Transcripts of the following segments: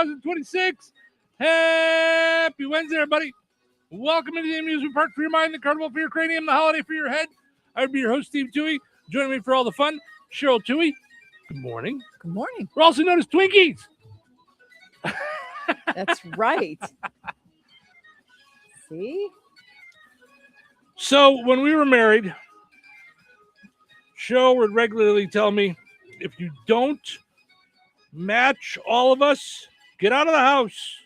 2026. Happy Wednesday, everybody. Welcome into the amusement park for your mind, the carnival for your cranium, the holiday for your head. I'd be your host, Steve Touhy. Joining me for all the fun, Cheryl Touhy. Good morning. Good morning. We're also known as Twinkies. That's right. See? So when we were married, Cheryl would regularly tell me, if you don't match all of us, get out of the house.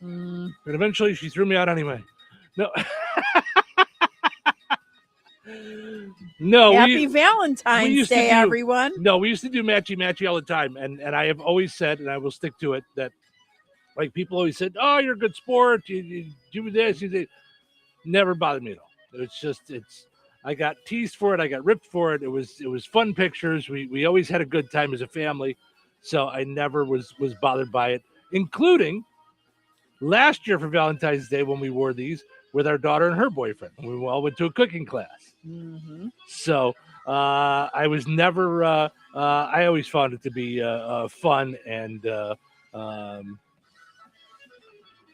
And eventually she threw me out anyway. No. No. Happy Valentine's Day, everyone. No, we used to do matchy all the time. And I have always said, and I will stick to it, that like people always said, oh, you're a good sport. You do this. You do. Never bothered me at all. I got teased for it. I got ripped for it. It was fun pictures. We always had a good time as a family. So I never was bothered by it, including last year for Valentine's Day when we wore these with our daughter and her boyfriend. We all went to a cooking class. Mm-hmm. So I was never, I always found it to be fun and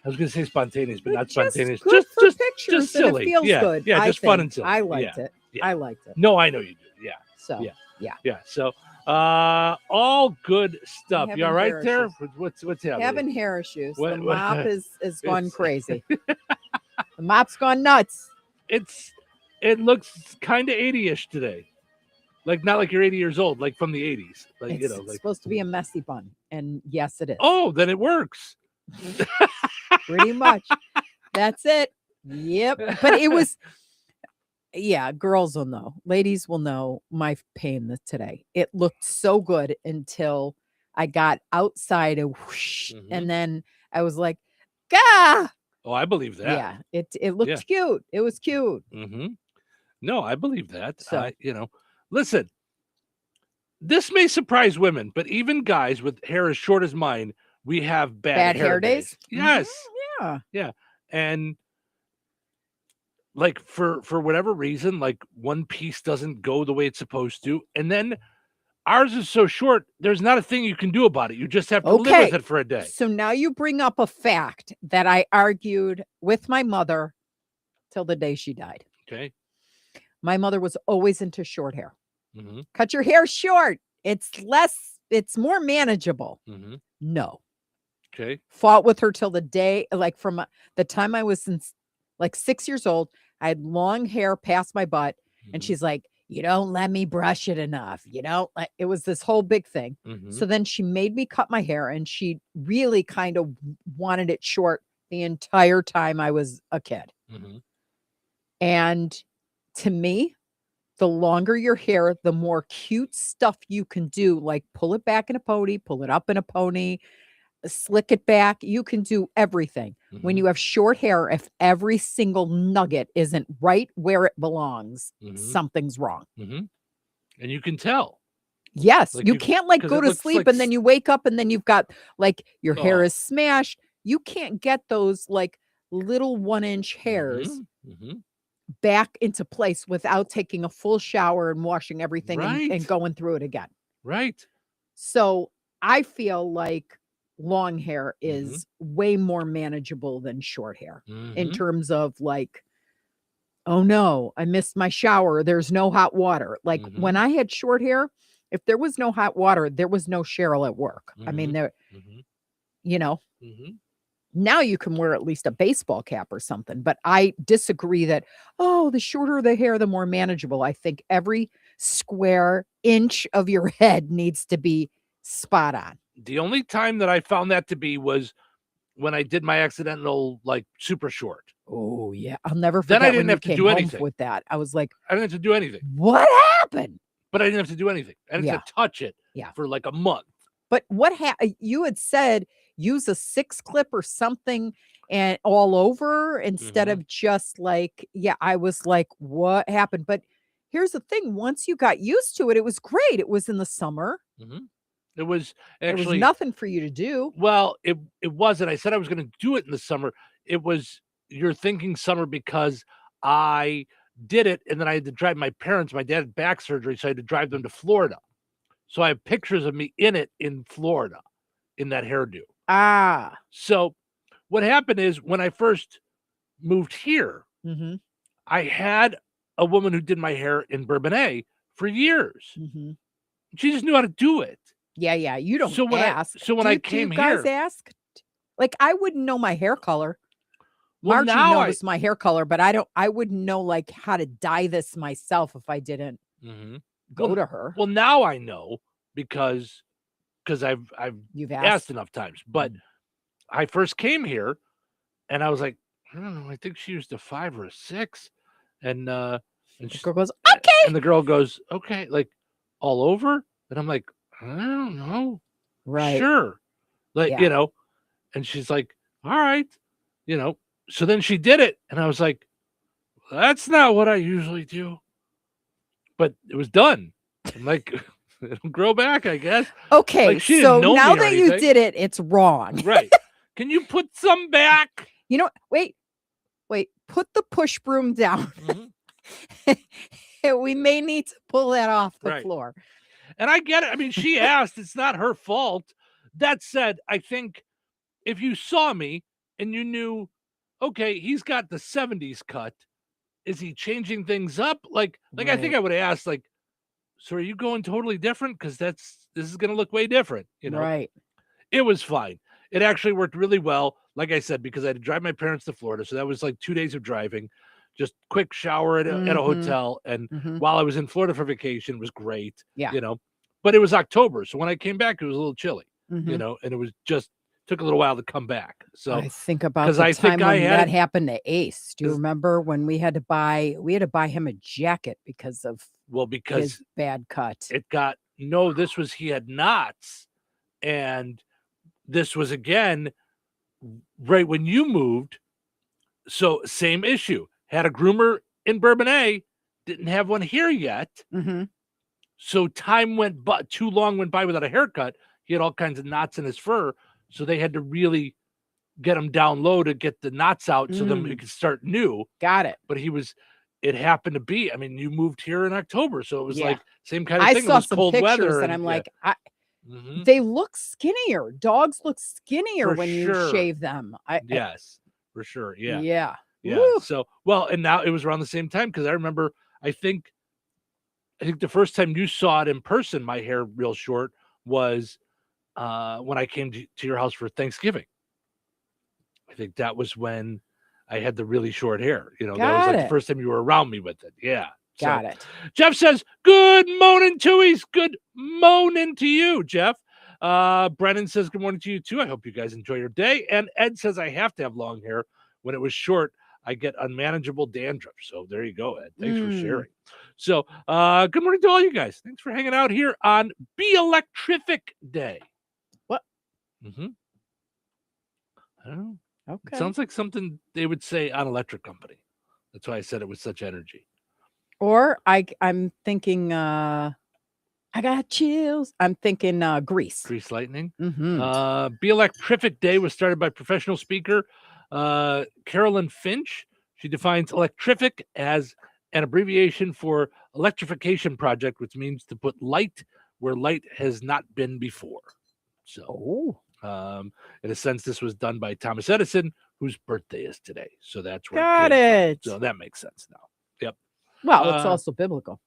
I was going to say spontaneous, but not spontaneous. Good for pictures, just silly. It feels good. Yeah, just fun and silly. I liked it. Yeah. I liked it. No, I know you do. Yeah. So yeah. So all good stuff. You all right there? Issues. What's happening? Having hair issues. The mop is gone crazy. The mop's gone nuts. It looks kind of 80-ish today. Like not like you're 80 years old, like from the 80s. Like it's supposed to be a messy bun, and yes, it is. Oh, then it works. Pretty much. That's it. Yep. But it was, girls will know. Ladies will know my pain today. It looked so good until I got outside and whoosh, and then I was like, gah. Oh, I believe that. Yeah. It looked cute. It was cute. Mm-hmm. No, I believe that. So, listen, this may surprise women, but even guys with hair as short as mine, we have bad hair days. Yes. Mm-hmm. Yeah. And like for whatever reason, like one piece doesn't go the way it's supposed to. And then ours is so short, there's not a thing you can do about it. You just have to live with it for a day. So now you bring up a fact that I argued with my mother till the day she died. Okay. My mother was always into short hair. Mm-hmm. Cut your hair short. It's more manageable. Mm-hmm. No. Okay. Fought with her till the day, like from the time I was 6 years old. I had long hair past my butt, and she's like, "You don't let me brush it enough." Like it was this whole big thing. Mm-hmm. So then she made me cut my hair, and she really kind of wanted it short the entire time I was a kid. Mm-hmm. And to me, the longer your hair, the more cute stuff you can do, like pull it back in a pony, pull it up in a pony, slick it back. You can do everything. Mm-hmm. When you have short hair, if every single nugget isn't right where it belongs, something's wrong. Mm-hmm. And you can tell. Yes. Like you can't go to sleep and then you wake up and then you've got like your hair is smashed. You can't get those like little 1-inch hairs back into place without taking a full shower and washing everything and going through it again. Right. So I feel like long hair is way more manageable than short hair in terms of like, oh no, I missed my shower. There's no hot water. Like when I had short hair, if there was no hot water, there was no Cheryl at work. I mean, now you can wear at least a baseball cap or something, but I disagree that, the shorter the hair, the more manageable. I think every square inch of your head needs to be spot on. The only time that I found that to be was when I did my accidental, like super short. Oh yeah. I'll never forget. Then I didn't have to do anything with that. I was like, I didn't have to do anything. What happened? But I didn't have to do anything. I didn't have to touch it for like a month. But you had said use a 6-clip or something and all over instead of just like, I was like, what happened? But here's the thing. Once you got used to it, it was great. It was in the summer. Mm-hmm. It was actually there was nothing for you to do. Well, it wasn't. I said I was going to do it in the summer. It was, you're thinking summer because I did it and then I had to drive my dad had back surgery, so I had to drive them to Florida. So I have pictures of me in it in Florida in that hairdo. Ah. So what happened is when I first moved here, Mm-hmm. I had a woman who did my hair in Bourbonnais for years. Mm-hmm. She just knew how to do it. Yeah. You don't So when ask. I Do came you guys here, ask? Like, I wouldn't know my hair color. well, Margie now noticed my hair color, but I wouldn't know like how to dye this myself if I didn't Mhm. go to her. Well, now I know because I've You've asked asked. enough times. But I first came here and I was like, I don't know, I think she used a 5 or a 6. And The she, girl goes, okay. and the girl goes, okay, like all over? And I'm like, I don't know. Right. Sure. Like, Yeah. and she's like, all right, So then she did it. And I was like, that's not what I usually do. But it was done. I'm like, it'll grow back, I guess. Okay. Like, she So didn't know now me or that you anything. did it, it's wrong. Right. Can you put some back? Wait. Put the push broom down. Mhm. We may need to pull that off the Right. floor. And I get it. I mean, she asked. It's not her fault. That said, I think if you saw me and you knew, okay, he's got the 70s cut, is he changing things up? Like I think Right. I would have asked, like, so are you going totally different? Because this is going to look way different. Right. It was fine. It actually worked really well. Like I said, because I had to drive my parents to Florida. So that was like 2 days of driving, just quick shower at a Mhm. hotel. And Mhm. while I was in Florida for vacation, it was great, Yeah. But it was October. So when I came back, it was a little chilly, Mhm. and it was just took a little while to come back. So I think about 'cause the I think time I when had that it- happened to Ace. Do you 'cause- remember when we had to buy him a jacket because of well, because his bad cut? this was, he had knots. And this was again right when you moved. So same issue. Had a groomer in Bourbonnais, didn't have one here yet. Mm-hmm. So time went but too long went by without a haircut. He had all kinds of knots in his fur. So they had to really get him down low to get the knots out so then it could start new. Got it. But it happened to be, I mean, you moved here in October. So it was Yeah. like same kind of I thing. It saw was some cold pictures weather. and I'm like, Mhm. they look skinnier. Dogs look skinnier For when you sure. shave them. Yes, for sure. Yeah. Yeah. Yeah. Woo. So, well, and now it was around the same time because I remember, I think the first time you saw it in person, my hair real short, was when I came to your house for Thanksgiving. I think that was when I had the really short hair. That was Got like the it. first time you were around me with it. Yeah. Got it. Jeff says, good morning, Toohies. Good morning to you, Jeff. Brennan says, good morning to you, too. I hope you guys enjoy your day. And Ed says, I have to have long hair. When it was short, I get unmanageable dandruff. So there you go, Ed. Thanks for sharing. So good morning to all you guys. Thanks for hanging out here on Be Electrific Day. What? Mm-hmm. I don't know. Okay. It sounds like something they would say on Electric Company. That's why I said it with such energy. Or I'm thinking I got chills. I'm thinking Grease. Grease Lightning. Mm-hmm. Be Electrific Day was started by professional speaker Carolyn Finch. She defines electrific as an abbreviation for electrification project, which means to put light where light has not been before. So, in a sense, this was done by Thomas Edison, whose birthday is today. So that's where got it came it. from. So that makes sense now. Yep. Well, it's also biblical.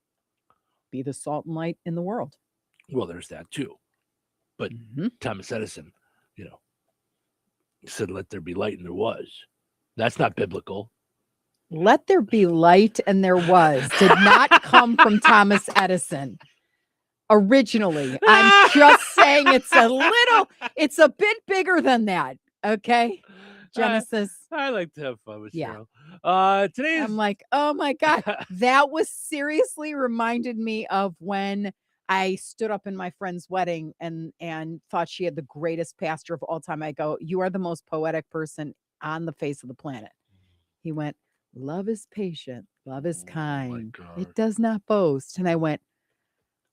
Be the salt and light in the world. Well, there's that too. But Thomas Edison, said, let there be light, and there was. That's not biblical. Let there be light, and there was did not come from Thomas Edison. Originally, I'm just saying it's a bit bigger than that. Okay. Genesis. I like to have fun with Yeah. Cheryl. Today I'm like, oh my God. That was seriously reminded me of when I stood up in my friend's wedding and thought she had the greatest pastor of all time. I go, you are the most poetic person on the face of the planet. He went, love is patient, love is kind. It does not boast. And I went,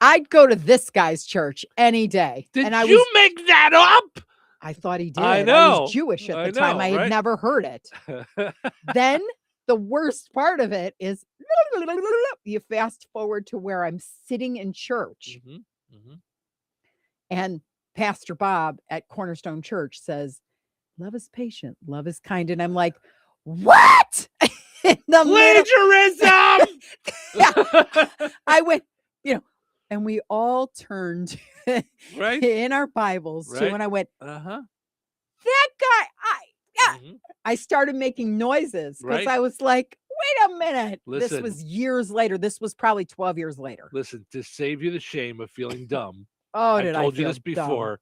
I'd go to this guy's church any day. Did you make that up? I thought he did. I know. I was Jewish at the time. I had right? never heard it. Then the worst part of it is you fast forward to where I'm sitting in church. And Pastor Bob at Cornerstone Church says, love is patient, love is kind. And I'm like, what? In the Plagiarism! Yeah. I went, and we all turned Right? in our Bibles too. Right. And I went, Uh-huh. that guy, Mhm. I started making noises because Right. I was like, wait a minute. This Listen. was years later. This was probably 12 years later. Listen, to save you the shame of feeling dumb, Oh, I've did I told you feel this dumb. before.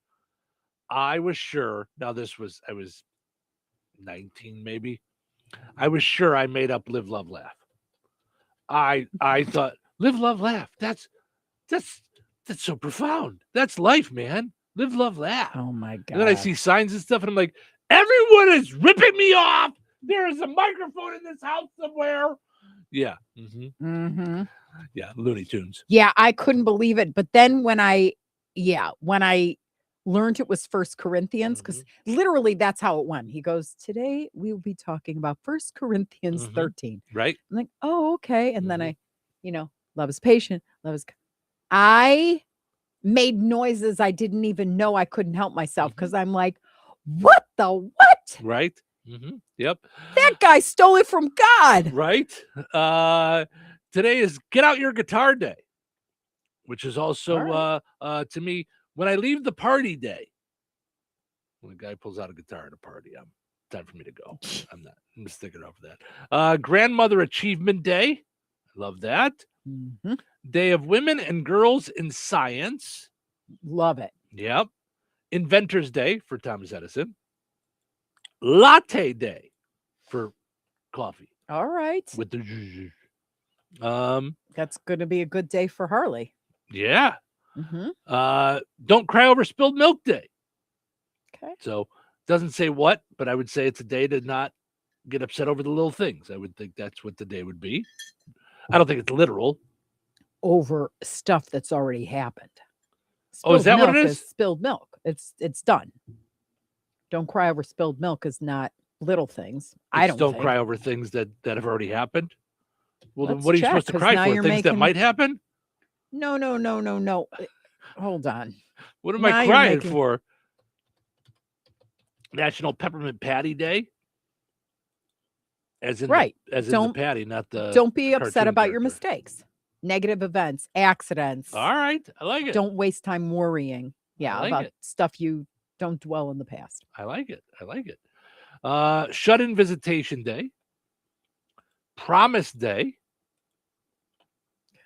I was sure. Now I was 19 maybe. I was sure I made up live, love, laugh. I thought live, love, laugh. That's so profound. That's life, man. Live, love, laugh. Oh my God. And then I see signs and stuff, and I'm like, everyone is ripping me off. There is a microphone in this house somewhere. Yeah. Mm-hmm. Mm-hmm. Yeah. Looney Tunes. Yeah, I couldn't believe it. But then when I learned it was First Corinthians, because literally that's how it went. He goes, today we will be talking about First Corinthians 13. Right. I'm like, oh, okay. And then I, love is patient, love is. I made noises I didn't even know. I couldn't help myself because I'm like, what the what? Right. Mm-hmm. Yep. That guy stole it from God. Right. Today is Get Out Your Guitar Day, which is also to me, when I leave the party day, when a guy pulls out a guitar at a party, time for me to go. I'm just thinking of that. Grandmother Achievement Day. I love that. Mm-hmm. Day of Women and Girls in Science. Love it. Yep. Inventors Day for Thomas Edison. Latte Day for coffee. All right. With the that's going to be a good day for Harley. Yeah. Mm-hmm. Don't cry over spilled milk day. Okay. So doesn't say what, but I would say it's a day to not get upset over the little things. I would think that's what the day would be. I don't think it's literal. Over stuff that's already happened. Spilled is that what it is? Spilled milk. It's done. Don't cry over spilled milk is not little things. I don't cry over things that have already happened. Well, then Let's what are you check, supposed to cry for? Things that might happen? No. Hold on. What am I crying for? National Peppermint Patty Day. As in the patty, not the. Don't be upset about your mistakes, negative events, accidents. All right, I like it. Don't waste time worrying. Yeah, about stuff you don't dwell in the past. I like it. Shut-in Visitation Day. Promise Day. Okay.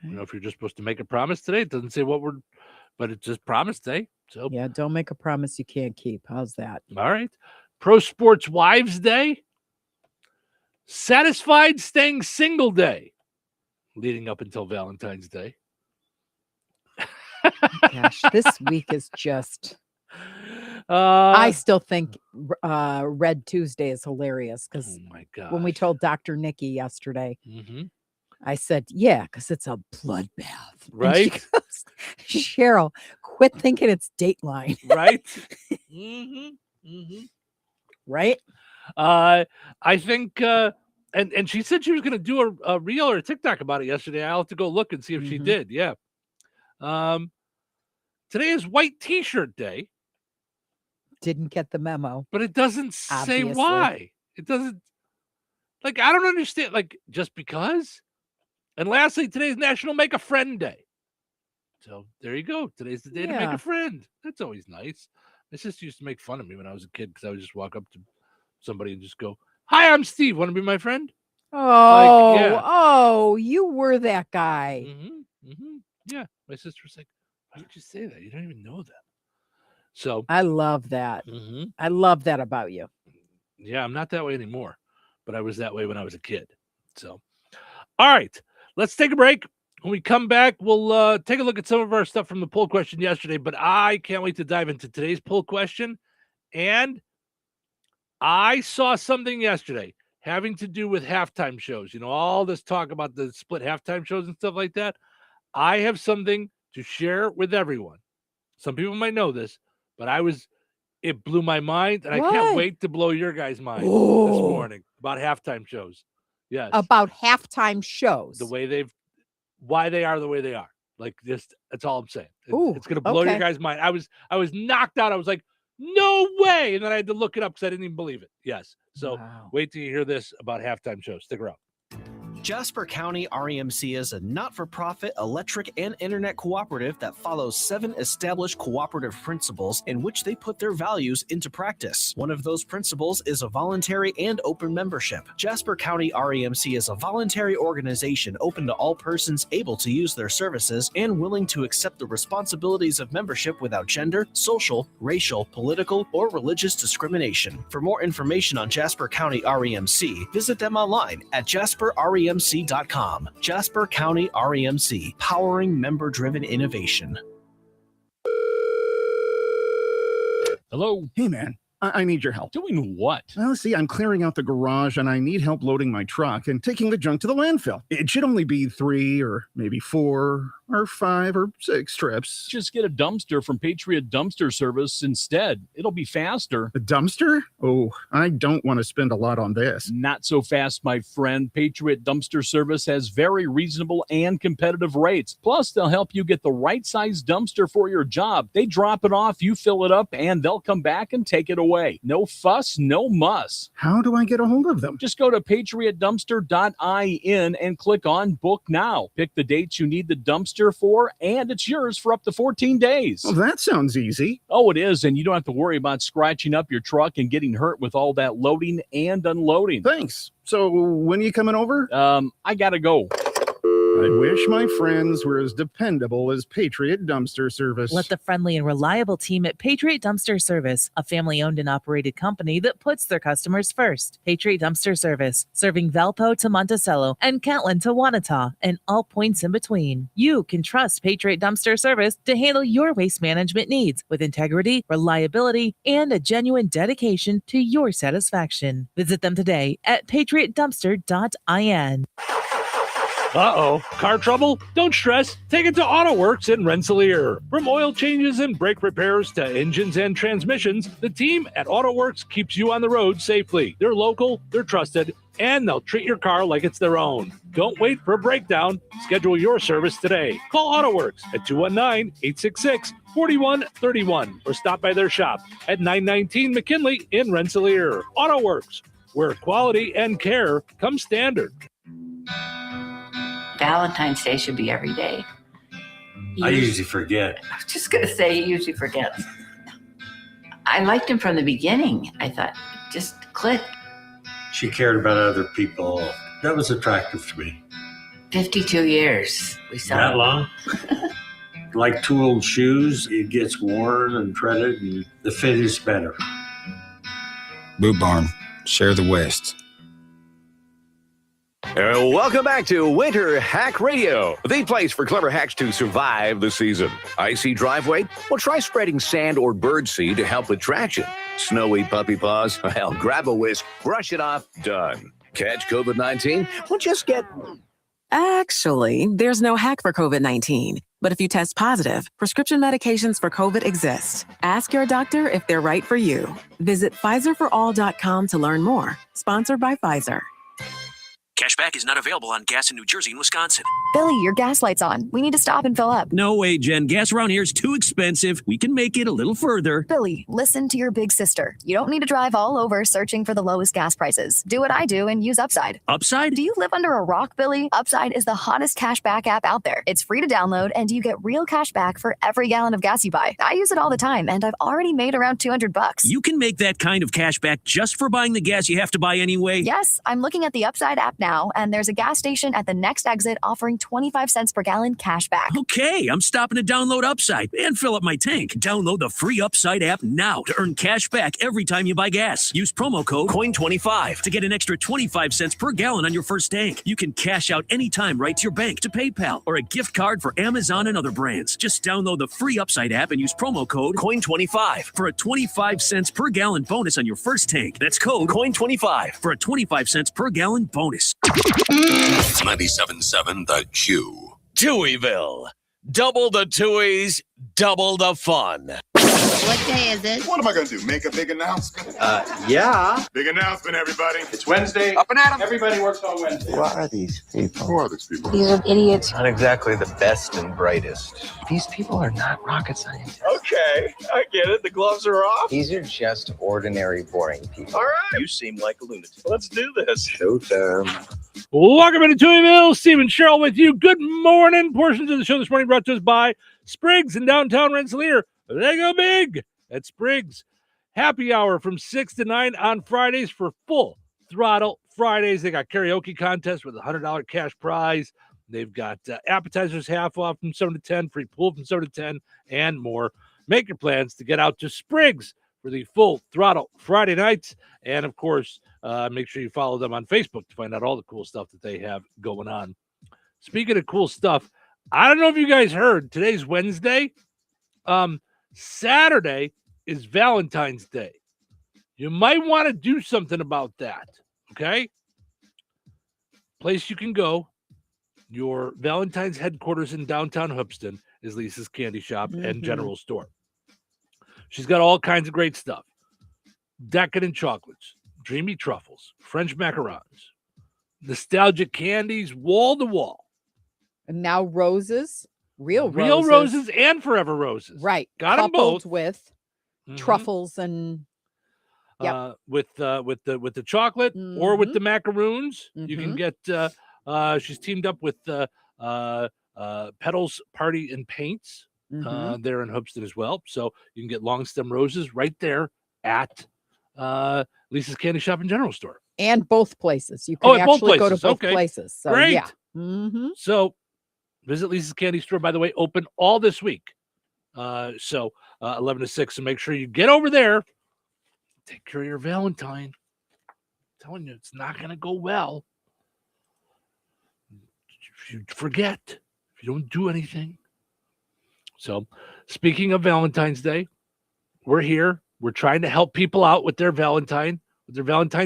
You know, if you're just supposed to make a promise today, it doesn't say but it's just Promise Day. So yeah, don't make a promise you can't keep. How's that? All right. Pro Sports Wives Day. Satisfied Staying Single Day. Leading up until Valentine's Day. Gosh, this week is just. I still think Red Tuesday is hilarious because when we told Dr. Nikki yesterday, I said, yeah, because it's a bloodbath. Right. Goes, Cheryl, quit thinking it's Dateline. Right. Right. I think, and she said she was going to do a reel or a TikTok about it yesterday. I'll have to go look and see if she did. Yeah. Today is White T-shirt Day. Didn't get the memo. But it doesn't say why. It doesn't. I don't understand. Just because. And lastly, today's National Make a Friend Day. So there you go. Today's the day to make a friend. That's always nice. My sister used to make fun of me when I was a kid because I would just walk up to somebody and just go, "Hi, I'm Steve. Want to be my friend?" Oh, you were that guy. Yeah. My sister was like, "Why would you say that? You don't even know them." So I love that. I love that about you. Yeah, I'm not that way anymore, but I was that way when I was a kid. So, all right, let's take a break. When we come back, we'll take a look at some of our stuff from the poll question yesterday, but I can't wait to dive into today's poll question. And I saw something yesterday having to do with halftime shows. You know, all this talk about the split halftime shows and stuff like that. I have something to share with everyone. Some people might know this, but it blew my mind, and I can't wait to blow your guys' mind this morning about halftime shows. Yes. About halftime shows. Why they are the way they are. Like, just that's all I'm saying. Ooh, It's gonna blow your okay. guys' mind. I was knocked out. I was like, no way, and then I had to look it up because I didn't even believe it. Yes. So Wow. wait till you hear this about halftime shows. Stick around. Jasper County REMC is a not-for-profit electric and internet cooperative that follows 7 established cooperative principles in which they put their values into practice. One of those principles is a voluntary and open membership. Jasper County REMC is a voluntary organization open to all persons able to use their services and willing to accept the responsibilities of membership without gender, social, racial, political, or religious discrimination. For more information on Jasper County REMC, visit them online at jasperremc.com. Jasper County REMC, powering member-driven innovation. Hello. Hey, man, I need your help. Doing what? Well, see, I'm clearing out the garage and I need help loading my truck and taking the junk to the landfill. It should only be 3 or maybe 4 or 5 or 6 trips. Just get a dumpster from Patriot Dumpster Service instead. It'll be faster. A dumpster? Oh, I don't want to spend a lot on this. Not so fast, my friend. Patriot Dumpster Service has very reasonable and competitive rates. Plus, they'll help you get the right size dumpster for your job. They drop it off, you fill it up, and they'll come back and take it away. No fuss, no muss. How do I get a hold of them? Just go to patriotdumpster.in and click on Book Now. Pick the dates you need the dumpster for, and it's yours for up to 14 days. Well, that sounds easy. Oh, it is, and you don't have to worry about scratching up your truck and getting hurt with all that loading and unloading. Thanks. So when are you coming over? I gotta go. I wish my friends were as dependable as Patriot Dumpster Service. Let the friendly and reliable team at Patriot Dumpster Service, a family-owned and operated company that puts their customers first. Patriot Dumpster Service, serving Valpo to Monticello and Catlin to Wanata and all points in between. You can trust Patriot Dumpster Service to handle your waste management needs with integrity, reliability, and a genuine dedication to your satisfaction. Visit them today at patriotdumpster.in. Uh-oh. Car trouble? Don't stress. Take it to AutoWorks in Rensselaer. From oil changes and brake repairs to engines and transmissions, the team at AutoWorks keeps you on the road safely. They're local, they're trusted, and they'll treat your car like it's their own. Don't wait for a breakdown. Schedule your service today. Call AutoWorks at 219-866-4131 or stop by their shop at 919 McKinley in Rensselaer. AutoWorks, where quality and care come standard. Valentine's Day should be every day. I usually forget. I was just going to say he usually forgets. I liked him from the beginning. I thought, just click. She cared about other people. That was attractive to me. 52 years. We saw That long? Like 2 old shoes, it gets worn and treaded, and the fit is better. Boot Barn, share the West. Welcome back to Winter Hack Radio, the place for clever hacks to survive the season. Icy driveway? Well, try spreading sand or birdseed to help with traction. Snowy puppy paws? Well, grab a whisk, brush it off, done. Catch COVID-19? Well, just get... Actually, there's no hack for COVID-19. But if you test positive, prescription medications for COVID exist. Ask your doctor if they're right for you. Visit PfizerForAll.com to learn more. Sponsored by Pfizer. Cashback is not available on gas in New Jersey and Wisconsin. Billy, your gas light's on. We need to stop and fill up. No way, Jen. Gas around here is too expensive. We can make it a little further. Billy, listen to your big sister. You don't need to drive all over searching for the lowest gas prices. Do what I do and use Upside. Upside? Do you live under a rock, Billy? Upside is the hottest cashback app out there. It's free to download, and you get real cash back for every gallon of gas you buy. I use it all the time, and I've already made around $200. You can make that kind of cash back just for buying the gas you have to buy anyway? Yes, I'm looking at the Upside app now, and there's a gas station at the next exit offering 25 cents per gallon cash back. Okay, I'm stopping to download Upside and fill up my tank. Download the free Upside app now to earn cash back every time you buy gas. Use promo code COIN25 to get an extra 25 cents per gallon on your first tank. You can cash out anytime right to your bank, to PayPal, or a gift card for Amazon and other brands. Just download the free Upside app and use promo code COIN25 for a 25 cents per gallon bonus on your first tank. That's code COIN25 for a 25 cents per gallon bonus. 97.7 The Q. Touhyville. Double the Touhies, double the fun. What day is it? What am I going to do? Make a big announcement? Yeah. Big announcement, everybody. It's Wednesday. Up and at 'em. Everybody works on Wednesday. What are these people? Who are these people? These are idiots. Not exactly the best and brightest. These people are not rocket scientists. Okay, I get it. The gloves are off. These are just ordinary, boring people. All right. You seem like a lunatic. Let's do this. Showtime. Welcome into Touhyville. Steve and Cheryl with you. Good morning. Portions of the show this morning brought to us by Spriggs in downtown Rensselaer. They go big at Spriggs. Happy hour from 6 to 9 on Fridays for Full Throttle Fridays. They got karaoke contest with a $100 cash prize. They've got appetizers half off from 7 to 10, free pool from 7 to 10, and more. Make your plans to get out to Spriggs for the Full Throttle Friday nights. And, of course, make sure you follow them on Facebook to find out all the cool stuff that they have going on. Speaking of cool stuff, I don't know if you guys heard, today's Wednesday. Saturday is Valentine's Day. You might want to do something about that, okay? Place you can go. Your Valentine's headquarters in downtown Hoopston is Lisa's Candy Shop and General Store. She's got all kinds of great stuff. Decadent chocolates, dreamy truffles, French macarons, nostalgic candies, wall to wall. And now roses, real roses and forever roses. Right. Got them both with truffles and with the chocolate or with the macaroons. You can get she's teamed up with Petals Party and Paints there in Hoopston as well. So you can get long stem roses right there at Lisa's Candy Shop and General Store. And both places. You can actually go to both Okay. places. So Great. yeah. So visit Lisa's Candy Store, by the way, open all this week. 11 to 6. So make sure you get over there. Take care of your Valentine. I'm telling you, it's not going to go well. If you forget, if you don't do anything. So speaking of Valentine's Day, we're here. We're trying to help people out with their Valentine's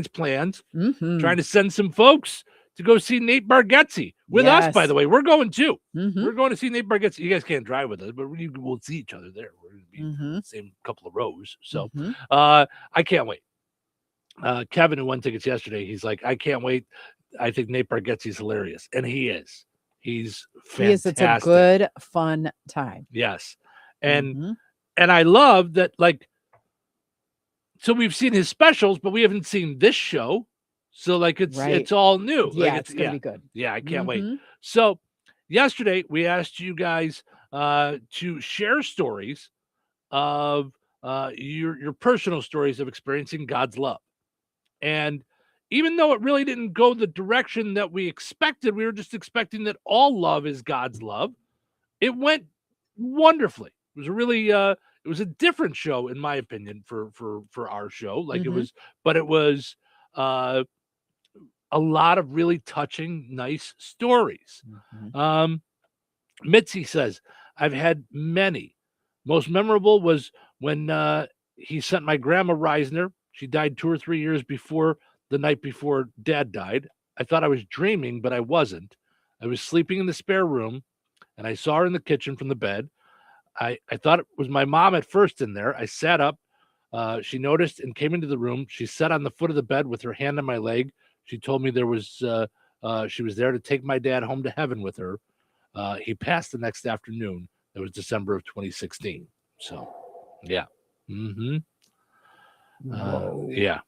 plans. Trying to send some folks to go see Nate Bargatze with us, by the way. We're going too. We're going to see Nate Bargatze. You guys can't drive with us, but we'll see each other there. We're going to be in the same couple of rows. So I can't wait. Kevin, who won tickets yesterday, he's like, I can't wait. I think Nate Bargatze is hilarious. And he is. He's fantastic. It's a good, fun time. Yes. And I love that, like, so we've seen his specials, but we haven't seen this show. So, like, it's all new. Yeah, like, it's going to be good. Yeah, I can't wait. So yesterday we asked you guys to share stories of your personal stories of experiencing God's love. And even though it really didn't go the direction that we expected, we were just expecting that all love is God's love. It went wonderfully. It was a really it was a different show, in my opinion, for our show. Like it was a lot of really touching, nice stories. Mitzi says, I've had many. Most memorable was when he sent my grandma Reisner. She died 2 or 3 years before the night before Dad died. I thought I was dreaming, but I wasn't. I was sleeping in the spare room, and I saw her in the kitchen from the bed. I thought it was my mom at first in there. I sat up. She noticed and came into the room. She sat on the foot of the bed with her hand on my leg. She told me she was there to take my dad home to heaven with her. He passed the next afternoon. It was December of 2016. So, yeah. Yeah.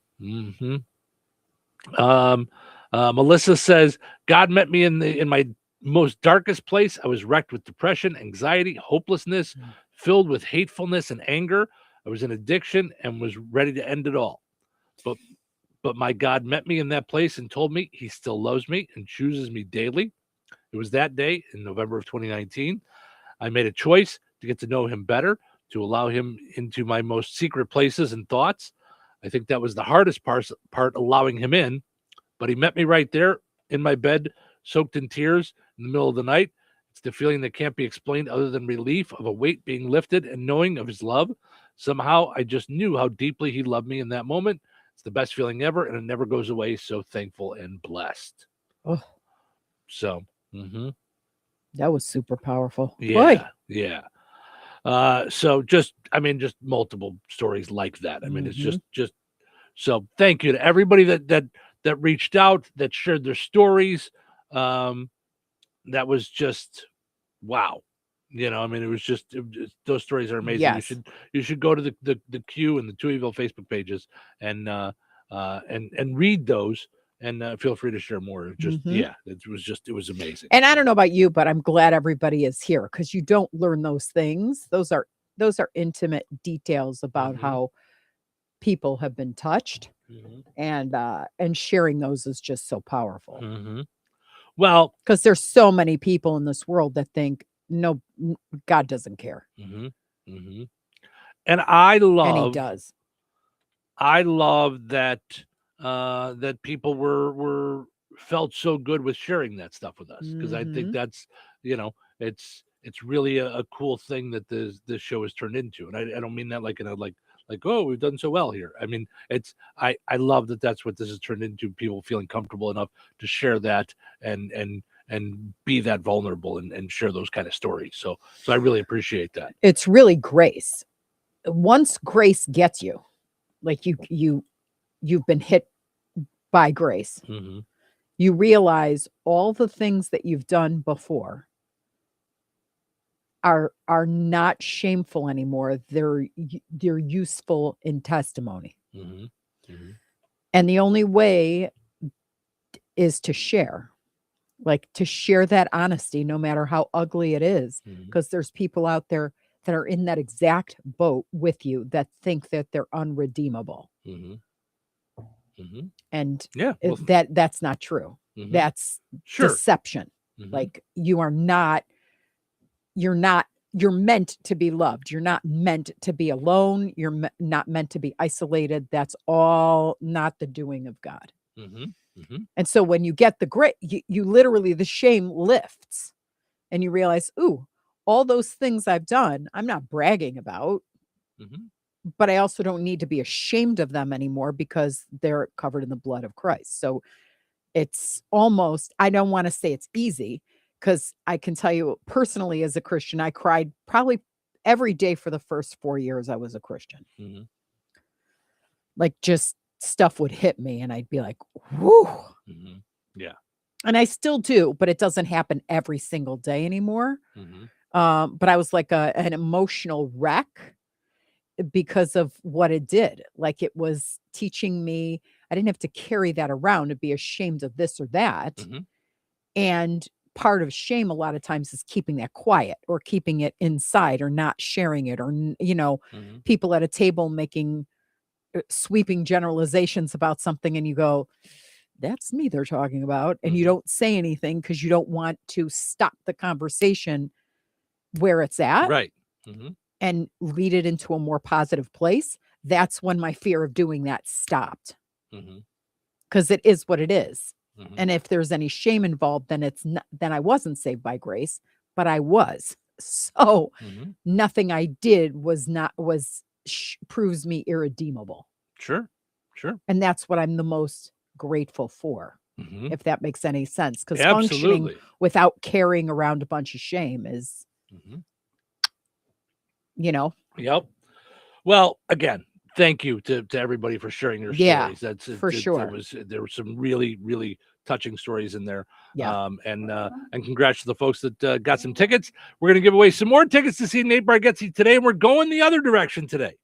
Melissa says, God met me in my most darkest place. I was wrecked with depression, anxiety, hopelessness, filled with hatefulness and anger. I was in addiction and was ready to end it all. But my God met me in that place and told me he still loves me and chooses me daily. It was that day in November of 2019. I made a choice to get to know him better, to allow him into my most secret places and thoughts. I think that was the hardest part, allowing him in. But he met me right there in my bed, soaked in tears in the middle of the night. It's the feeling that can't be explained other than relief of a weight being lifted and knowing of his love. Somehow I just knew how deeply he loved me in that moment. It's the best feeling ever, and it never goes away. So thankful and blessed. Oh, so that was super powerful. Yeah, Boy. yeah. So just multiple stories like that. I mean, it's just so thank you to everybody that reached out, that shared their stories. That was just wow. I mean, it was just those stories are amazing. Yes. You should go to the Q and the Touhyville Facebook pages and read those, and feel free to share more. It was amazing. And I don't know about you, but I'm glad everybody is here, because you don't learn those things. Those are intimate details about how people have been touched, and sharing those is just so powerful. Well, because there's so many people in this world that think no, God doesn't care. And I love, and he does. I love that that people were felt so good with sharing that stuff with us, because I think that's it's really a cool thing that this show has turned into, and I don't mean that like in a like oh, we've done so well here. I mean, I love that that's what this has turned into, people feeling comfortable enough to share that and be that vulnerable and share those kind of stories. So I really appreciate that. It's really grace. Once grace gets you, like you've been hit by grace, you realize all the things that you've done before are not shameful anymore. They're useful in testimony. And the only way is to share. Like to share that honesty, no matter how ugly it is, because there's people out there that are in that exact boat with you that think that they're unredeemable. And that's not true. That's deception. Like you're meant to be loved. You're not meant to be alone. You're not meant to be isolated. That's all not the doing of God. And so when you get the grit, you literally, the shame lifts and you realize, ooh, all those things I've done, I'm not bragging about, but I also don't need to be ashamed of them anymore because they're covered in the blood of Christ. So it's almost, I don't want to say it's easy, because I can tell you personally, as a Christian, I cried probably every day for the first 4 years I was a Christian. Like just stuff would hit me and I'd be like, whoo. Yeah. And I still do, but it doesn't happen every single day anymore. But I was like an emotional wreck because of what it did. Like it was teaching me, I didn't have to carry that around to be ashamed of this or that. And part of shame a lot of times is keeping that quiet or keeping it inside or not sharing it, or, people at a table making sweeping generalizations about something and you go, that's me they're talking about. And you don't say anything because you don't want to stop the conversation where it's at. Right. And lead it into a more positive place. That's when my fear of doing that stopped. Because it is what it is. And if there's any shame involved, then it's not, then I wasn't saved by grace, but I was. So nothing I did proves me irredeemable. Sure. And that's what I'm the most grateful for, if that makes any sense. Because functioning without carrying around a bunch of shame is, Yep. Well, again, thank you to everybody for sharing their stories. That's for sure. There were some really, really touching stories in there. Yeah. And congrats to the folks that got some tickets. We're going to give away some more tickets to see Nate Bargatze today, and we're going the other direction today.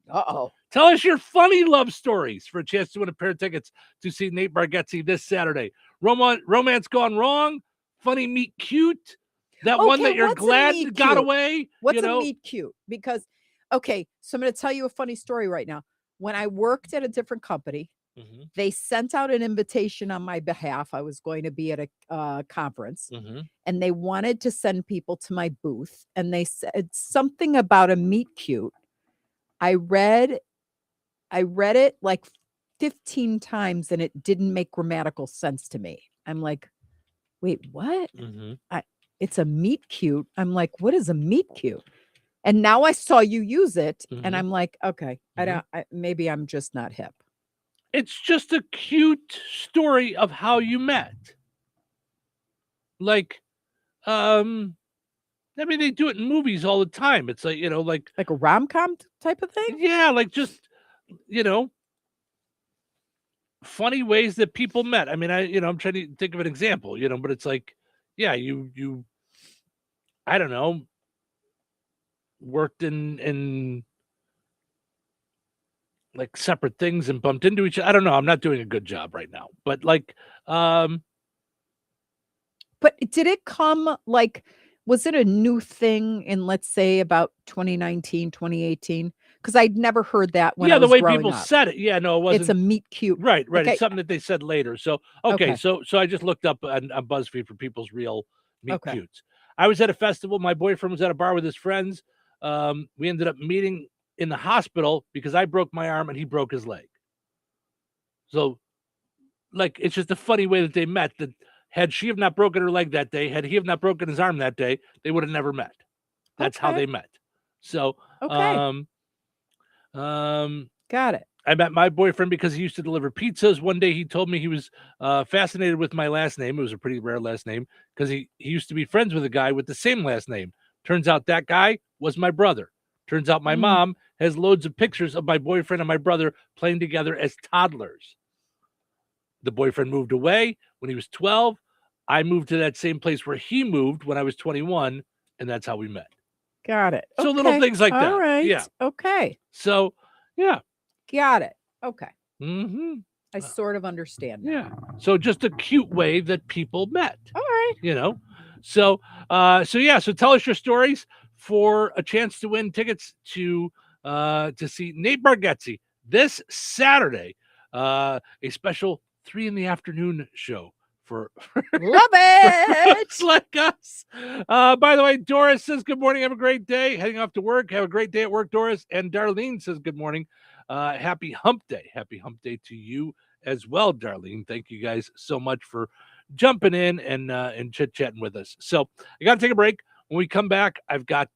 Tell us your funny love stories for a chance to win a pair of tickets to see Nate Bargatze this Saturday. Romance gone wrong, funny meet cute, that one that you're glad got away. What's a meet cute? Because, okay, so I'm going to tell you a funny story right now. When I worked at a different company, they sent out an invitation on my behalf. I was going to be at a conference, and they wanted to send people to my booth, and they said something about a meet cute. I read it like 15 times and it didn't make grammatical sense to me. I'm like, wait, what? It's a meet cute. I'm like, what is a meet cute? And now I saw you use it and I'm like, okay, maybe I'm just not hip. It's just a cute story of how you met. Like, I mean, they do it in movies all the time. It's like, like a rom-com type of thing. Yeah, like just, funny ways that people met. I mean, I'm trying to think of an example, but it's like, yeah, you I don't know, worked in like separate things and bumped into each other. I don't know. I'm not doing a good job right now, but like, But did it come like, was it a new thing in, let's say, about 2019, 2018? Because I'd never heard that when I was the way growing people up. said it. Yeah, no, it wasn't. It's a meet cute. Right. Okay. It's something that they said later. So, okay. Okay. So I just looked up on BuzzFeed for people's real meet Okay. cutes. I was at a festival. My boyfriend was at a bar with his friends. We ended up meeting in the hospital because I broke my arm and he broke his leg. So, like, it's just a funny way that they met. That had she have not broken her leg that day, had he have not broken his arm that day, they would have never met. That's how Okay. they met. So, Okay. Got it. I met my boyfriend because he used to deliver pizzas. One day he told me he was fascinated with my last name. It was a pretty rare last name because he used to be friends with a guy with the same last name. Turns out that guy was my brother. Turns out my mom has loads of pictures of my boyfriend and my brother playing together as toddlers. The boyfriend moved away when he was 12. I moved to that same place where he moved when I was 21, and that's how we met. Got it. So little Okay. things like that. All right. Yeah. Okay. So, yeah. Got it. Okay. Mm-hmm. I sort of understand now. Yeah. So just a cute way that people met. All right. So so tell us your stories for a chance to win tickets to see Nate Bargatze this Saturday. A special 3 p.m. show for Love it. folks like us. By the way, Doris says good morning. Have a great day. Heading off to work. Have a great day at work, Doris. And Darlene says good morning. Happy hump day. Happy hump day to you as well, Darlene. Thank you guys so much for jumping in and chit-chatting with us. So I got to take a break. When we come back, I've got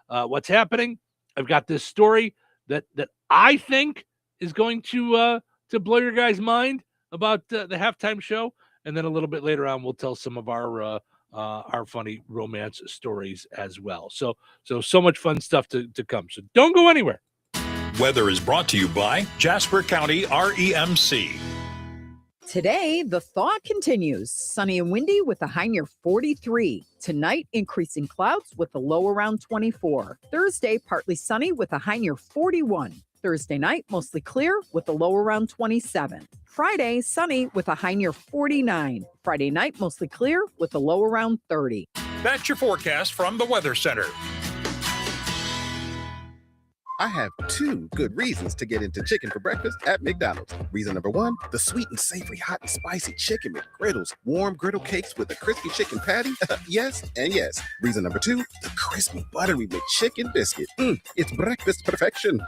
what's happening. I've got this story that I think is going to blow your guys' mind about the halftime show. And then a little bit later on, we'll tell some of our funny romance stories as well. So much fun stuff to come. So don't go anywhere. Weather is brought to you by Jasper County REMC. Today, the thaw continues. Sunny and windy with a high near 43. Tonight, increasing clouds with a low around 24. Thursday, partly sunny with a high near 41. Thursday night, mostly clear with a low around 27. Friday, sunny with a high near 49. Friday night, mostly clear with a low around 30. That's your forecast from the Weather Center. I have 2 good reasons to get into chicken for breakfast at McDonald's. Reason number 1, the sweet and savory hot and spicy chicken McGriddles, warm griddle cakes with a crispy chicken patty. Yes and yes. Reason number 2, the crispy buttery McChicken biscuit. It's breakfast perfection.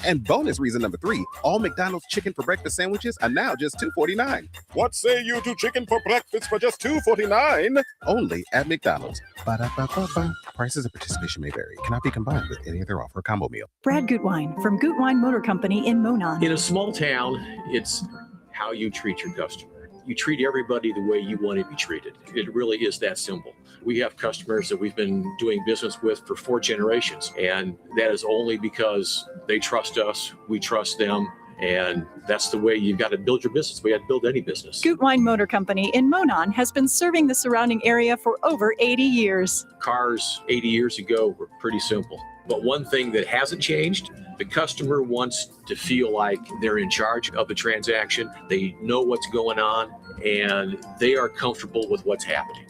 And bonus reason number 3, all McDonald's chicken for breakfast sandwiches are now just $2.49. What say you to chicken for breakfast for just $2.49? Only at McDonald's. Ba-da-ba-ba-ba. Prices and participation may vary. Cannot be combined with any other offer or combo meal. Brad Gutwein from Gutwein Motor Company in Monon. In a small town, it's how you treat your customer. You treat everybody the way you want to be treated. It really is that simple. We have customers that we've been doing business with for 4 generations, and that is only because they trust us, we trust them, and that's the way you've got to build your business. We got to build any business. Gutwein Motor Company in Monon has been serving the surrounding area for over 80 years. Cars 80 years ago were pretty simple. But one thing that hasn't changed, the customer wants to feel like they're in charge of the transaction. They know what's going on and they are comfortable with what's happening.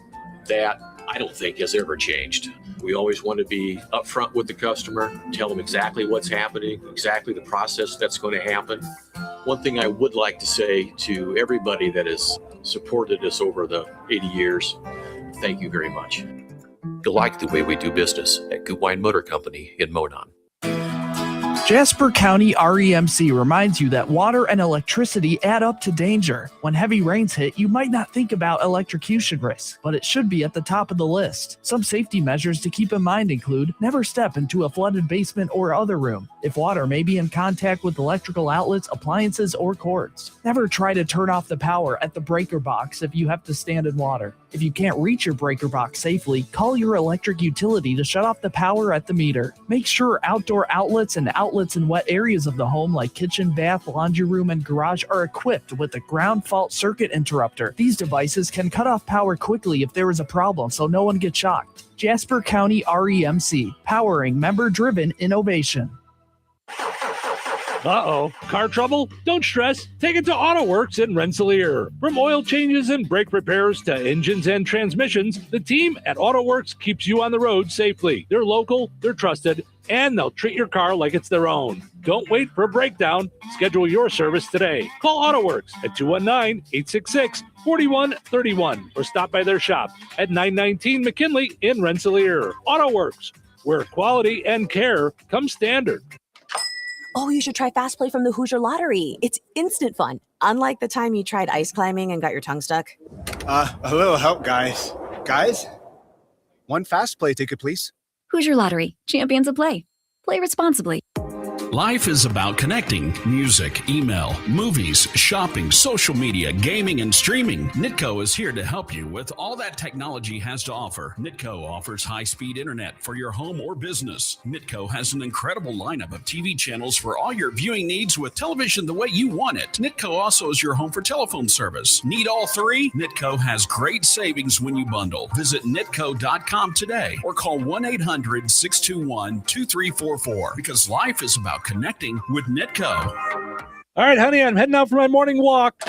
That I don't think has ever changed. We always want to be upfront with the customer, tell them exactly what's happening, exactly the process that's going to happen. One thing I would like to say to everybody that has supported us over the 80 years, thank you very much. You'll like the way we do business at Gutwein Motor Company in Monon. Jasper County REMC reminds you that water and electricity add up to danger. When heavy rains hit, you might not think about electrocution risks, but it should be at the top of the list. Some safety measures to keep in mind include never step into a flooded basement or other room. If water may be in contact with electrical outlets, appliances, or cords. Never try to turn off the power at the breaker box if you have to stand in water. If you can't reach your breaker box safely, call your electric utility to shut off the power at the meter. Make sure outdoor outlets and outlets in wet areas of the home like kitchen, bath, laundry room, and garage are equipped with a ground fault circuit interrupter. These devices can cut off power quickly if there is a problem, so no one gets shocked. Jasper County REMC, powering member-driven innovation. Uh-oh, car trouble? Don't stress. Take it to AutoWorks in Rensselaer. From oil changes and brake repairs to engines and transmissions, the team at AutoWorks keeps you on the road safely. They're local, they're trusted, and they'll treat your car like it's their own. Don't wait for a breakdown. Schedule your service today. Call AutoWorks at 219-866-4131 or stop by their shop at 919 McKinley in Rensselaer. AutoWorks, where quality and care come standard. Oh, you should try Fast Play from the Hoosier Lottery. It's instant fun. Unlike the time you tried ice climbing and got your tongue stuck. A little help, guys. Guys? One Fast Play ticket, please. Hoosier Lottery, champions of play. Play responsibly. Life is about connecting. Music, email, movies, shopping, social media, gaming, and streaming. Nitco is here to help you with all that technology has to offer. Nitco offers high-speed internet for your home or business. Nitco has an incredible lineup of TV channels for all your viewing needs with television the way you want it. Nitco also is your home for telephone service. Need all three? Nitco has great savings when you bundle. Visit nitco.com today or call 1-800-621-2344 because life is about connecting with Nitco. All right, honey, I'm heading out for my morning walk.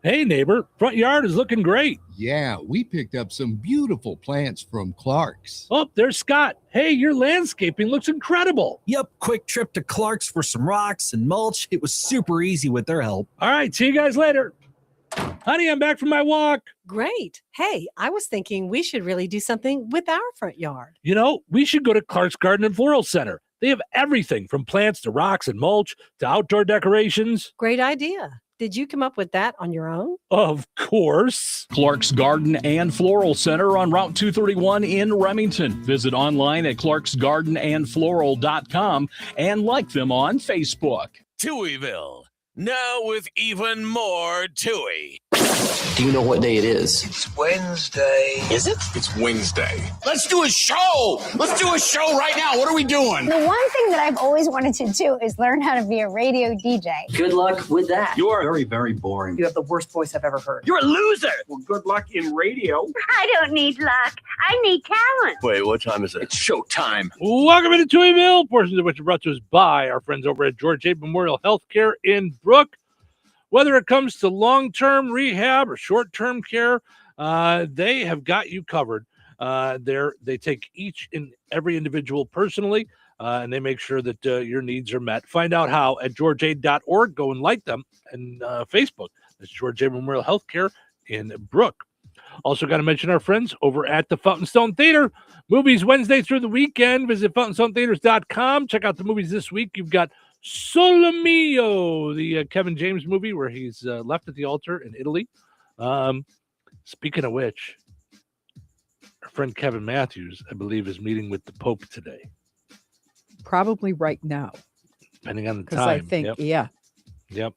Hey, neighbor, front yard is looking great. Yeah, we picked up some beautiful plants from Clark's. Oh, there's Scott. Hey, your landscaping looks incredible. Yep, quick trip to Clark's for some rocks and mulch. It was super easy with their help. All right, see you guys later. Honey, I'm back from my walk. Great. Hey, I was thinking we should really do something with our front yard. You know, we should go to Clark's Garden and Floral Center. They have everything from plants to rocks and mulch to outdoor decorations. Great idea. Did you come up with that on your own? Of course. Clark's Garden and Floral Center on Route 231 in Remington. Visit online at clarksgardenandfloral.com and like them on Facebook. Touhyville, now with even more Touhy. Do you know what day it is? It's Wednesday. Is it? It's Wednesday. Let's do a show. Let's do a show right now. What are we doing? The one thing that I've always wanted to do is learn how to be a radio DJ. Good luck with that. You are very, very boring. You have the worst voice I've ever heard. You're a loser. Well, good luck in radio. I don't need luck. I need talent. Wait, what time is it? It's showtime. Welcome into Touhyville, portions of which are brought to us by our friends over at George A. Memorial Healthcare in Brook. Whether it comes to long-term rehab or short-term care, they have got you covered. They take each and every individual personally, and they make sure that your needs are met. Find out how at georgia.org. Go and like them and Facebook. That's George A. Memorial Healthcare in Brook. Also got to mention our friends over at the Fountain Stone Theater. Movies Wednesday through the weekend. Visit fountainstonetheaters.com. Check out the movies this week. You've got Solomio, the Kevin James movie where he's left at the altar in Italy. Speaking of which, our friend Kevin Matthews, I believe, is meeting with the Pope today. Probably right now. Depending on the Because time. I think, yeah. Yep.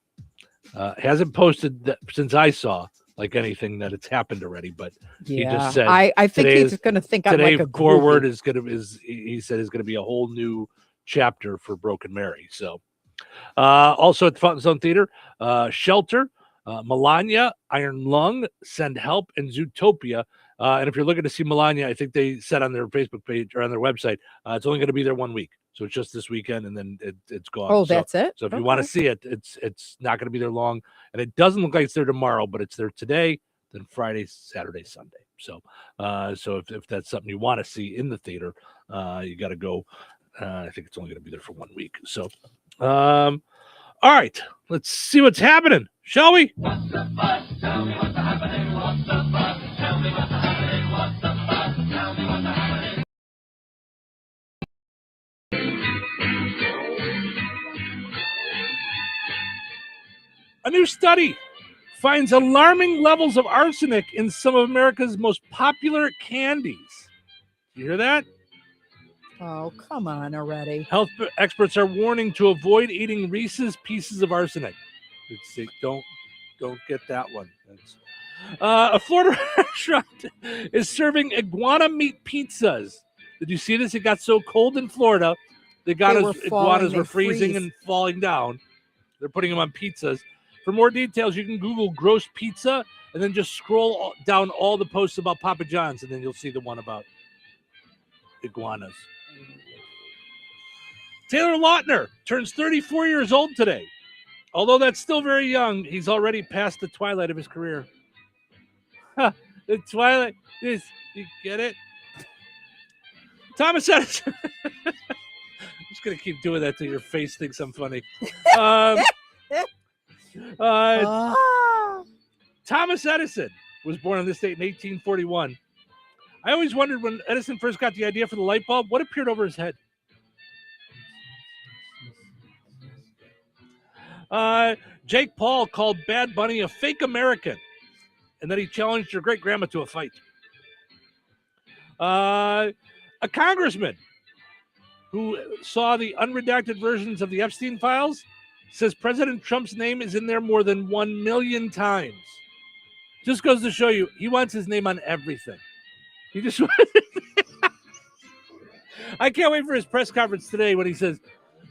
Hasn't posted that, since I saw anything that it's happened already, but he just said I think he's going to think I'm like a forward is going to he said is going to be a whole new chapter for Broken Mary. So also at the Fountain Stone Theater, Shelter, Melania, Iron Lung, Send Help, and Zootopia. And if you're looking to see Melania, I think they said on their Facebook page or on their website, it's only going to be there 1 week. So it's just this weekend, and then it's gone. Oh, that's it? So if you want to see it, it's not going to be there long. And it doesn't look like it's there tomorrow, but it's there today, then Friday, Saturday, Sunday. So if that's something you want to see in the theater, you got to go. I think it's only going to be there for 1 week. So, all right, let's see what's happening, shall we? What's the buzz? Tell me what's happening. What's the buzz? Tell me what's happening. What's the buzz? Tell me what's happening. A new study finds alarming levels of arsenic in some of America's most popular candies. You hear that? Oh, come on already. Health experts are warning to avoid eating Reese's Pieces of Arsenic. Don't get that one. A Florida restaurant is serving iguana meat pizzas. Did you see this? It got so cold in Florida, the iguanas were freezing and falling down. They're putting them on pizzas. For more details, you can Google gross pizza and then just scroll down all the posts about Papa John's, and then you'll see the one about iguanas. Taylor Lautner turns 34 years old today. Although that's still very young, he's already past the twilight of his career. The twilight is, you get it? Thomas Edison. I'm just going to keep doing that till your face thinks I'm funny. Thomas Edison was born on this date in 1841. I always wondered when Edison first got the idea for the light bulb, what appeared over his head? Jake Paul called Bad Bunny a fake American, and then he challenged your great-grandma to a fight. A congressman who saw the unredacted versions of the Epstein files says President Trump's name is in there more than 1 million times. Just goes to show you, he wants his name on everything. He just I can't wait for his press conference today when he says,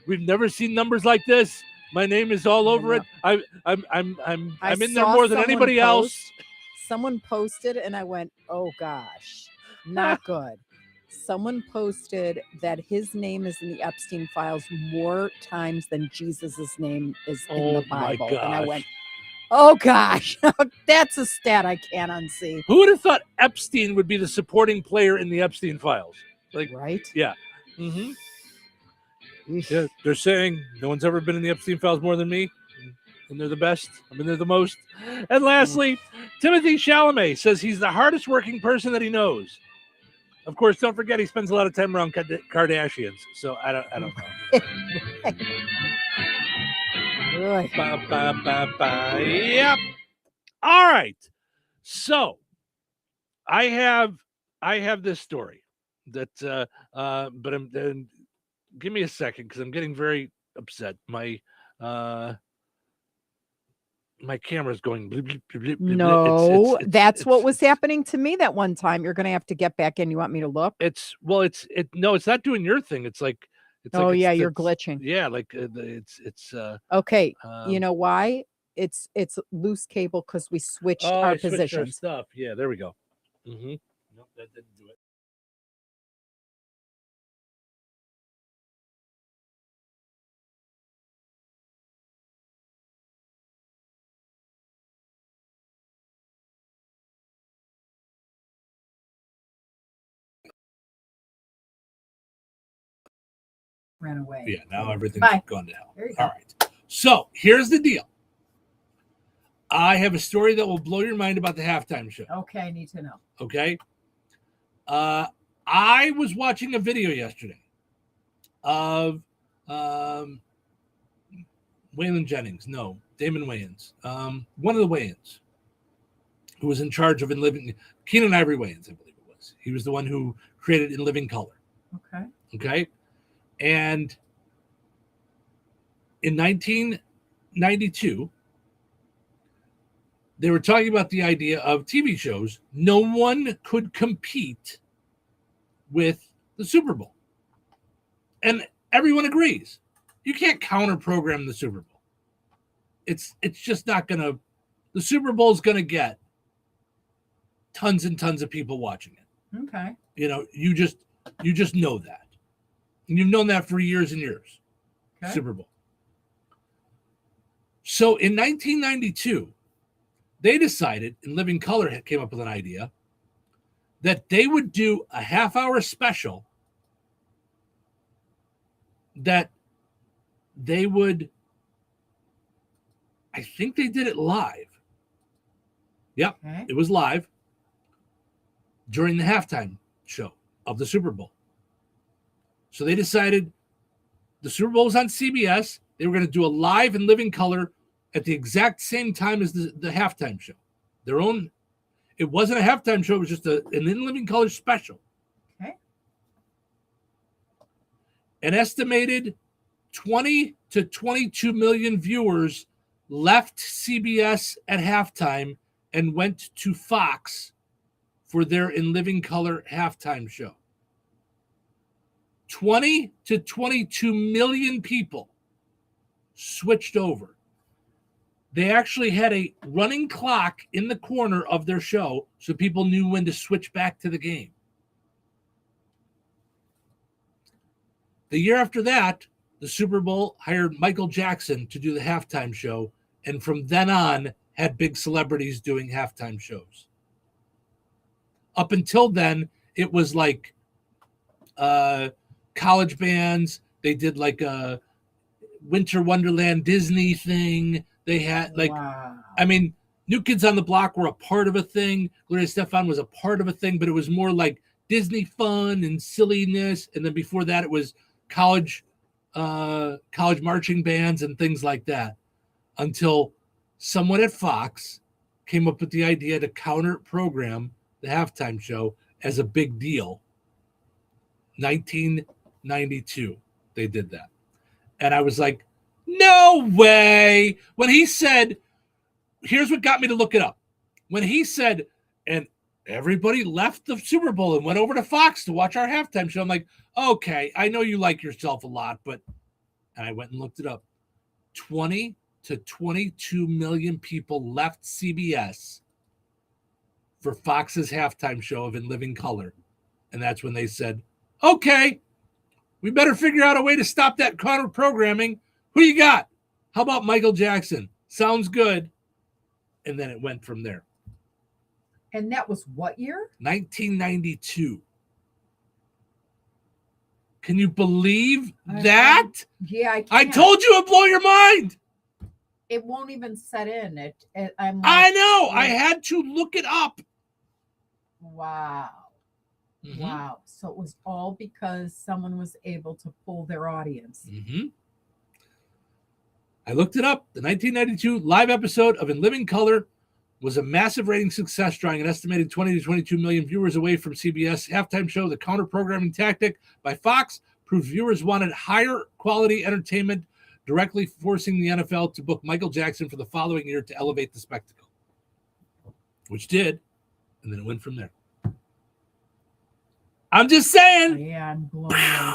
"We've never seen numbers like this. My name is all over it. I'm in there more than anybody else." Someone posted, and I went, "Oh gosh, not good." Someone posted that his name is in the Epstein files more times than Jesus's name is in the Bible, and I went, "Oh gosh, that's a stat I can't unsee." Who would have thought Epstein would be the supporting player in the Epstein files? Like, right? Yeah. Mm-hmm. Yeah, they're saying no one's ever been in the Epstein files more than me, and they're the best. I mean, they're the most. And lastly, Timothy Chalamet says he's the hardest working person that he knows. Of course, don't forget he spends a lot of time around Kardashians. So I don't know. Yep. All right. So I have this story that but I'm give me a second because I'm getting very upset. My camera's going bleep, bleep, bleep, bleep, No, it's, that's what was happening to me that one time. You're going to have to get back in. You want me to look? It's not doing your thing. It's like you're glitching. Yeah, like okay. You know why? It's loose cable because we switched our positions. Stuff. Yeah, there we go. Mm-hmm. Nope, that didn't do it. Ran away. Yeah, now everything's Bye. gone to hell. There you All go. right. So here's the deal. I have a story that will blow your mind about the halftime show. Okay, I need to know. Okay. I was watching a video yesterday of Waylon Jennings. No, Damon Wayans. One of the Wayans who was in charge of In Living, Keenan Ivory Wayans, I believe it was. He was the one who created In Living Color. Okay. Okay. And in 1992, they were talking about the idea of TV shows. No one could compete with the Super Bowl. And everyone agrees. You can't counter program the Super Bowl. It's just not going to, the Super Bowl is going to get tons and tons of people watching it. Okay. You know, you just know that. And you've known that for years and years. Okay. Super Bowl. So in 1992, they decided, In Living Color came up with an idea, that they would do a half-hour special that they would, I think they did it live. Yep, Okay. It was live during the halftime show of the Super Bowl. So they decided the Super Bowl was on CBS. They were going to do a live In Living Color at the exact same time as the halftime show. Their own, it wasn't a halftime show, it was just an In Living Color special. Okay. An estimated 20 to 22 million viewers left CBS at halftime and went to Fox for their In Living Color halftime show. 20 to 22 million people switched over. They actually had a running clock in the corner of their show so people knew when to switch back to the game. The year after that, the Super Bowl hired Michael Jackson to do the halftime show, and from then on had big celebrities doing halftime shows. Up until then, it was like college bands. They did like a Winter Wonderland Disney thing. They had like, I mean, New Kids on the Block were a part of a thing. Gloria Estefan was a part of a thing, but it was more like Disney fun and silliness. And then before that, it was college marching bands and things like that, until someone at Fox came up with the idea to counter program the halftime show as a big deal. 1992, they did that. And I was like, no way. When he said, here's what got me to look it up. When he said, and everybody left the Super Bowl and went over to Fox to watch our halftime show, I'm like, okay, I know you like yourself a lot, but, and I went and looked it up. 20 to 22 million people left CBS for Fox's halftime show of In Living Color. And that's when they said, okay, we better figure out a way to stop that counter programming. Who you got? How about Michael Jackson? Sounds good. And then it went from there. And that was what year? 1992. Can you believe that? Yeah, I can. I told you it'd blow your mind. It won't even set in. I'm like, I know. I had to look it up. Wow. Mm-hmm. Wow. So it was all because someone was able to pull their audience. Mm-hmm. I looked it up. The 1992 live episode of In Living Color was a massive rating success, drawing an estimated 20 to 22 million viewers away from CBS halftime show. The counter-programming tactic by Fox proved viewers wanted higher quality entertainment, directly forcing the NFL to book Michael Jackson for the following year to elevate the spectacle, which did, and then it went from there. I'm just saying. Yeah, I'm blown away.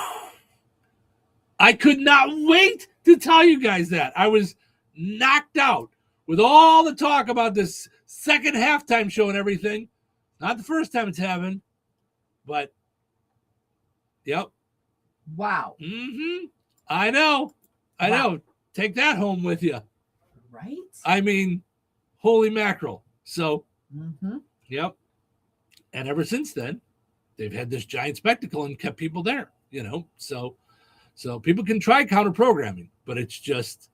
I could not wait to tell you guys that. I was knocked out with all the talk about this second halftime show and everything. Not the first time it's happened, but yep. Wow. Mm-hmm. I know. Take that home with you. Right? I mean, holy mackerel. So, yep. And ever since then, they've had this giant spectacle and kept people there, So people can try counter programming, but it's just,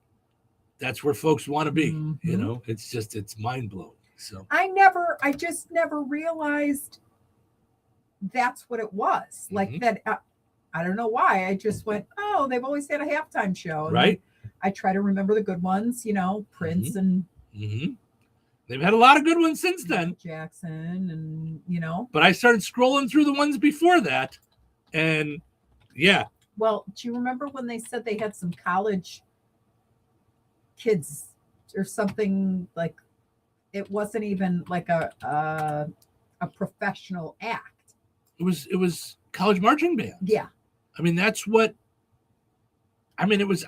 that's where folks want to be, it's mind blowing. So I just never realized that's what it was like that. I don't know why. I just went, oh, they've always had a halftime show. And right. I try to remember the good ones, Prince and they've had a lot of good ones since then. Jackson and, But I started scrolling through the ones before that. And yeah. Well, do you remember when they said they had some college kids or something, like it wasn't even like a professional act? It was college marching band. Yeah. I mean, that's what, I was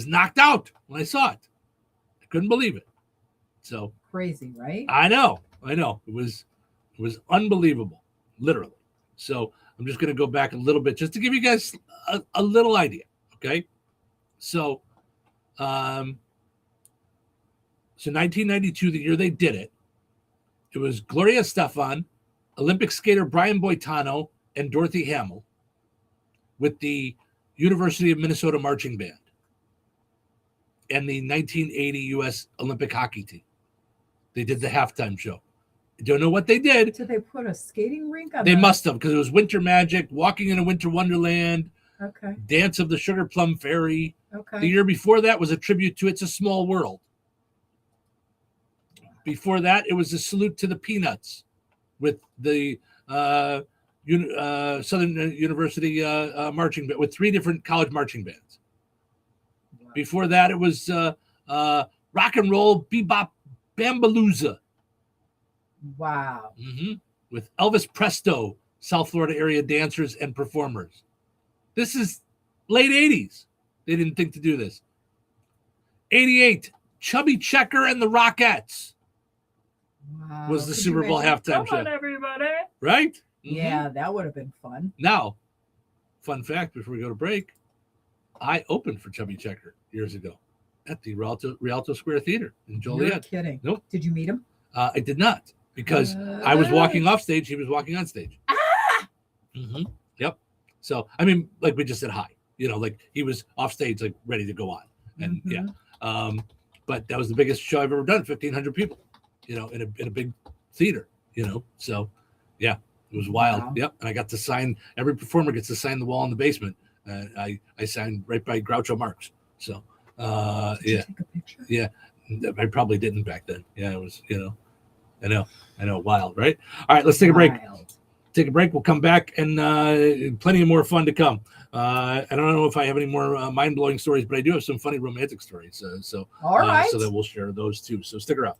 knocked out when I saw it. I couldn't believe it. So crazy, right? I know. It was unbelievable, literally. So I'm just going to go back a little bit just to give you guys a little idea. Okay. So, 1992, the year they did it, it was Gloria Estefan, Olympic skater Brian Boitano, and Dorothy Hamill with the University of Minnesota Marching Band and the 1980 U.S. Olympic hockey team. They did the halftime show. I don't know what they did. Did they put a skating rink on? They must have, because it was Winter Magic, Walking in a Winter Wonderland, okay, Dance of the Sugar Plum Fairy. Okay. The year before that was a tribute to It's a Small World. Before that, it was a salute to the Peanuts with the Southern University marching band with 3 different college marching bands. Wow. Before that, it was rock and roll bebop Bambalooza. Wow. With Elvis Presto, South Florida area dancers and performers. This is late 80s. They didn't think to do this. 88, Chubby Checker and the Rockettes was the Could Super you Bowl imagine? halftime show. Come on, everybody. Right? Yeah, that would have been fun. Now, fun fact before we go to break, I opened for Chubby Checker years ago at the Rialto Square Theater in Joliet. You're kidding. Nope. Did you meet him? I did not, because I was walking off stage. He was walking on stage. Yep. So, I mean, like we just said hi, like he was off stage, like ready to go on. And yeah. But that was the biggest show I've ever done. 1,500 people, in a big theater, so yeah, it was wild. Wow. Yep. And I got to sign, every performer gets to sign the wall in the basement. I signed right by Groucho Marx. So, Did you take a picture? yeah, I probably didn't back then. Yeah, it was, I know, wild, right? All right, let's take a break. Take a break. We'll come back, and plenty of more fun to come. I don't know if I have any more mind-blowing stories, but I do have some funny romantic stories. So All right. So that we'll share those too. So stick around.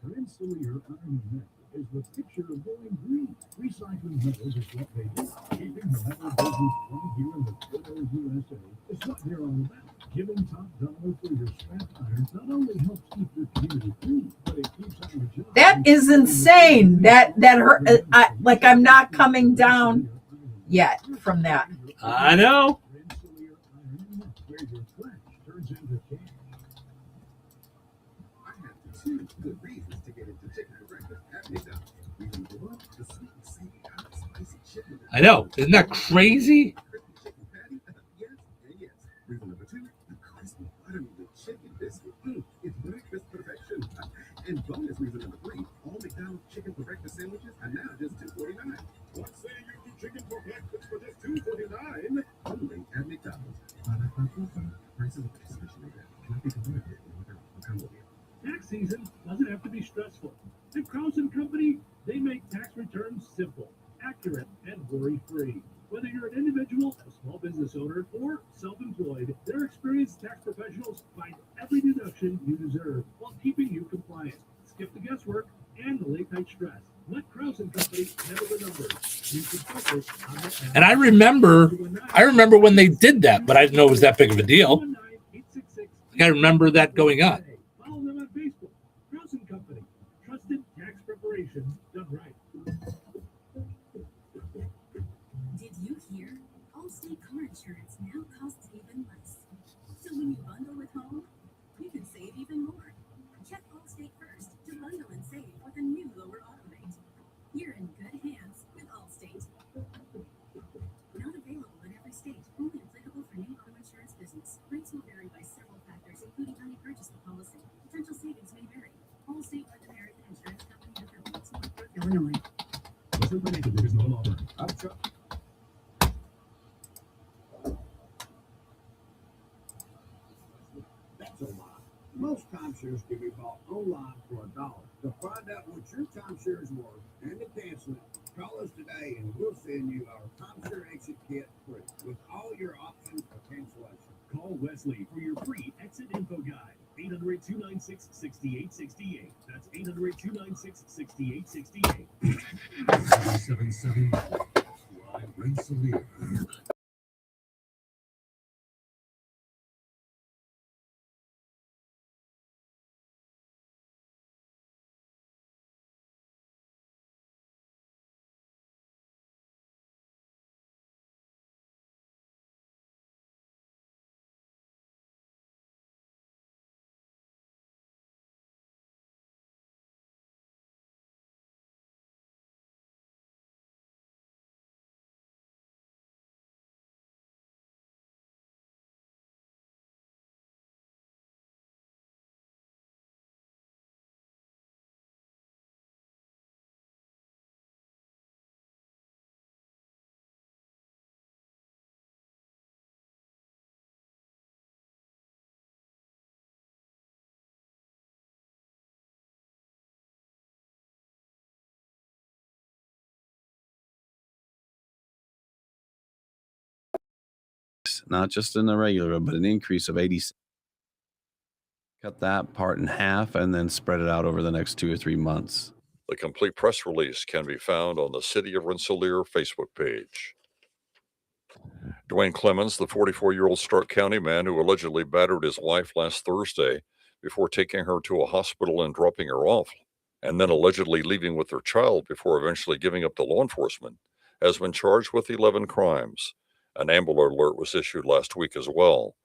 Rensselaer Iron Metal is the picture of going green. Recycling metals is what they do. Keeping the metal business right here in the good old USA is what they're all about. Giving top dollar for your scrap iron not only helps keep your community clean, but it keeps out your job. That is insane. That hurt. I'm not coming down yet from that. I know. Rensselaer Iron Metal, where your flesh turns into cash. I have two good reasons to get into chicken for breakfast at McDonald's. Reason number one, the sweet and savory hot spicy chicken. I know. Isn't that crazy? Crispy chicken patty. Yes and yes. Reason number two, the crispy buttery chicken biscuit. It's breakfast perfection. And bonus reason number three, all McDonald's chicken for breakfast sandwiches are now just $2.49. What say you to chicken for breakfast for just $2.49? Only at McDonald's. Prices are especially good. Cannot be compared with combo meal. Tax season doesn't have to be stressful. At Krause & Company, they make tax returns simple, accurate, and worry-free. Whether you're an individual, a small business owner, or self-employed, their experienced tax professionals find every deduction you deserve while keeping you compliant. Skip the guesswork and the late-night stress. Let Krause & Company handle the numbers. You can focus on the And I remember when they did that, but I didn't know it was that big of a deal. I remember that going on. Follow them on Facebook. Krause & Company. Trusted tax preparation done right. Did you hear? Allstate car insurance now costs even less. So when you bundle with home, you can save even more. Check Allstate first to bundle and save with a new lower auto rate. You're in good hands with Allstate. Not available in every state. Only applicable for new auto insurance business. Rates will vary by several factors, including how you purchase the policy. Potential savings may vary. Allstate North American Insurance Company of North Illinois. Western Financial Group is no longer. That's a lie. Most timeshares can be bought online for $1. To find out what your timeshare is worth and to cancel it, call us today and we'll send you our timeshare exit kit free with all your options for cancellation. Call Wesley for your free exit info guide. 800-296-6868. That's 800-296-6868. 77 Live Rensselaer. Not just in the regular, but an increase of 80. Cut that part in half and then spread it out over the next 2 or 3 months. The complete press release can be found on the City of Rensselaer Facebook page. Dwayne Clemens, the 44-year-old Stark County man who allegedly battered his wife last Thursday before taking her to a hospital and dropping her off, and then allegedly leaving with their child before eventually giving up to law enforcement, has been charged with 11 crimes. An Amber Alert was issued last week as well.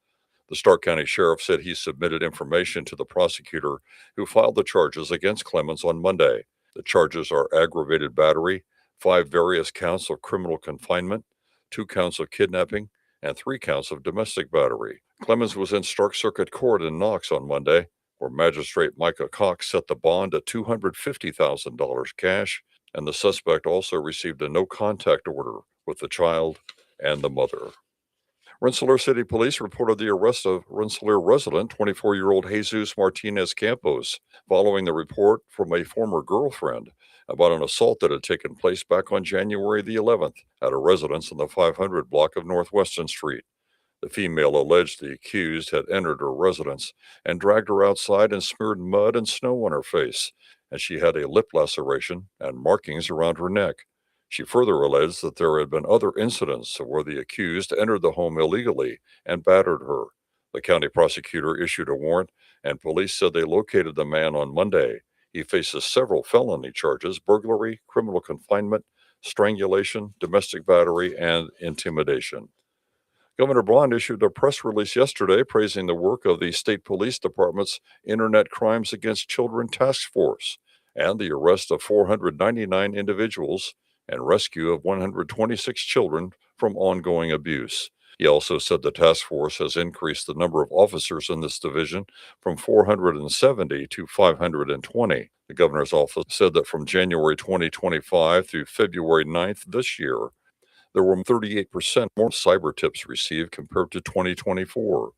The Stark County Sheriff said he submitted information to the prosecutor who filed the charges against Clemens on Monday. The charges are aggravated battery, 5 various counts of criminal confinement, 2 counts of kidnapping, and 3 counts of domestic battery. Clemens was in Stark Circuit Court in Knox on Monday, where Magistrate Micah Cox set the bond at $250,000 cash, and the suspect also received a no-contact order with the child and the mother. Rensselaer City Police reported the arrest of Rensselaer resident 24-year-old Jesus Martinez Campos following the report from a former girlfriend about an assault that had taken place back on January the 11th at a residence in the 500 block of Northwestern Street. The female alleged the accused had entered her residence and dragged her outside and smeared mud and snow on her face, and she had a lip laceration and markings around her neck. She further alleged that there had been other incidents where the accused entered the home illegally and battered her. The county prosecutor issued a warrant, and police said they located the man on Monday. He faces several felony charges: burglary, criminal confinement, strangulation, domestic battery, and intimidation. Governor Braun issued a press release yesterday praising the work of the State Police Department's Internet Crimes Against Children Task Force and the arrest of 499 individuals and rescue of 126 children from ongoing abuse. He also said the task force has increased the number of officers in this division from 470 to 520. The governor's office said that from January 2025 through February 9th this year, there were 38% more cyber tips received compared to 2024.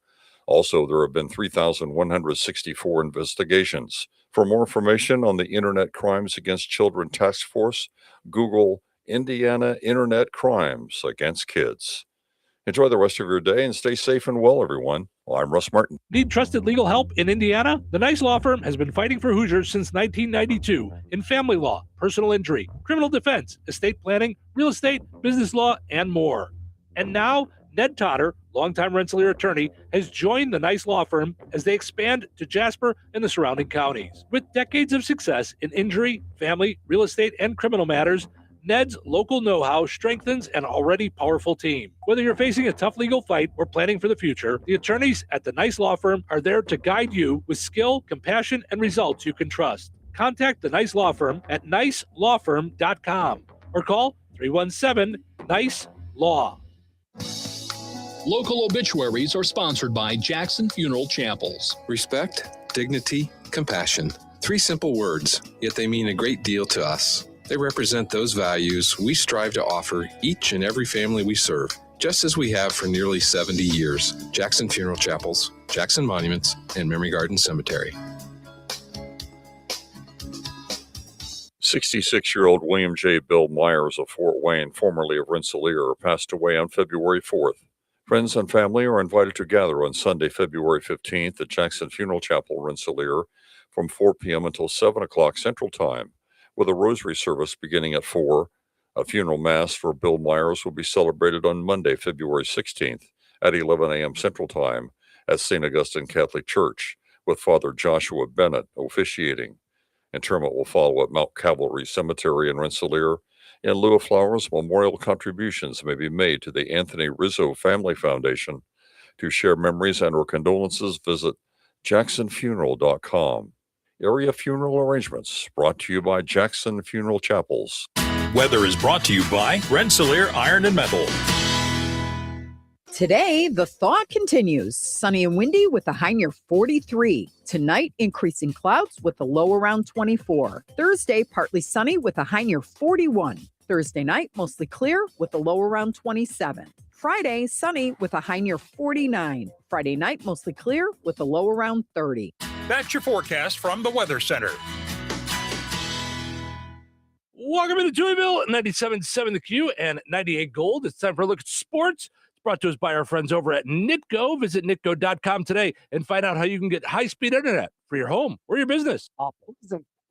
Also, there have been 3,164 investigations. For more information on the Internet Crimes Against Children Task Force, Google Indiana Internet Crimes Against Kids. Enjoy the rest of your day and stay safe and well, everyone. Well, I'm Russ Martin. Need trusted legal help in Indiana? The Nice Law Firm has been fighting for Hoosiers since 1992 in family law, personal injury, criminal defense, estate planning, real estate, business law, and more. And now, Ned Totter, longtime Rensselaer attorney, has joined the Nice Law Firm as they expand to Jasper and the surrounding counties. With decades of success in injury, family, real estate, and criminal matters, Ned's local know-how strengthens an already powerful team. Whether you're facing a tough legal fight or planning for the future, the attorneys at the Nice Law Firm are there to guide you with skill, compassion, and results you can trust. Contact the Nice Law Firm at nicelawfirm.com or call 317-NICE-LAW. Local obituaries are sponsored by Jackson Funeral Chapels. Respect, dignity, compassion. 3 simple words, yet they mean a great deal to us. They represent those values we strive to offer each and every family we serve, just as we have for nearly 70 years. Jackson Funeral Chapels, Jackson Monuments, and Memory Garden Cemetery. 66-year-old William J. Bill Myers of Fort Wayne, formerly of Rensselaer, passed away on February 4th. Friends and family are invited to gather on Sunday, February 15th at Jackson Funeral Chapel, Rensselaer, from 4 p.m. until 7 o'clock Central Time, with a rosary service beginning at 4. A funeral mass for Bill Myers will be celebrated on Monday, February 16th at 11 a.m. Central Time at St. Augustine Catholic Church, with Father Joshua Bennett officiating. Interment will follow at Mount Calvary Cemetery in Rensselaer. In lieu of flowers, memorial contributions may be made to the Anthony Rizzo Family Foundation. To share memories and or condolences, visit jacksonfuneral.com. Area funeral arrangements brought to you by Jackson Funeral Chapels. Weather is brought to you by Rensselaer Iron and Metal. Today, the thaw continues. Sunny and windy with a high near 43. Tonight, increasing clouds with a low around 24. Thursday, partly sunny with a high near 41. Thursday night, mostly clear with a low around 27. Friday, sunny with a high near 49. Friday night, mostly clear with a low around 30. That's your forecast from the Weather Center. Welcome to Touhyville, 97.7 The Q and 98 Gold. It's time for a look at sports. brought to us by our friends over at Nitco. Visit nitco.com today and find out how you can get high-speed internet for your home or your business.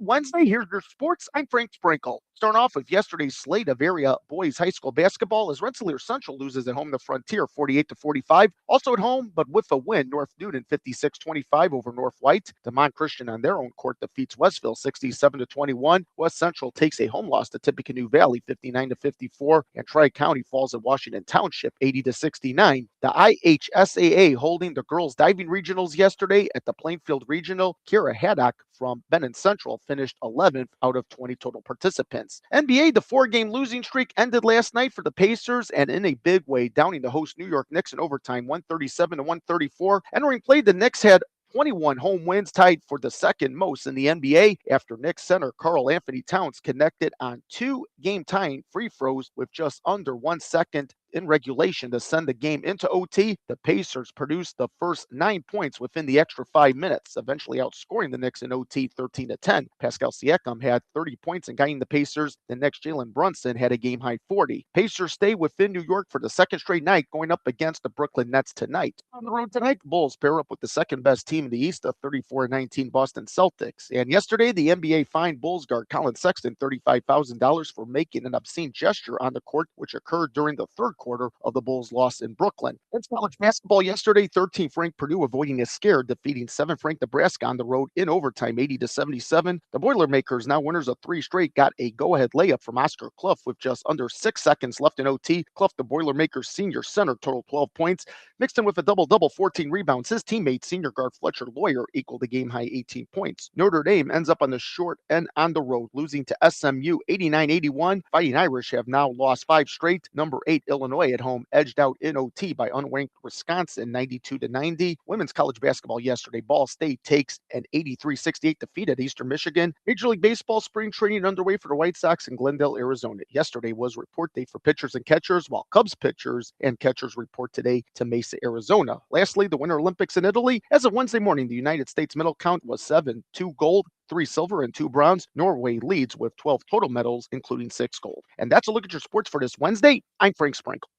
Wednesday, here's your sports. I'm Frank Sprinkle. Starting off with yesterday's slate of area boys high school basketball as Rensselaer Central loses at home to Frontier 48-45. Also at home, but with a win, North Newton 56-25 over North White. DeMont Christian on their own court defeats Westville 67-21. West Central takes a home loss to Tippecanoe Valley 59-54, and Tri-County falls at Washington Township 80-69. The IHSAA holding the girls diving regionals yesterday at the Plainfield Regional. Kira Haddock from Benton Central finished 11th out of 20 total participants. NBA, the 4-game losing streak ended last night for the Pacers, and in a big way, downing the host New York Knicks in overtime 137-134. Entering play, the Knicks had 21 home wins, tied for the second most in the NBA after Knicks center Karl Anthony Towns connected on 2 game-tying free throws with just under 1 second in regulation to send the game into OT. The Pacers produced the first 9 points within the extra 5 minutes, eventually outscoring the Knicks in OT 13-10. Pascal Siakam had 30 points in guiding the Pacers. The next Jalen Brunson had a game-high 40. Pacers stay within New York for the second straight night, going up against the Brooklyn Nets tonight. On the road tonight, the Bulls pair up with the second-best team in the East, the 34-19 Boston Celtics. And yesterday, the NBA fined Bulls guard Colin Sexton $35,000 for making an obscene gesture on the court, which occurred during the third quarter of the Bulls' loss in Brooklyn. In college basketball yesterday, 13th ranked Purdue avoiding a scare, defeating 7th ranked Nebraska on the road in overtime 80-77. The Boilermakers, now winners of 3 straight, got a go-ahead layup from Oscar Clough with just under 6 seconds left in OT. Clough, the Boilermakers senior center, totaled 12 points. Mixed in with a double-double, 14 rebounds. His teammate, senior guard Fletcher Lawyer, equaled the game-high 18 points. Notre Dame ends up on the short end on the road, losing to SMU 89-81. Fighting Irish have now lost 5 straight. Number 8 Illinois at home edged out in OT by unranked Wisconsin 92-90. Women's college basketball yesterday, Ball State takes an 83-68 defeat at Eastern Michigan. Major League Baseball spring training underway for the White Sox in Glendale, Arizona. Yesterday was report day for pitchers and catchers, while Cubs pitchers and catchers report today to Mesa, Arizona. Lastly, the Winter Olympics in Italy. As of Wednesday morning, the United States medal count was 7, 2 gold, 3 silver, and 2 bronze. Norway leads with 12 total medals, including 6 gold. And that's a look at your sports for this Wednesday. I'm Frank Sprinkle.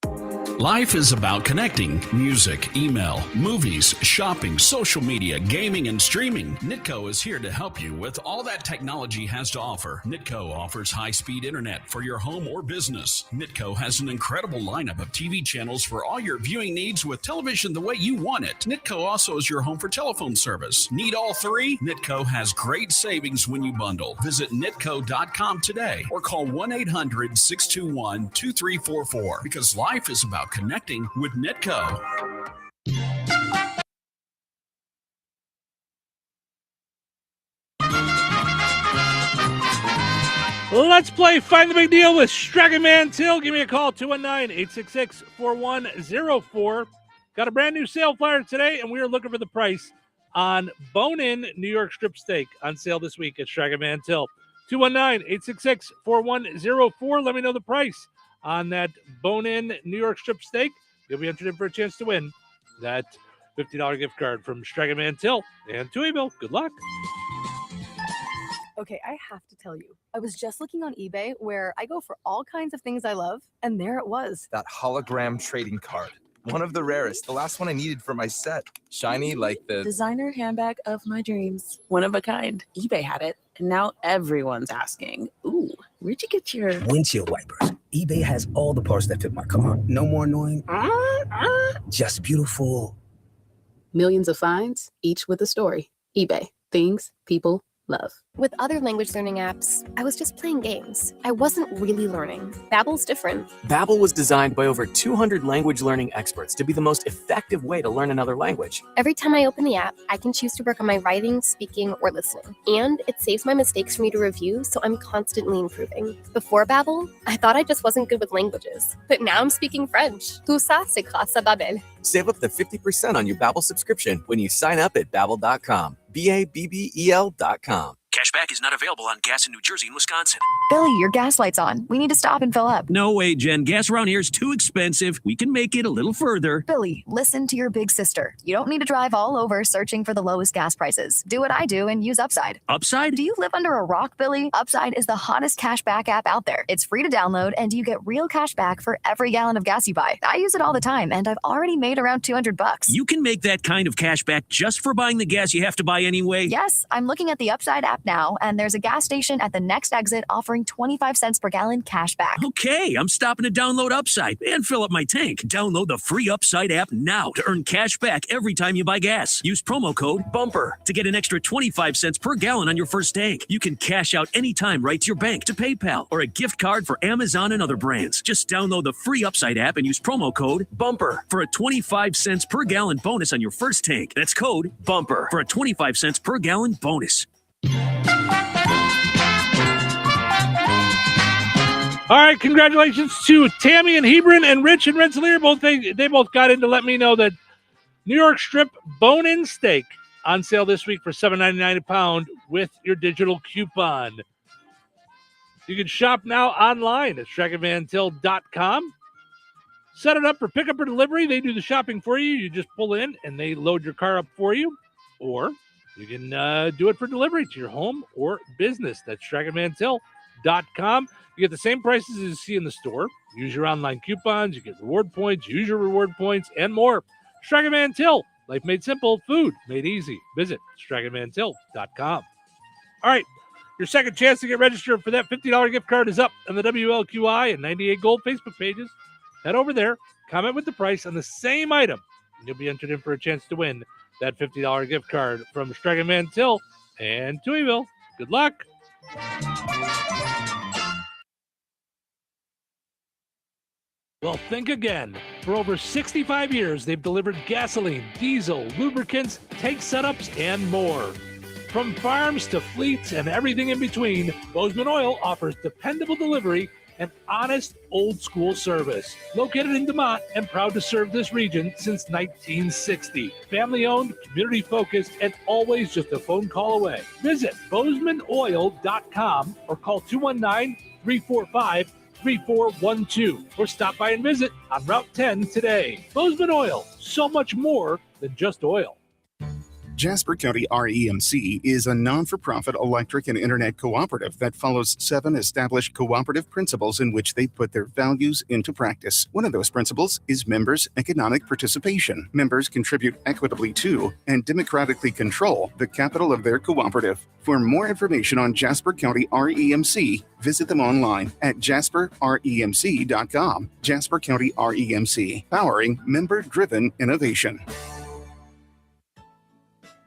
Life is about connecting. Music, email, movies, shopping, social media, gaming, and streaming. Nitco is here to help you with all that technology has to offer. Nitco offers high-speed internet for your home or business. Nitco has an incredible lineup of TV channels for all your viewing needs with television the way you want it. Nitco also is your home for telephone service. Need all 3? Nitco has great savings when you bundle. Visit nitco.com today or call 1-800-621-2344 because life is about connecting with Nitco. Let's play Find the Big Deal with Stragging Man Till. Give me a call, 219-866-4104. Got a brand new sale flyer today, and we are looking for the price on bone-in New York strip steak on sale this week at Stragging Man Till. 219-866-4104. Let me know the price on that bone-in New York strip steak. You'll be entered in for a chance to win that $50 gift card from Stragging Man Till and Touhyville. Good luck. Okay, I have to tell you, I was just looking on eBay where I go for all kinds of things I love, and there it was. That hologram trading card. One of the rarest. The last one I needed for my set. Shiny like the designer handbag of my dreams. One of a kind. eBay had it, and now everyone's asking, ooh, where'd you get your windshield wipers? eBay has all the parts that fit my car. No more annoying. Just beautiful. Millions of finds, each with a story. eBay. Things people love. With other language learning apps, I was just playing games. I wasn't really learning. Babbel's different. Babbel was designed by over 200 language learning experts to be the most effective way to learn another language. Every time I open the app, I can choose to work on my writing, speaking, or listening. And it saves my mistakes for me to review, so I'm constantly improving. Before Babbel, I thought I just wasn't good with languages. But now I'm speaking French. Tout ça, c'est grâce à Babbel. Save up to 50% on your Babbel subscription when you sign up at Babbel.com. BABBEL.com. Cashback is not available on gas in New Jersey and Wisconsin. Billy, your gas light's on. We need to stop and fill up. No way, Jen. Gas around here is too expensive. We can make it a little further. Billy, listen to your big sister. You don't need to drive all over searching for the lowest gas prices. Do what I do and use Upside. Upside? Do you live under a rock, Billy? Upside is the hottest cashback app out there. It's free to download, and you get real cash back for every gallon of gas you buy. I use it all the time, and I've already made around $200. You can make that kind of cash back just for buying the gas you have to buy anyway? Yes, I'm looking at the Upside app now, and there's a gas station at the next exit offering 25 cents per gallon cash back. Okay, I'm stopping to download Upside and fill up my tank. Download the free Upside app now to earn cash back every time you buy gas. Use promo code BUMPER to get an extra 25 cents per gallon on your first tank. You can cash out anytime right to your bank, to PayPal, or a gift card for Amazon and other brands. Just download the free Upside app and use promo code BUMPER for a 25 cents per gallon bonus on your first tank. That's code BUMPER for a 25 cents per gallon bonus. All right, congratulations to Tammy and Hebron and Rich and Rensselaer. They both got in to let me know that New York strip bone-in steak on sale this week for $7.99 a pound with your digital coupon. You can shop now online at StrachanVanTill.com. Set it up for pickup or delivery. They do the shopping for you. You just pull in and they load your car up for you. Or you can do it for delivery to your home or business. That's StrachanVanTill.com. You get the same prices as you see in the store. Use your online coupons. You get reward points. Use your reward points and more. Strachan Van Til. Life made simple. Food made easy. Visit StrachanVanTill.com. All right. Your second chance to get registered for that $50 gift card is up on the WLQI and 98 Gold Facebook pages. Head over there. Comment with the price on the same item. And you'll be entered in for a chance to win that $50 gift card from Strachan Van Til and Touhyville. Good luck. Well, think again. For over 65 years, they've delivered gasoline, diesel, lubricants, tank setups, and more. From farms to fleets and everything in between, Bozeman Oil offers dependable delivery and honest, old-school service. Located in DeMont and proud to serve this region since 1960. Family-owned, community-focused, and always just a phone call away. Visit BozemanOil.com or call 219-345-3412 or stop by and visit on Route 10 today. Bozeman Oil, so much more than just oil. Jasper County REMC is a non-for-profit electric and internet cooperative that follows 7 established cooperative principles in which they put their values into practice. One of those principles is members' economic participation. Members contribute equitably to and democratically control the capital of their cooperative. For more information on Jasper County REMC, visit them online at jasperremc.com. Jasper County REMC, powering member-driven innovation.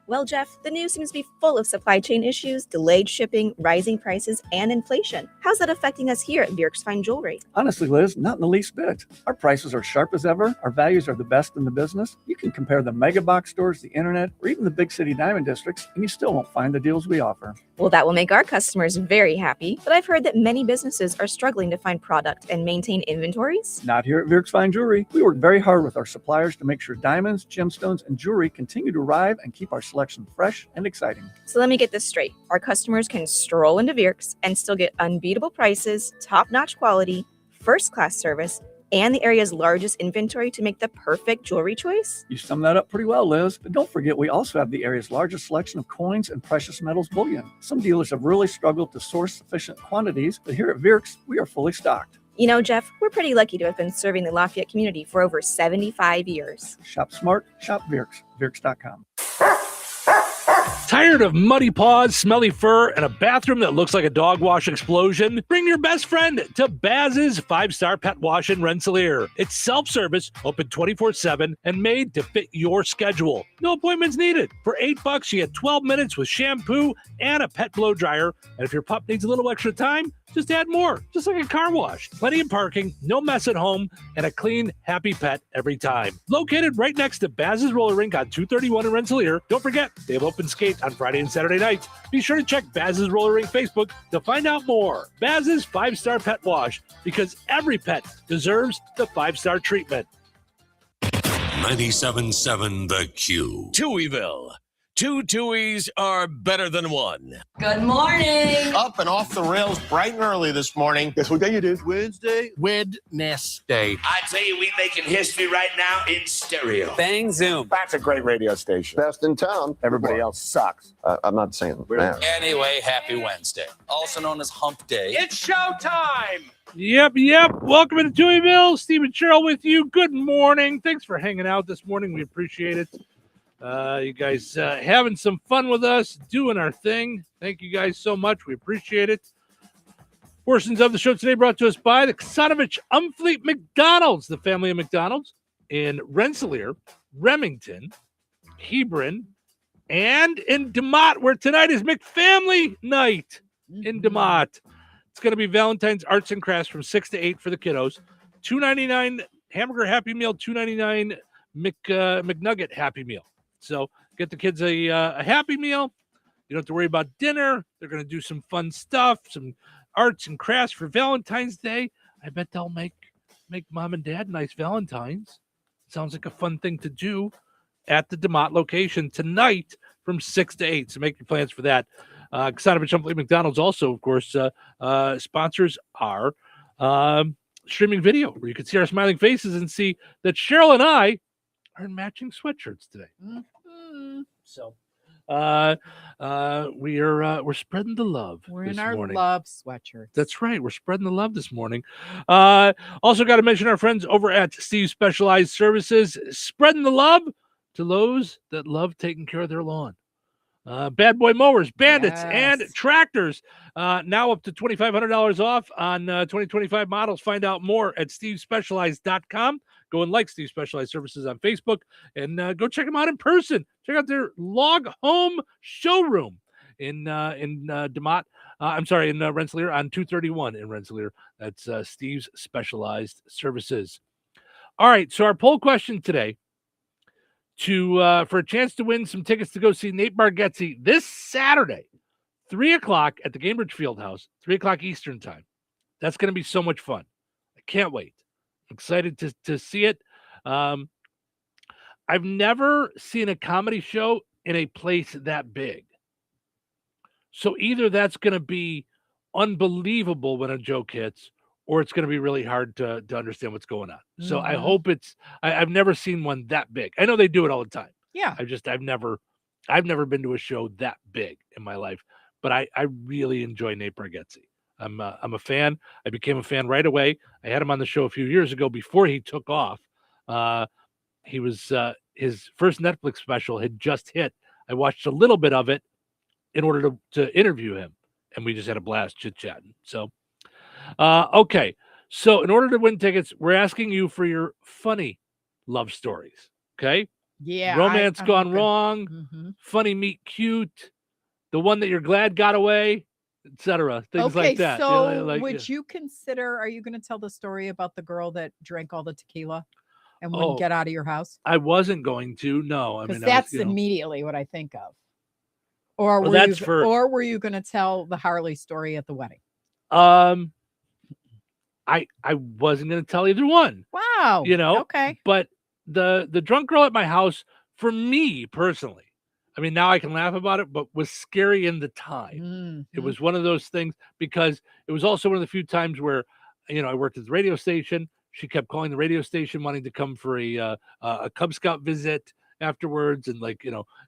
Well, Jeff, the news seems to be full of supply chain issues, delayed shipping, rising prices, and inflation. How's that affecting us here at Bjork's Fine Jewelry? Honestly, Liz, not in the least bit. Our prices are sharp as ever. Our values are the best in the business. You can compare the mega box stores, the internet, or even the big city diamond districts, and you still won't find the deals we offer. Well, that will make our customers very happy, but I've heard that many businesses are struggling to find product and maintain inventories. Not here at Bjork's Fine Jewelry. We work very hard with our suppliers to make sure diamonds, gemstones, and jewelry continue to arrive and keep our selection fresh and exciting. So let me get this straight. Our customers can stroll into Bjork's and still get unbeatable prices, top-notch quality, first-class service, and the area's largest inventory to make the perfect jewelry choice? You summed that up pretty well, Liz. But don't forget, we also have the area's largest selection of coins and precious metals bullion. Some dealers have really struggled to source sufficient quantities, but here at Bjork's, we are fully stocked. You know, Jeff, we're pretty lucky to have been serving the Lafayette community for over 75 years. Shop smart, shop Bjork's, Bjork's.com. Tired of muddy paws, smelly fur, and a bathroom that looks like a dog wash explosion? Bring your best friend to Baz's 5-Star Pet Wash in Rensselaer. It's self-service, open 24/7, and made to fit your schedule. No appointments needed. For $8, you get 12 minutes with shampoo and a pet blow dryer. And if your pup needs a little extra time, just add more, just like a car wash. Plenty of parking, no mess at home, and a clean, happy pet every time. Located right next to Baz's Roller Rink on 231 in Rensselaer. Don't forget, they have open skate on Friday and Saturday nights. Be sure to check Baz's Roller Rink Facebook to find out more. Baz's 5-Star Pet Wash, because every pet deserves the 5-star treatment. 97.7 The Q. Touhyville. Two Tuohys are better than one. Good morning. Up and off the rails bright and early this morning. Guess what day it is? Wednesday. Wednesday. I tell you, we making history right now in stereo. Bang Zoom. That's a great radio station. Best in town. Everybody else sucks. I'm not saying that. Anyway, happy Wednesday. Also known as Hump Day. It's showtime. Yep. Welcome to Touhyville. Steve and Cheryl with you. Good morning. Thanks for hanging out this morning. We appreciate it. You guys having some fun with us, doing our thing. Thank you guys so much. We appreciate it. Portions of the show today brought to us by the Touhyville Umfleet McDonald's, the family of McDonald's in Rensselaer, Remington, Hebron, and in DeMott, where tonight is McFamily Night in DeMott. It's going to be Valentine's Arts and Crafts from 6 to 8 for the kiddos. $2.99 hamburger Happy Meal, $2.99 McNugget Happy Meal. So get the kids a Happy Meal. You don't have to worry about dinner. They're going to do some fun stuff, some arts and crafts for Valentine's Day. I bet they'll make mom and dad nice Valentines. Sounds like a fun thing to do at the DeMott location tonight from 6 to 8. So make your plans for that. Touhyville Show McDonald's also, of course, sponsors our streaming video where you can see our smiling faces and see that Cheryl and I are in matching sweatshirts today. Mm-hmm. So we're spreading the love. We're this in our morning. love sweatshirts. That's right. We're spreading the love this morning. Also got to mention our friends over at Steve's Specialized Services, spreading the love to those that love taking care of their lawn. Bad boy mowers, bandits, and tractors. Now up to $2,500 off on 2025 models. Find out more at stevespecialized.com. Go and like Steve Specialized Services on Facebook and go check them out in person. Check out their log home showroom in DeMott. In Rensselaer on 231 in Rensselaer. That's Steve's Specialized Services. All right, so our poll question today for a chance to win some tickets to go see Nate Bargatze this Saturday, 3 o'clock at the Cambridge Fieldhouse, 3 o'clock Eastern time. That's going to be so much fun. I can't wait. Excited to see it. I've never seen a comedy show in a place that big. So either that's going to be unbelievable when a joke hits, or it's going to be really hard to understand what's going on. So I hope I've never seen one that big. I know they do it all the time. Yeah. I've never been to a show that big in my life, but I really enjoy Nate Bargatze. I'm a fan. I became a fan right away. I had him on the show a few years ago before he took off. He was his first Netflix special had just hit. I watched a little bit of it in order to interview him, and we just had a blast chit-chatting. So, okay. So in order to win tickets, we're asking you for your funny love stories. Okay? Yeah. Romance gone wrong, funny meet cute, the one that you're glad got away, etc. Things like that. So would you consider, are you going to tell the story about the girl that drank all the tequila and wouldn't get out of your house? I wasn't going to, no. Because that's immediately what I think of. Or were you going to tell the Harley story at the wedding? I wasn't going to tell either one. Wow. Okay. But the drunk girl at my house, for me personally, I mean, now I can laugh about it, but was scary in the time. Mm-hmm. It was one of those things because it was also one of the few times where, I worked at the radio station. She kept calling the radio station, wanting to come for a Cub Scout visit afterwards. And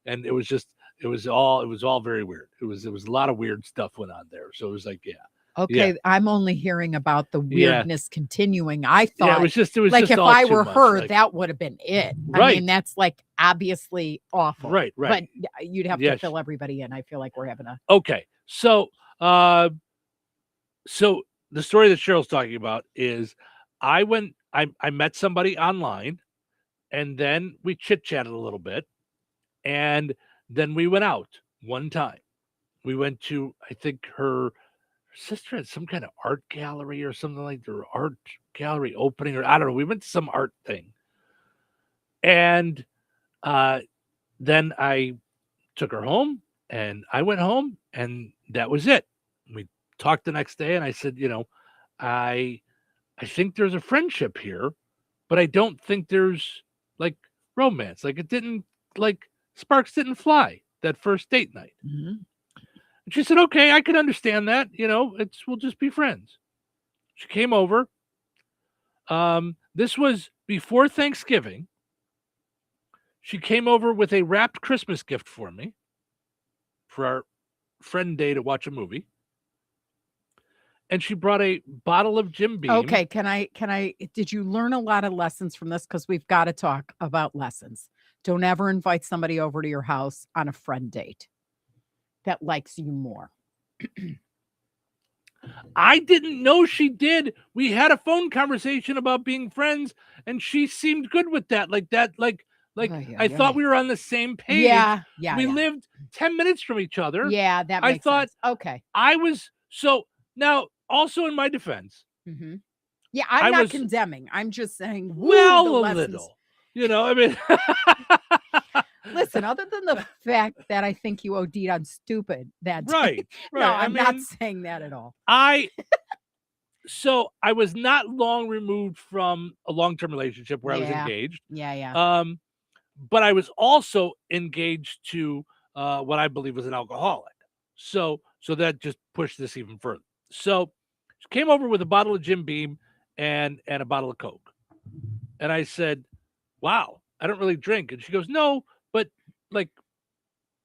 and it was all very weird. It was a lot of weird stuff went on there. So it was like, yeah. Okay, yeah. I'm only hearing about the weirdness continuing. I thought it was just like if I were her, that would have been it. Right. I mean, that's like obviously awful. Right. But you'd have to fill everybody in. I feel like we're having a okay. So the story that Cheryl's talking about is I met somebody online, and then we chit-chatted a little bit, and then we went out one time. We went to, I think her sister had some kind of art gallery or something like their art gallery opening, or I don't know. We went to some art thing. And then I took her home and I went home and that was it. We talked the next day and I said, I think there's a friendship here, but I don't think there's like romance. Like it didn't, like sparks didn't fly. that first date night. Mm-hmm. And she said, okay, I can understand that. We'll just be friends. She came over. This was before Thanksgiving. She came over with a wrapped Christmas gift for me for our friend day to watch a movie. And she brought a bottle of Jim Beam. Okay, did you learn a lot of lessons from this? Because we've got to talk about lessons. Don't ever invite somebody over to your house on a friend date that likes you more. I didn't know she did. We had a phone conversation about being friends, and she seemed good with that. I thought we were on the same page. Yeah. We lived 10 minutes from each other. Yeah, that makes sense. Okay. I was so now also in my defense. Mm-hmm. Yeah, I'm not condemning. I'm just saying, little. I mean, listen, other than the fact that I think you OD'd on stupid that day. Right. No, I'm not saying that at all. So I was not long removed from a long-term relationship where I was engaged. Yeah. But I was also engaged to what I believe was an alcoholic. So that just pushed this even further. So she came over with a bottle of Jim Beam and a bottle of Coke. And I said, wow, I don't really drink. And she goes, no, but like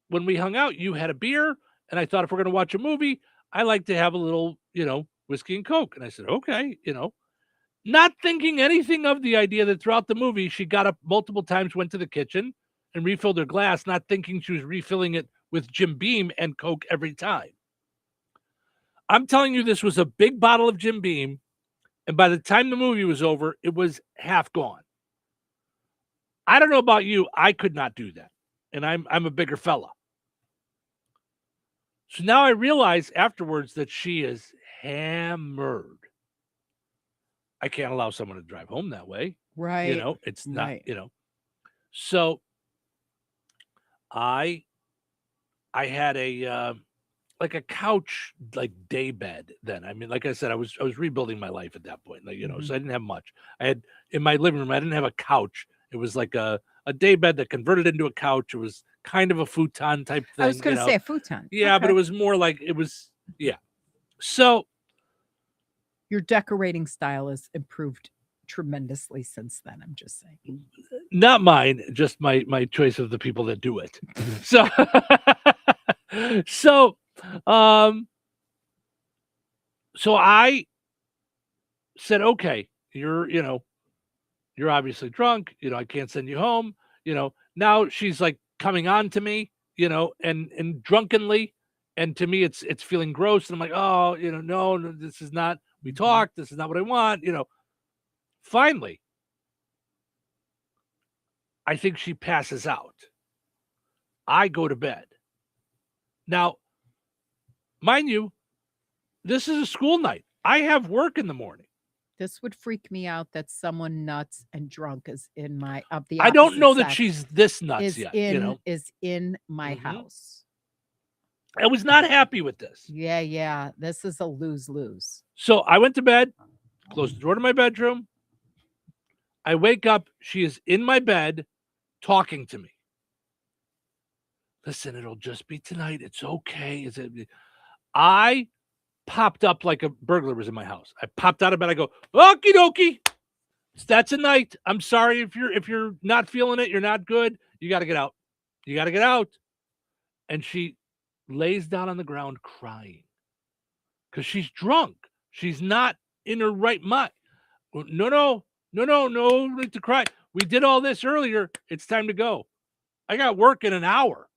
when we hung out, you had a beer. And I thought if we're going to watch a movie, I like to have a little, whiskey and Coke. And I said, okay, not thinking anything of the idea that throughout the movie, she got up multiple times, went to the kitchen and refilled her glass, not thinking she was refilling it with Jim Beam and Coke every time. I'm telling you, this was a big bottle of Jim Beam. And by the time the movie was over, it was half gone. I don't know about you. I could not do that. And I'm a bigger fella. So now I realize afterwards that she is hammered. I can't allow someone to drive home that way. Right. It's not, So I had a couch, day bed then. I mean, like I said, I was rebuilding my life at that point. So I didn't have much. I had in my living room, I didn't have a couch. It was like a day bed that converted into a couch. It was kind of a futon type thing. I was going to say a futon. Yeah, but it was more like So your decorating style has improved tremendously since then. I'm just saying. Not mine, just my choice of the people that do it. So I said, okay, you're obviously drunk. I can't send you home. Now she's like coming on to me, and drunkenly. And to me, it's feeling gross. And I'm like, oh, no, this is not, we talked. This is not what I want. Finally, I think she passes out. I go to bed. Now, mind you, this is a school night. I have work in the morning. This would freak me out that someone nuts and drunk is in my I don't know that she's this nuts yet. Is in my house. I was not happy with this. Yeah. This is a lose-lose. So I went to bed, closed the door to my bedroom. I wake up. She is in my bed talking to me. Listen, it'll just be tonight. It's okay. I popped up like a burglar was in my house. I popped out of bed. I go, okie dokie. That's a night. I'm sorry if you're not feeling it. You're not good. You got to get out. You got to get out. And she lays down on the ground crying because she's drunk. She's not in her right mind. No need to cry. We did all this earlier. It's time to go. I got work in an hour.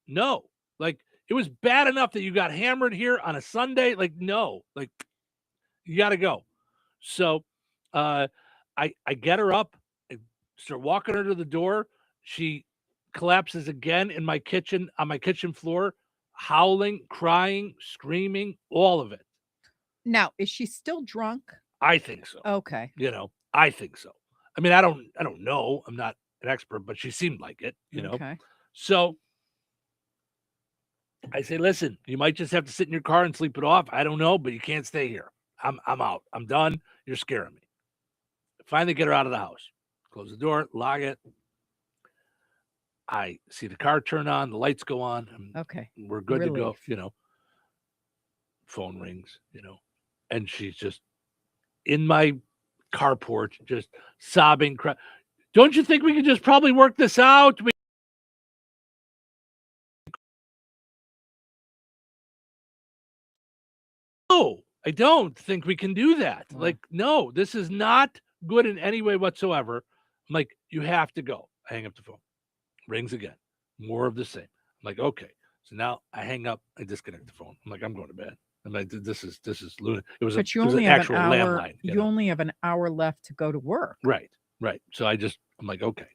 No. It was bad enough that you got hammered here on a Sunday. No. You got to go. So I get her up. I start walking her to the door. She collapses again in my kitchen, on my kitchen floor, howling, crying, screaming, all of it. Now, is she still drunk? I think so. Okay. I think so. I mean, I don't know. I'm not an expert, but she seemed like it, Okay. So I say, listen, you might just have to sit in your car and sleep it off. I don't know, but you can't stay here. I'm out. I'm done. You're scaring me. I finally get her out of the house. Close the door, lock it. I see the car turn on, the lights go on. Okay. We're good to go, Relief. phone rings, and she's just in my carport, just sobbing. Don't you think we could just probably work this out? No, I don't think we can do that. Like, no, this is not good in any way whatsoever. I'm like, you have to go. I hang up the phone. Rings again. More of the same. I'm like, okay. So now I hang up. I disconnect the phone. I'm like, I'm going to bed. I'm like, this is lunatic. It was, But you it was only an have actual an hour. landline. You only have an hour left to go to work. Right. So I'm like, okay.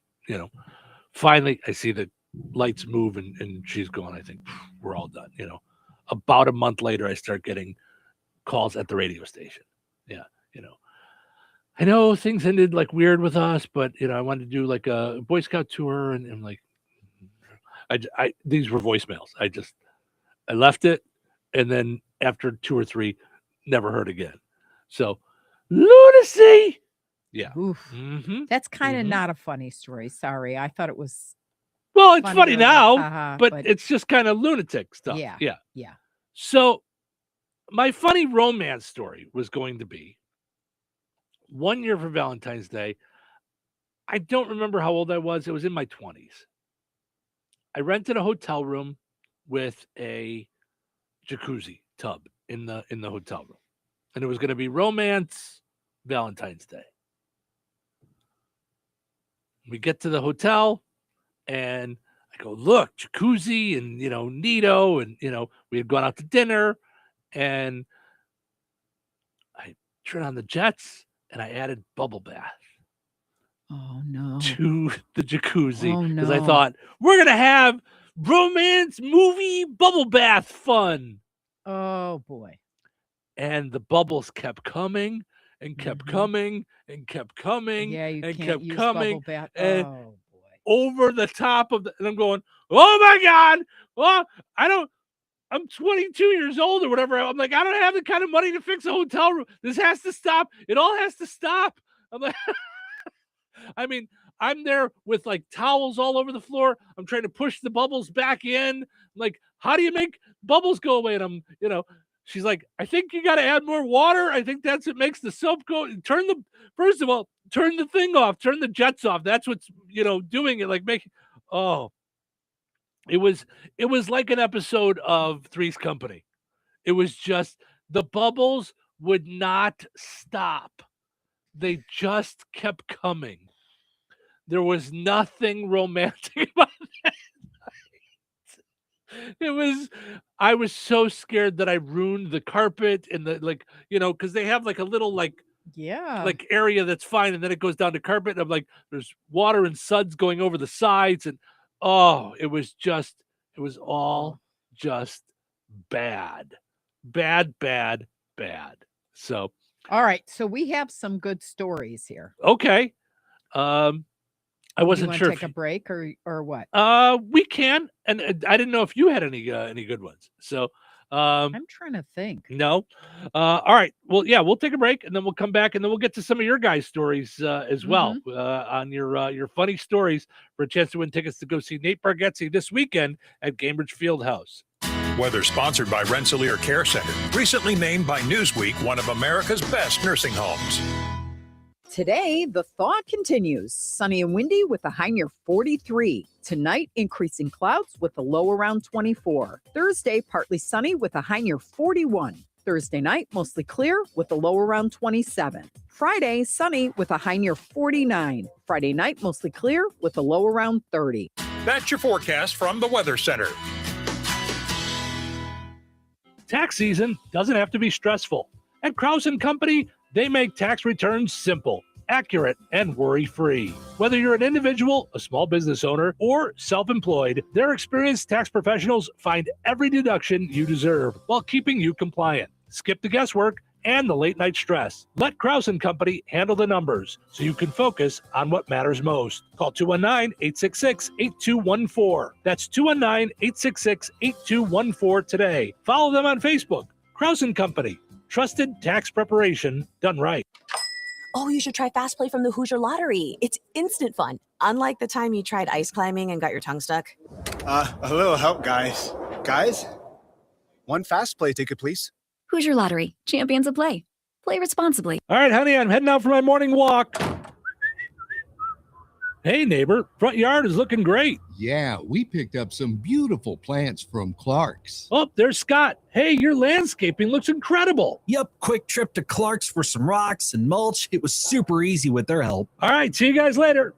Finally, I see the lights move and she's gone. I think we're all done. About a month later, I start getting calls at the radio station. Yeah. I know things ended like weird with us, but I wanted to do like a Boy Scout tour, and I'm like, I these were voicemails. I left it, and then after 2 or 3, never heard again. So lunacy. Yeah. Oof. That's kind of not a funny story. Sorry, I thought it was. Well, it's funny funnier, now, but but it's just kind of lunatic stuff. Yeah. Yeah. Yeah. So my funny romance story was going to be 1 year for Valentine's Day. I don't remember how old I was. It was in my 20s. I rented a hotel room with a jacuzzi tub in the hotel room. And it was going to be romance Valentine's Day. We get to the hotel and I go, look, jacuzzi and, neato. And, we had gone out to dinner and I turned on the jets and I added bubble bath. Oh, no. To the jacuzzi. Oh, Because I no. thought, we're going to have romance movie bubble bath fun. Oh, boy. And the bubbles kept coming and kept coming and kept coming. Yeah, you and can't kept use coming. bubble bath. And Oh, over the top of and I'm going, oh my God. Well, I'm 22 years old or whatever. I'm like, I don't have the kind of money to fix a hotel room. This has to stop. It all has to stop. I'm like, I mean, I'm there with like towels all over the floor. I'm trying to push the bubbles back in. I'm like, how do you make bubbles go away? And I'm, she's like, I think you got to add more water. I think that's what makes the soap go. First of all, turn the thing off, turn the jets off. That's what's, doing it. Like it was like an episode of Three's Company. It was just, the bubbles would not stop. They just kept coming. There was nothing romantic about that night. I was so scared that I ruined the carpet and because they have like a little area that's fine, and then it goes down to carpet. And I'm like, there's water and suds going over the sides, and it was all just bad. So all right. So we have some good stories here. okay. I wasn't you sure. Take a break or what? We can, and I didn't know if you had any good ones. So I'm trying to think. No. All right. Well, yeah, we'll take a break and then we'll come back and then we'll get to some of your guys' stories as well on your funny stories for a chance to win tickets to go see Nate Bargatze this weekend at Cambridge Fieldhouse. Weather sponsored by Rensselaer Care Center, recently named by Newsweek one of America's best nursing homes. Today, the thaw continues. Sunny and windy with a high near 43. Tonight, increasing clouds with a low around 24. Thursday, partly sunny with a high near 41. Thursday night, mostly clear with a low around 27. Friday, sunny with a high near 49. Friday night, mostly clear with a low around 30. That's your forecast from the Weather Center. Tax season doesn't have to be stressful. At Krause & Company, they make tax returns simple, accurate, and worry-free. Whether you're an individual, a small business owner, or self-employed, their experienced tax professionals find every deduction you deserve while keeping you compliant. Skip the guesswork and the late-night stress. Let Krause & Company handle the numbers so you can focus on what matters most. Call 219-866-8214. That's 219-866-8214 today. Follow them on Facebook. Krause & Company. Trusted tax preparation done right. Oh, you should try Fast Play from the Hoosier Lottery. It's instant fun. Unlike the time you tried ice climbing and got your tongue stuck. A little help, guys. Guys? One Fast Play ticket, please. Hoosier Lottery, champions of play. Play responsibly. All right, honey, I'm heading out for my morning walk. Hey, neighbor, front yard is looking great. Yeah, we picked up some beautiful plants from Clark's. Oh, there's Scott. Hey, your landscaping looks incredible. Yep, quick trip to Clark's for some rocks and mulch. It was super easy with their help. All right, see you guys later.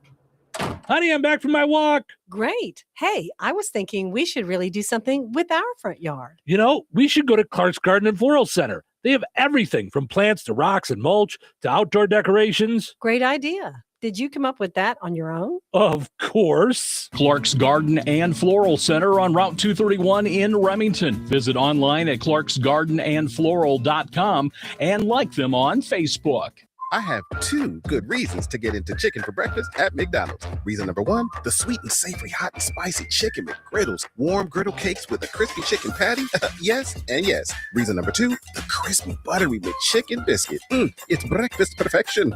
Honey, I'm back from my walk. Great. Hey, I was thinking we should really do something with our front yard. You know, we should go to Clark's Garden and Floral Center. They have everything from plants to rocks and mulch to outdoor decorations. Great idea. Did you come up with that on your own? Of course. Clark's Garden and Floral Center on Route 231 in Remington. Visit online at clarksgardenandfloral.com and like them on Facebook. I have two good reasons to get into chicken for breakfast at McDonald's. Reason number one, the sweet and savory hot and spicy chicken McGriddles, warm griddle cakes with a crispy chicken patty. Yes and yes. Reason number two, the crispy buttery McChicken biscuit. It's breakfast perfection.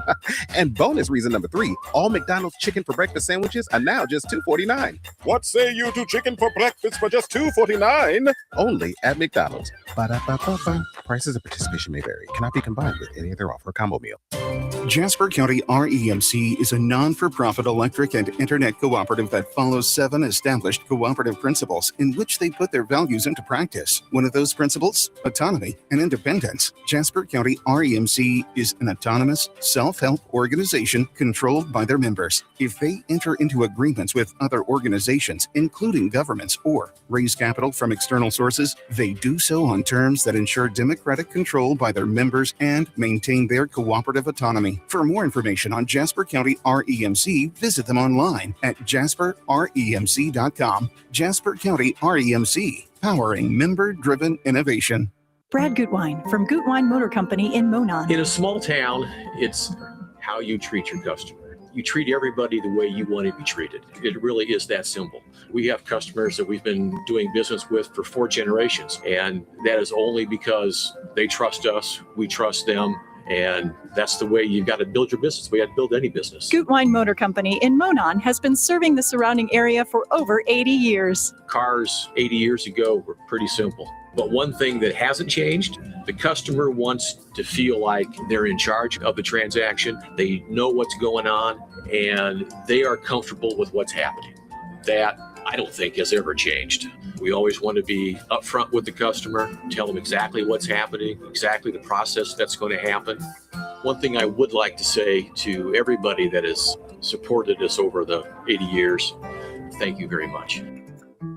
And bonus reason number three, all McDonald's chicken for breakfast sandwiches are now just $2.49. What say you to chicken for breakfast for just $2.49? Only at McDonald's. Ba-da-ba-ba-ba. Prices of participation may vary. Cannot be combined with any other offer or combo meal. Jasper County REMC is a non-for-profit electric and internet cooperative that follows 7 established cooperative principles in which they put their values into practice. One of those principles, autonomy and independence. Jasper County REMC is an autonomous, self-help organization controlled by their members. If they enter into agreements with other organizations, including governments, or raise capital from external sources, they do so on terms that ensure democratic control by their members and maintain their cooperative autonomy. For more information on Jasper County REMC, visit them online at jasperremc.com. Jasper County REMC, powering member-driven innovation. Brad Gutwein from Gutwein Motor Company in Monon. In a small town, it's how you treat your customer. You treat everybody the way you want to be treated. It really is that simple. We have customers that we've been doing business with for 4 generations, and that is only because they trust us, we trust them. And that's the way you got to build your business. We got to build any business. Gutwein Motor Company in Monon has been serving the surrounding area for over 80 years. Cars 80 years ago were pretty simple. But one thing that hasn't changed, the customer wants to feel like they're in charge of the transaction. They know what's going on and they are comfortable with what's happening. That I don't think has ever changed. We always want to be upfront with the customer, tell them exactly what's happening, exactly the process that's going to happen. One thing I would like to say to everybody that has supported us over the 80 years, thank you very much.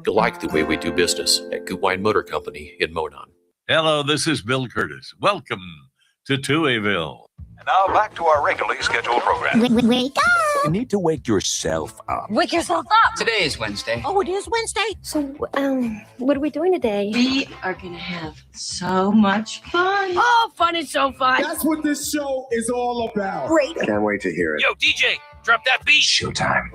You like the way we do business at Gutwein Motor Company in Monon. Hello, this is Bill Curtis. Welcome to Touhyville. And now back to our regularly scheduled program. Wake up! You need to wake yourself up. Wake yourself up! Today is Wednesday. Oh, it is Wednesday? So, what are we doing today? We are going to have so much fun. Oh, fun is so fun. That's what this show is all about. Great. Can't wait to hear it. Yo, DJ, drop that beat. Showtime.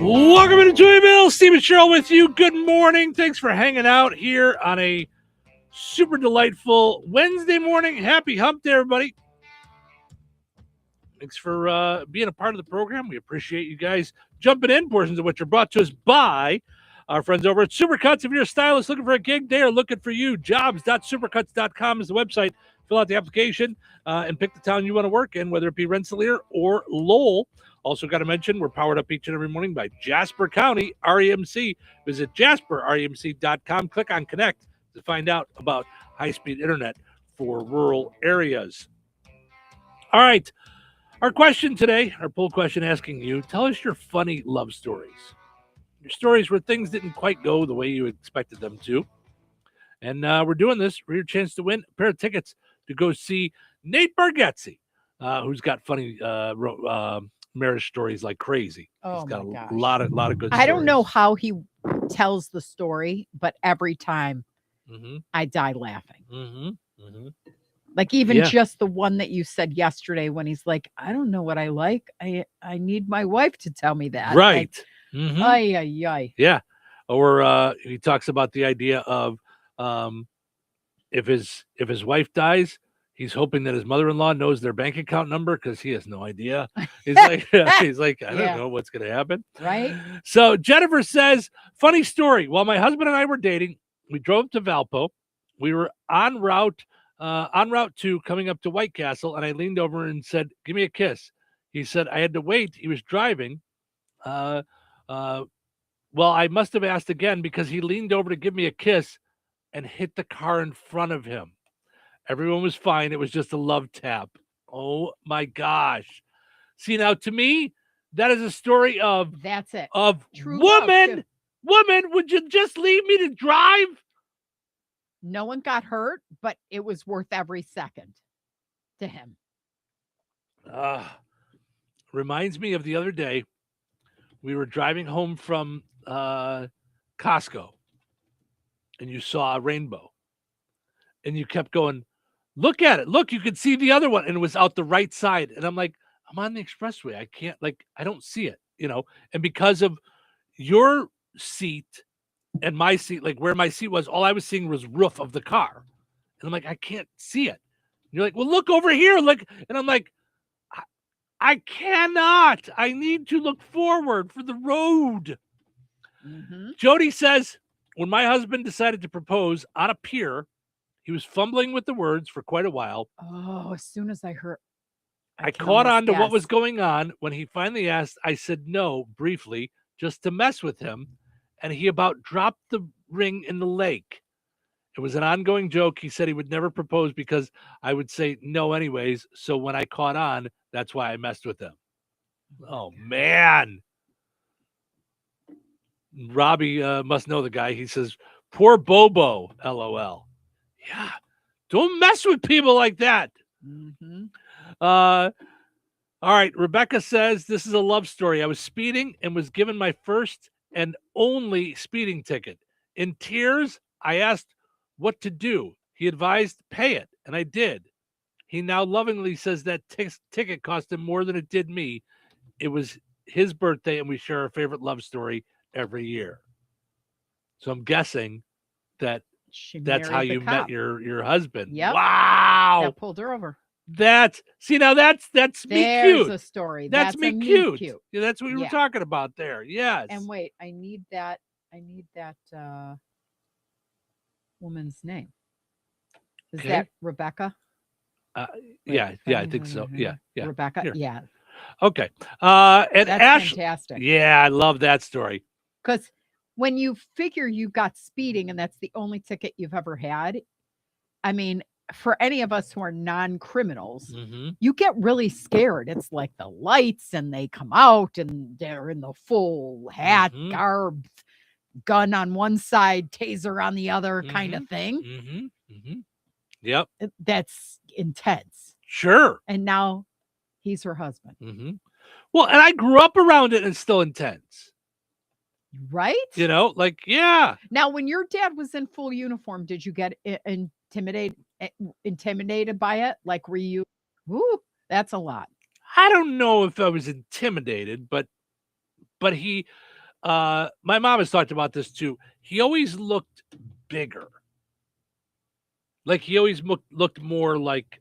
Welcome to Touhyville. Stephen Sherrill with you. Good morning. Thanks for hanging out here on a super delightful Wednesday morning. Happy hump day, everybody. Thanks for being a part of the program. We appreciate you guys jumping in. Portions of which are brought to us by our friends over at Supercuts. If you're a stylist looking for a gig, they are looking for you. Jobs.supercuts.com is the website. Fill out the application and pick the town you want to work in, whether it be Rensselaer or Lowell. Also got to mention, we're powered up each and every morning by Jasper County REMC. Visit jasperremc.com. Click on Connect to find out about high-speed internet for rural areas. All right. Our question today, our poll question asking you, tell us your funny love stories. Your stories where things didn't quite go the way you expected them to. And we're doing this for your chance to win a pair of tickets to go see Nate Bargatze, who's got funny marriage stories like crazy. Oh, He's got my gosh. a lot of good stories. I don't know how he tells the story, but every time I die laughing. Like even just the one that you said yesterday when he's like, I don't know what I like. I need my wife to tell me that. Right. Like, ay. Yeah. Or he talks about the idea of if his wife dies, He's hoping that his mother-in-law knows their bank account number because he has no idea. He's like, I don't know what's going to happen. Right. So Jennifer says, funny story. While my husband and I were dating, we drove to Valpo. We were on route 2 coming up to White Castle, and I leaned over and said, give me a kiss. He said I had to wait. He was driving. Well, I must have asked again because he leaned over to give me a kiss and hit the car in front of him. Everyone was fine. It was just a love tap. Oh my gosh. See, now to me, that is a story of that's it. Of True woman, would you just leave me to drive? No one got hurt, but it was worth every second to him. Reminds me of the other day. We were driving home from Costco, and you saw a rainbow, and you kept going, look at it. Look, you could see the other one. And it was out the right side. And I'm like, I'm on the expressway. I can't, I don't see it, And because of your seat and my seat, where my seat was, all I was seeing was roof of the car. And I'm like, I can't see it. And you're like, well, look over here. Look. And I'm like, I cannot. I need to look forward for the road. Mm-hmm. Jody says, when my husband decided to propose on a pier, he was fumbling with the words for quite a while. Oh, as soon as I heard. I caught on to what was going on. When he finally asked, I said no, briefly, just to mess with him. And he about dropped the ring in the lake. It was an ongoing joke. He said he would never propose because I would say no anyways. So when I caught on, that's why I messed with him. Oh, man. Robbie must know the guy. He says, poor Bobo, LOL. Yeah. Don't mess with people like that. Mm-hmm. All right. Rebecca says, this is a love story. I was speeding and was given my first and only speeding ticket. In tears, I asked what to do. He advised, pay it. And I did. He now lovingly says that ticket cost him more than it did me. It was his birthday, and we share our favorite love story every year. So I'm guessing that that's how you met your husband. Yep. Wow. That pulled her over. That's me cute. There's a story. That's me a cute. cute. Yeah, that's what we were talking about there. Yes. And wait, I need that woman's name. Is that Rebecca? Yeah, I think so. Yeah. Rebecca. Here. Yeah. Okay. And that's fantastic. Yeah, I love that story. Because when you figure you got speeding and that's the only ticket you've ever had, I mean, for any of us who are non-criminals, you get really scared. It's like the lights and they come out and they're in the full hat, garb, gun on one side, taser on the other kind of thing. Yep. That's intense. Sure. And now he's her husband. Well, and I grew up around it and it's still intense. Right? Yeah. Now, when your dad was in full uniform, did you get intimidated by it? Like, were you, ooh, that's a lot. I don't know if I was intimidated, but he, my mom has talked about this too. He always looked bigger. Like he always looked more like,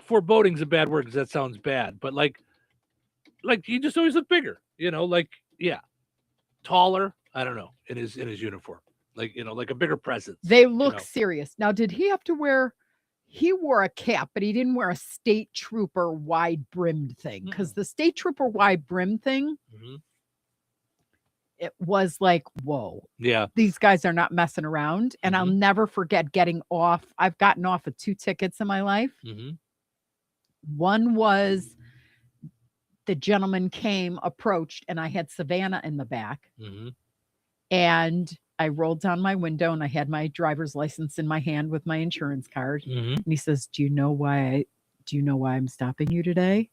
foreboding's a bad word because that sounds bad, but like he just always looked bigger, taller. I don't know, in his uniform, like a bigger presence. They look serious. Now, did he have to wear? He wore a cap, but he didn't wear a state trooper wide brimmed thing because the state trooper wide brim thing, it was like, whoa, yeah, these guys are not messing around. And I'll never forget getting off. I've gotten off of 2 tickets in my life. One was the gentleman approached, and I had Savannah in the back. And I rolled down my window and I had my driver's license in my hand with my insurance card. And he says, do you know why I'm stopping you today?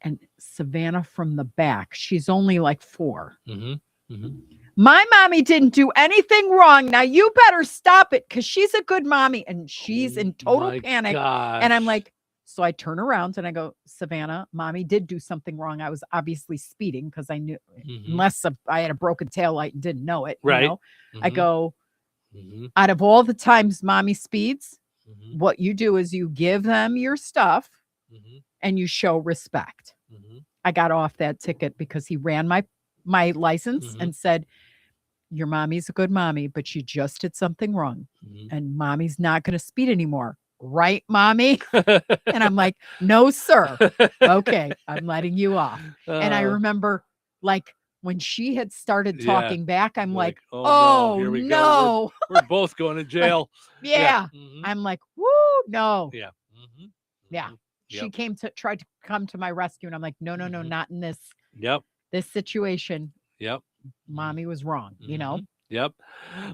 And Savannah from the back, she's only like 4. My mommy didn't do anything wrong. Now you better stop it because she's a good mommy. And she's in total panic. Gosh. And I'm like, so I turn around and I go, Savannah, mommy did do something wrong. I was obviously speeding because I knew, unless I had a broken taillight and didn't know it. Right. I go, Out of all the times mommy speeds, what you do is you give them your stuff and you show respect. I got off that ticket because he ran my license and said, your mommy's a good mommy, but she just did something wrong. And mommy's not going to speed anymore. Right, mommy? And I'm like, no, sir. Okay, I'm letting you off. And I remember like when she had started talking back, I'm like, no, here we no. go. We're both going to jail. Yeah. I'm like, woo, no. Yeah. Yeah. She tried to come to my rescue, and I'm like, no, not in this. Yep. This situation. Yep. Mommy was wrong, you know? Yep.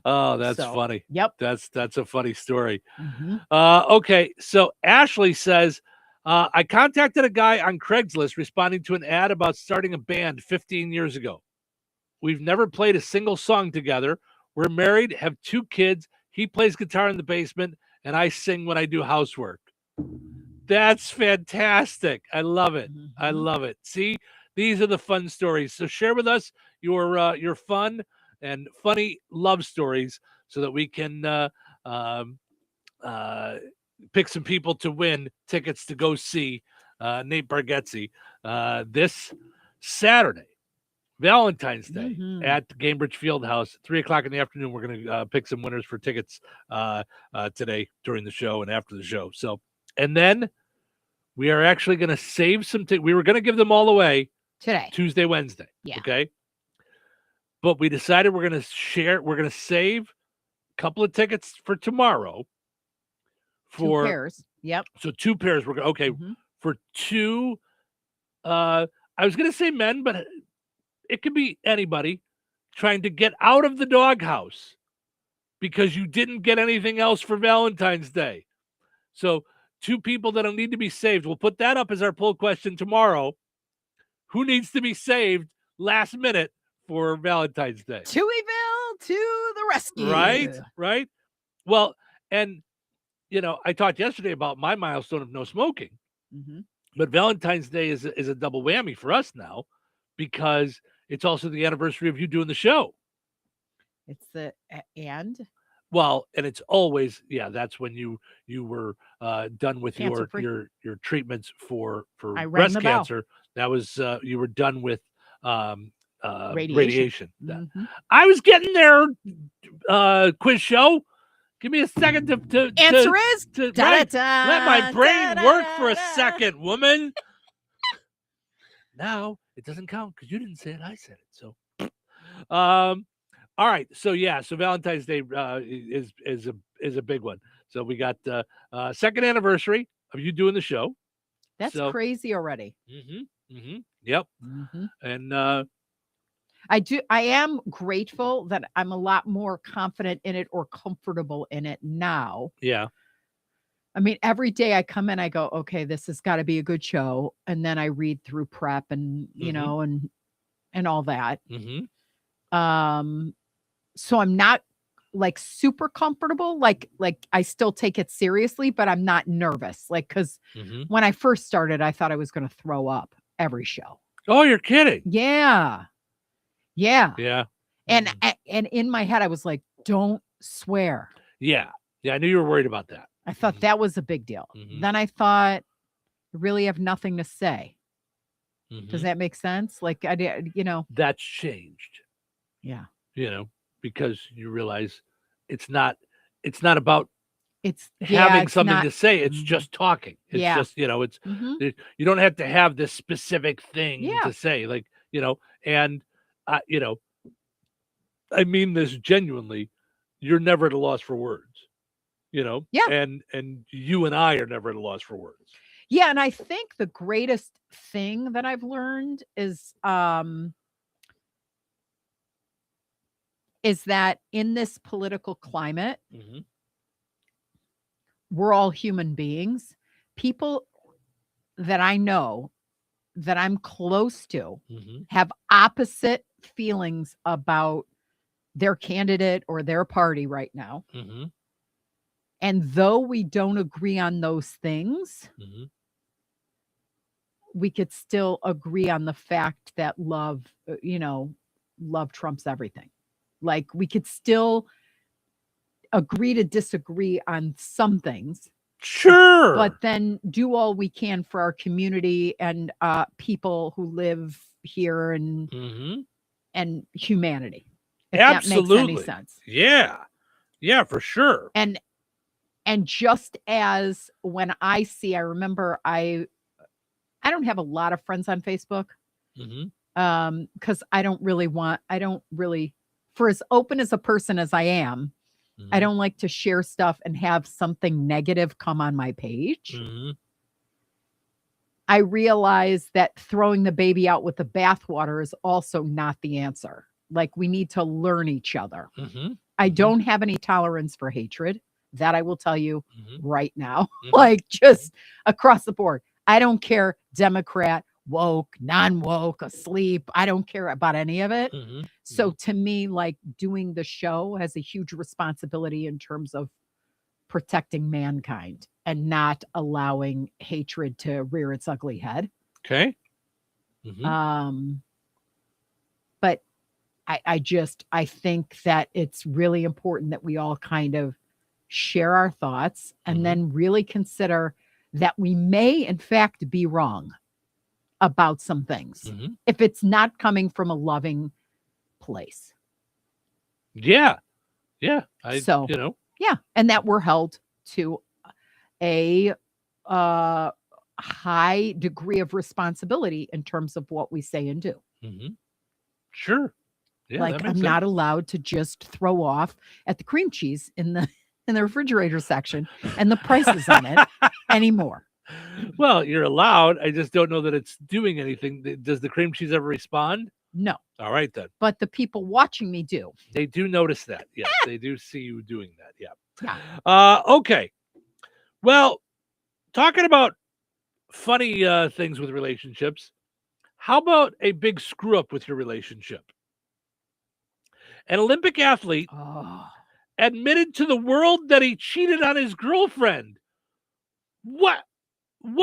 Oh, that's So, funny. Yep. That's a funny story. Okay. So Ashley says, I contacted a guy on Craigslist responding to an ad about starting a band 15 years ago. We've never played a single song together. We're married, have 2 kids. He plays guitar in the basement, and I sing when I do housework. That's fantastic. I love it. I love it. See, these are the fun stories. So share with us your fun and funny love stories so that we can pick some people to win tickets to go see Nate Bargatze this Saturday, Valentine's Day, at Cambridge Fieldhouse, 3:00 in the afternoon. We're going to pick some winners for tickets today during the show and after the show. So, and then we are actually going to save some we were going to give them all away today, Tuesday, Wednesday. Yeah. Okay. But we decided we're going to save a couple of tickets for tomorrow. 2 pairs. Yep. So 2 pairs. We're okay for 2. I was going to say men, but it could be anybody trying to get out of the doghouse because you didn't get anything else for Valentine's Day. So 2 people that'll need to be saved. We'll put that up as our poll question tomorrow. Who needs to be saved last minute for Valentine's Day? Touhyville to the rescue. Right. Well, and I talked yesterday about my milestone of no smoking, but Valentine's Day is a double whammy for us now because it's also the anniversary of you doing the show. It's the and. Well, and it's always, that's when you were done with your treatments for breast cancer. That was you were done with radiation. I was getting there, quiz show. Give me a second to answer is let my brain work for a second, woman. Now it doesn't count because you didn't say it. I said it. So, all right. So so Valentine's Day is a big one. So we got second anniversary of you doing the show. That's crazy already. Yep. And I am grateful that I'm a lot more confident in it or comfortable in it now. Yeah. I mean, every day I come in, I go, okay, this has got to be a good show. And then I read through prep and, and all that. So I'm not like super comfortable. Like I still take it seriously, but I'm not nervous. Like, cause when I first started, I thought I was going to throw up every show. Oh, you're kidding. Yeah. Yeah. Yeah. And in my head, I was like, don't swear. Yeah. Yeah. I knew you were worried about that. I thought that was a big deal. Then I thought, I really have nothing to say. Does that make sense? Like I did, that's changed. Yeah. Because you realize it's not about having something to say. It's just talking. It's just, it's you don't have to have this specific thing to say, like, and I mean this genuinely. You're never at a loss for words. Yeah. And you and I are never at a loss for words. Yeah. And I think the greatest thing that I've learned is that in this political climate, we're all human beings. People that I know that I'm close to have opposite feelings about their candidate or their party right now. And though we don't agree on those things, we could still agree on the fact that love trumps everything. Like we could still agree to disagree on some things. Sure. But then do all we can for our community and people who live here and humanity. If Absolutely. that makes any sense. Yeah. Yeah, for sure. And just as when I remember I don't have a lot of friends on Facebook. Because I don't really, for as open as a person as I am, I don't like to share stuff and have something negative come on my page. I realize that throwing the baby out with the bathwater is also not the answer. Like, we need to learn each other. I don't have any tolerance for hatred. That I will tell you right now, like just across the board. I don't care, Democrat, woke, non-woke, asleep. I don't care about any of it. So to me, like, doing the show has a huge responsibility in terms of protecting mankind and not allowing hatred to rear its ugly head. Okay. But I think that it's really important that we all kind of share our thoughts and then really consider that we may in fact be wrong about some things if it's not coming from a loving place. Yeah. Yeah, and that we're held to a high degree of responsibility in terms of what we say and do. Sure. Yeah, like, I'm not allowed to just throw off at the cream cheese in the refrigerator section and the prices on it anymore. Well, you're allowed. I just don't know that it's doing anything. Does the cream cheese ever respond? No. All right, then. But the people watching me do. They do notice that. Yes, they do see you doing that. Yeah. Okay. Well, talking about funny things with relationships, how about a big screw up with your relationship? An Olympic athlete admitted to the world that he cheated on his girlfriend. What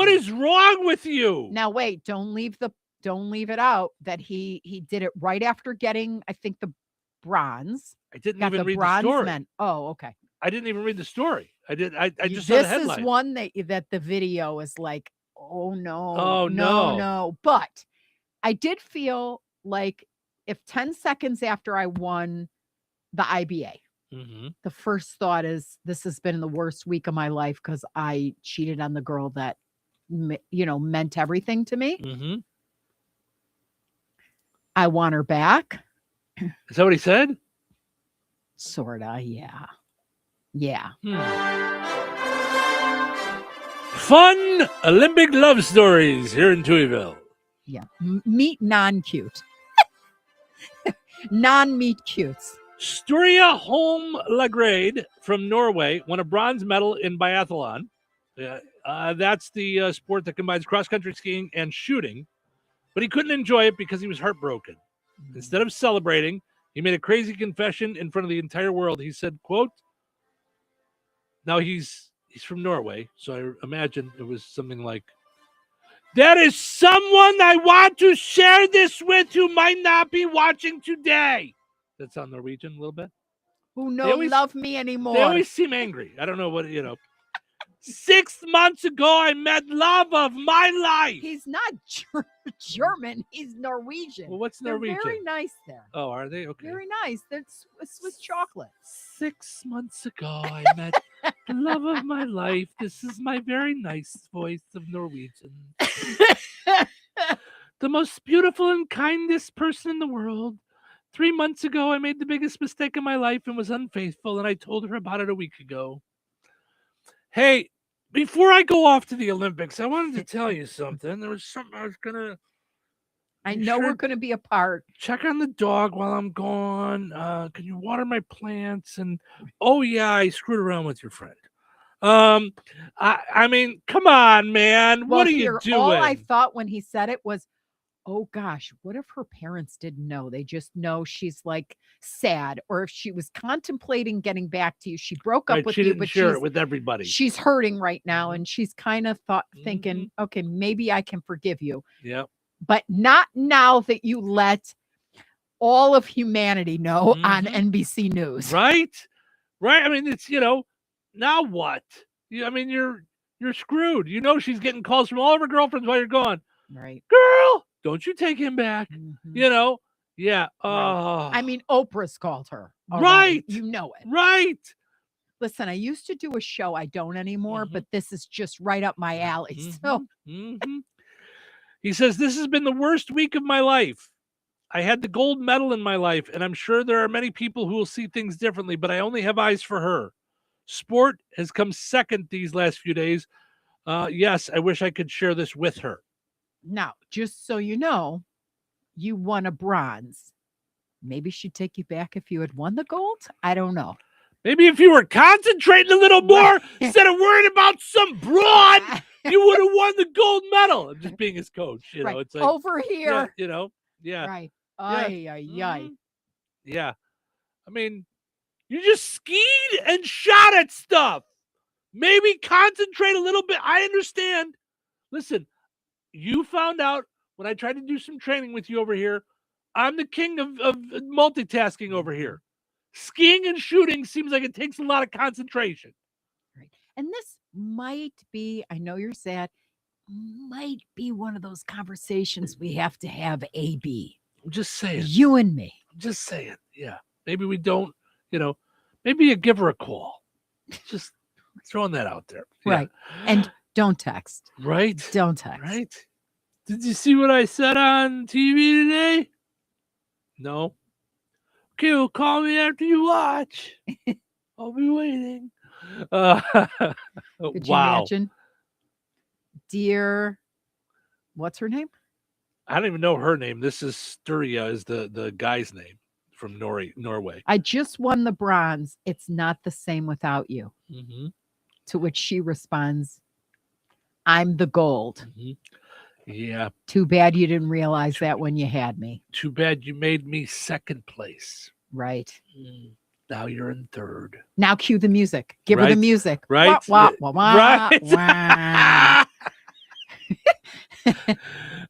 is wrong with you? Now wait, don't leave it out that he did it right after getting, I think, the bronze. I didn't even read the story. Oh, okay. I didn't even read the story. I just saw the headline. This is one that the video is like, oh no. Oh no. No. But I did feel like if 10 seconds after I won the IBA, the first thought is, this has been the worst week of my life because I cheated on the girl that, meant everything to me. I want her back. Is that what he said? Sorta, yeah. Yeah. Fun Olympic love stories here in Touhyville. Yeah. Meet non-cute. Non-meet cutes. Sturla Holm Lagrade from Norway won a bronze medal in biathlon. That's the sport that combines cross-country skiing and shooting. But he couldn't enjoy it because he was heartbroken. Instead of celebrating, he made a crazy confession in front of the entire world. He said, quote, now he's from Norway, so I imagine it was something like, there is someone I want to share this with who might not be watching today. That sound Norwegian a little bit? Who don't love me anymore. They always seem angry. I don't know what, 6 months ago, I met love of my life. He's not German. He's Norwegian. Well, what's Norwegian? They're very nice there. Oh, are they? Okay. Very nice. That's Swiss chocolate. 6 months ago, I met the love of my life. This is my very nice voice of Norwegian. The most beautiful and kindest person in the world. 3 months ago, I made the biggest mistake of my life and was unfaithful, and I told her about it a week ago. Hey, before I go off to the Olympics, I wanted to tell you something. There was something I was going to... I know we're going to be apart. Check on the dog while I'm gone. Can you water my plants? And, oh, yeah, I screwed around with your friend. I mean, come on, man. Well, what are you doing? All I thought when he said it was, oh, gosh, what if her parents didn't know? They just know she's like sad, or if she was contemplating getting back to you. She broke up with you, but share it with everybody. She's hurting right now, and she's kind of thinking, okay, maybe I can forgive you. Yeah. But not now that you let all of humanity know on NBC News. Right? Right? I mean, it's, now what? I mean, you're screwed. She's getting calls from all of her girlfriends while you're gone. Right. Girl, don't you take him back. Mm-hmm. Yeah. Right. I mean, Oprah's called her. Already. Right. You know it. Right. Listen, I used to do a show. I don't anymore, but this is just right up my alley. So he says, this has been the worst week of my life. I had the gold medal in my life, and I'm sure there are many people who will see things differently, but I only have eyes for her. Sport has come second these last few days. Yes, I wish I could share this with her. Now, just so you know, you won a bronze. Maybe she'd take you back if you had won the gold. I don't know. Maybe if you were concentrating a little more instead of worrying about some broad, you would have won the gold medal. I'm just being his coach. It's like over here. Yeah. Right. Ay. Yeah. I mean, you just skied and shot at stuff. Maybe concentrate a little bit. I understand. Listen, you found out when I tried to do some training with you over here, I'm the king of multitasking over here. Skiing and shooting seems like it takes a lot of concentration. Right. And this might be, I know you're sad, might be one of those conversations we have to have, AB. I'm just saying. You and me. I'm just saying. Yeah. Maybe we don't, maybe you give her a call. Just throwing that out there. Yeah. Right. And don't text. Right. Don't text. Right. Did you see what I said on TV today? No. Okay, well, call me after you watch. I'll be waiting. Could you imagine? Dear, what's her name? I don't even know her name. This is Sturria is the guy's name from Norway. I just won the bronze. It's not the same without you. Mm-hmm. To which she responds, I'm the gold. Mm-hmm. Yeah. Too bad you didn't realize that when you had me. Too bad you made me second place. Right. Now you're in third. Now cue the music. Give her the music. Right. Wah, wah, wah, right. Wah.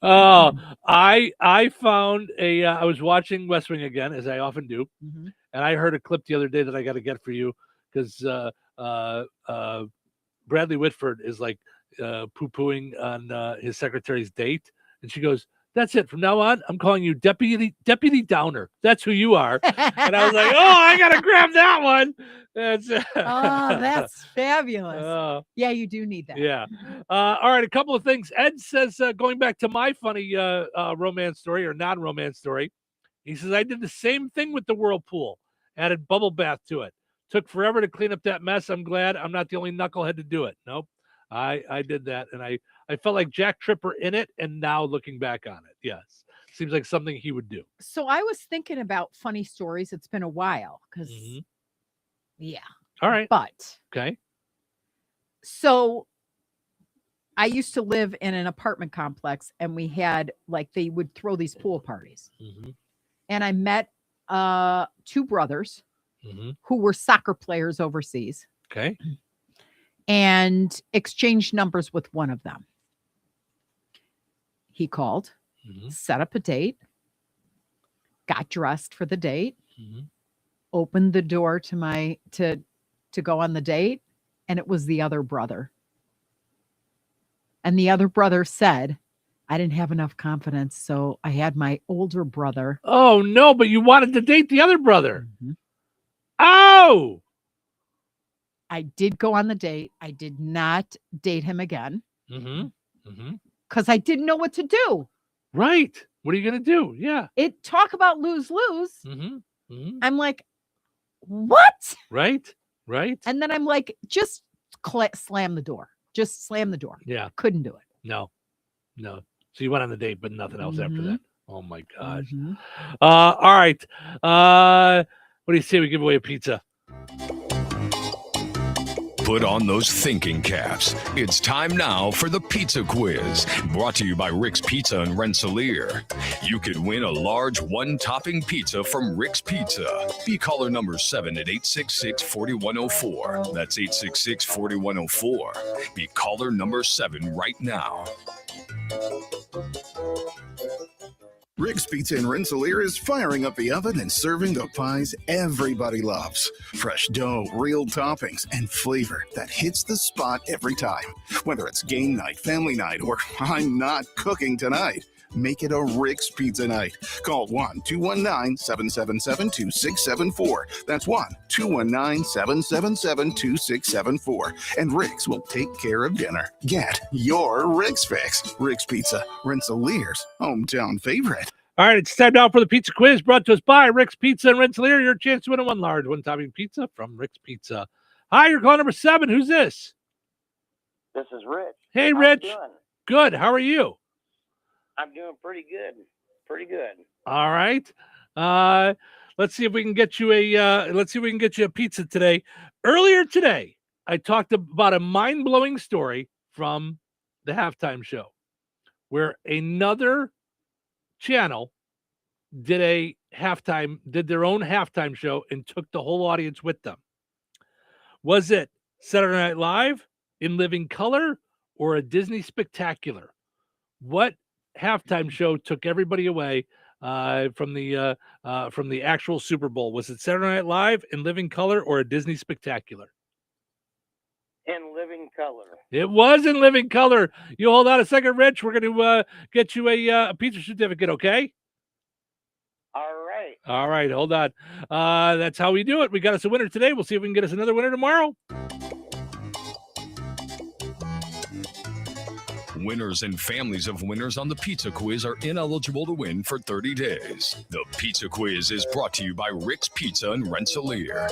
Oh, I found I was watching West Wing again, as I often do. Mm-hmm. And I heard a clip the other day that I got to get for you because Bradley Whitford is like poo-pooing on his secretary's date. And she goes, that's it. From now on, I'm calling you Deputy Downer. That's who you are. And I was like, oh, I got to grab that one. That's fabulous. Yeah, you do need that. Yeah. All right, a couple of things. Ed says, going back to my funny romance story or non-romance story, he says, I did the same thing with the whirlpool. Added bubble bath to it. Took forever to clean up that mess. I'm glad I'm not the only knucklehead to do it. Nope. I did that, and I felt like Jack Tripper in it, and now looking back on it, yes. Seems like something he would do. So I was thinking about funny stories. It's been a while because, yeah. All right. But. Okay. So I used to live in an apartment complex, and we had, they would throw these pool parties. Mm-hmm. And I met two brothers mm-hmm. who were soccer players overseas. Okay. And exchanged numbers with one of them. He called, set up a date, got dressed for the date, opened the door to to go on the date, and it was the other brother. And the other brother said, I didn't have enough confidence, so I had my older brother. Oh, no, but you wanted to date the other brother. Mm-hmm. Oh! I did go on the date. I did not date him again. Because I didn't know what to do. Right. What are you going to do? Yeah. Talk about lose-lose. I'm like, what? Right. And then I'm like, just slam the door. Just slam the door. Yeah. Couldn't do it. No. So you went on the date, but nothing else after that. Oh, my gosh. All right. What do you say we give away a pizza? Put on those thinking caps. It's time now for the pizza quiz, brought to you by Rick's Pizza in Rensselaer. You could win a large one-topping pizza from Rick's Pizza. Be caller number 7 at 866-4104. That's 866-4104. Be caller number 7 right now. Rick's Pizza in Rensselaer is firing up the oven and serving the pies everybody loves. Fresh dough, real toppings, and flavor that hits the spot every time. Whether it's game night, family night, or I'm not cooking tonight, make it a Rick's Pizza night. Call 1-219-777-2674. That's 1-219-777-2674. And Rick's will take care of dinner. Get your Rick's fix. Rick's Pizza, Rensselaer's hometown favorite. All right, it's time now for the pizza quiz brought to us by Rick's Pizza in Rensselaer. Your chance to win a one large, one-topping pizza from Rick's Pizza. Hi, you're calling number 7. Who's this? This is Rich. Hey, How Rich. you doing? Good. How are you? I'm doing pretty good. Pretty good. All right. Let's see if we can get you a pizza today. Earlier today, I talked about a mind-blowing story from the halftime show where another channel did their own halftime show and took the whole audience with them. Was it Saturday Night Live, In Living Color, or a Disney Spectacular? What halftime show took everybody away from the actual Super Bowl? Was it Saturday Night Live, In Living Color, or a Disney Spectacular? In Living Color. It was In Living Color. You hold on a second, Rich. We're going to get you a pizza certificate, okay? All right. All right, hold on. That's how we do it. We got us a winner today. We'll see if we can get us another winner tomorrow. Winners and families of winners on the Pizza Quiz are ineligible to win for 30 days. The Pizza Quiz is brought to you by Rick's Pizza in Rensselaer.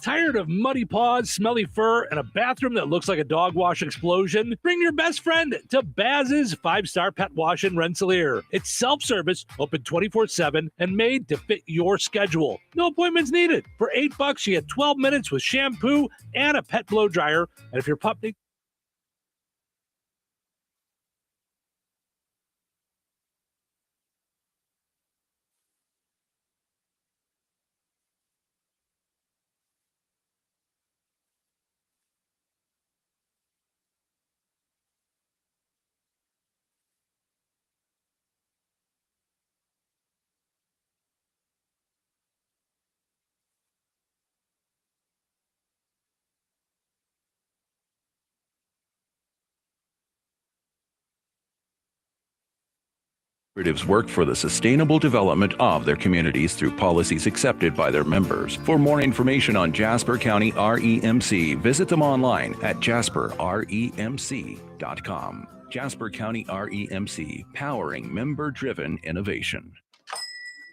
Tired of muddy paws, smelly fur, and a bathroom that looks like a dog wash explosion? Bring your best friend to Baz's 5-star pet wash in Rensselaer. It's self-service, open 24/7, and made to fit your schedule. No appointments needed. For $8, you get 12 minutes with shampoo and a pet blow dryer. And if your pup needs Cooperatives work for the sustainable development of their communities through policies accepted by their members. For more information on Jasper County REMC, visit them online at jasperremc.com. Jasper County REMC, powering member-driven innovation.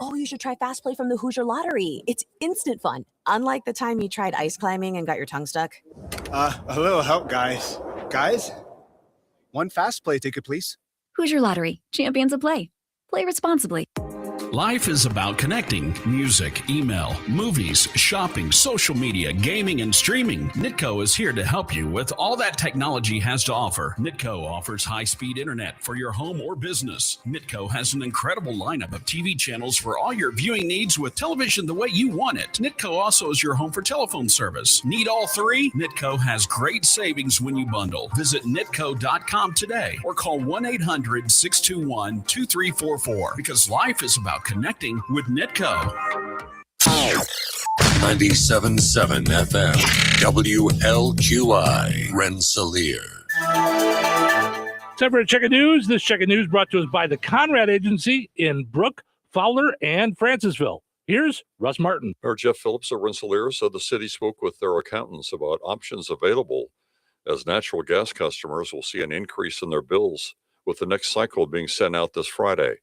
Oh, you should try Fast Play from the Hoosier Lottery. It's instant fun. Unlike the time you tried ice climbing and got your tongue stuck. A little help, guys. Guys, one Fast Play ticket, please. Hoosier Lottery, champions of play. Play responsibly. Life is about connecting. Music, email, movies, shopping, social media, gaming, and streaming. Nitco is here to help you with all that technology has to offer. Nitco offers high-speed internet for your home or business. Nitco has an incredible lineup of TV channels for all your viewing needs with television the way you want it. Nitco also is your home for telephone service. Need all three? Nitco has great savings when you bundle. Visit nitco.com today or call 1-800-621-2344 because life is about connecting with Nitco. 97.7 FM, WLQI, Rensselaer. Time for a check of news. This check of news brought to us by the Conrad Agency in Brook, Fowler, and Francisville. Here's Russ Martin. Mayor Jeff Phillips of Rensselaer said the city spoke with their accountants about options available as natural gas customers will see an increase in their bills with the next cycle being sent out this Friday.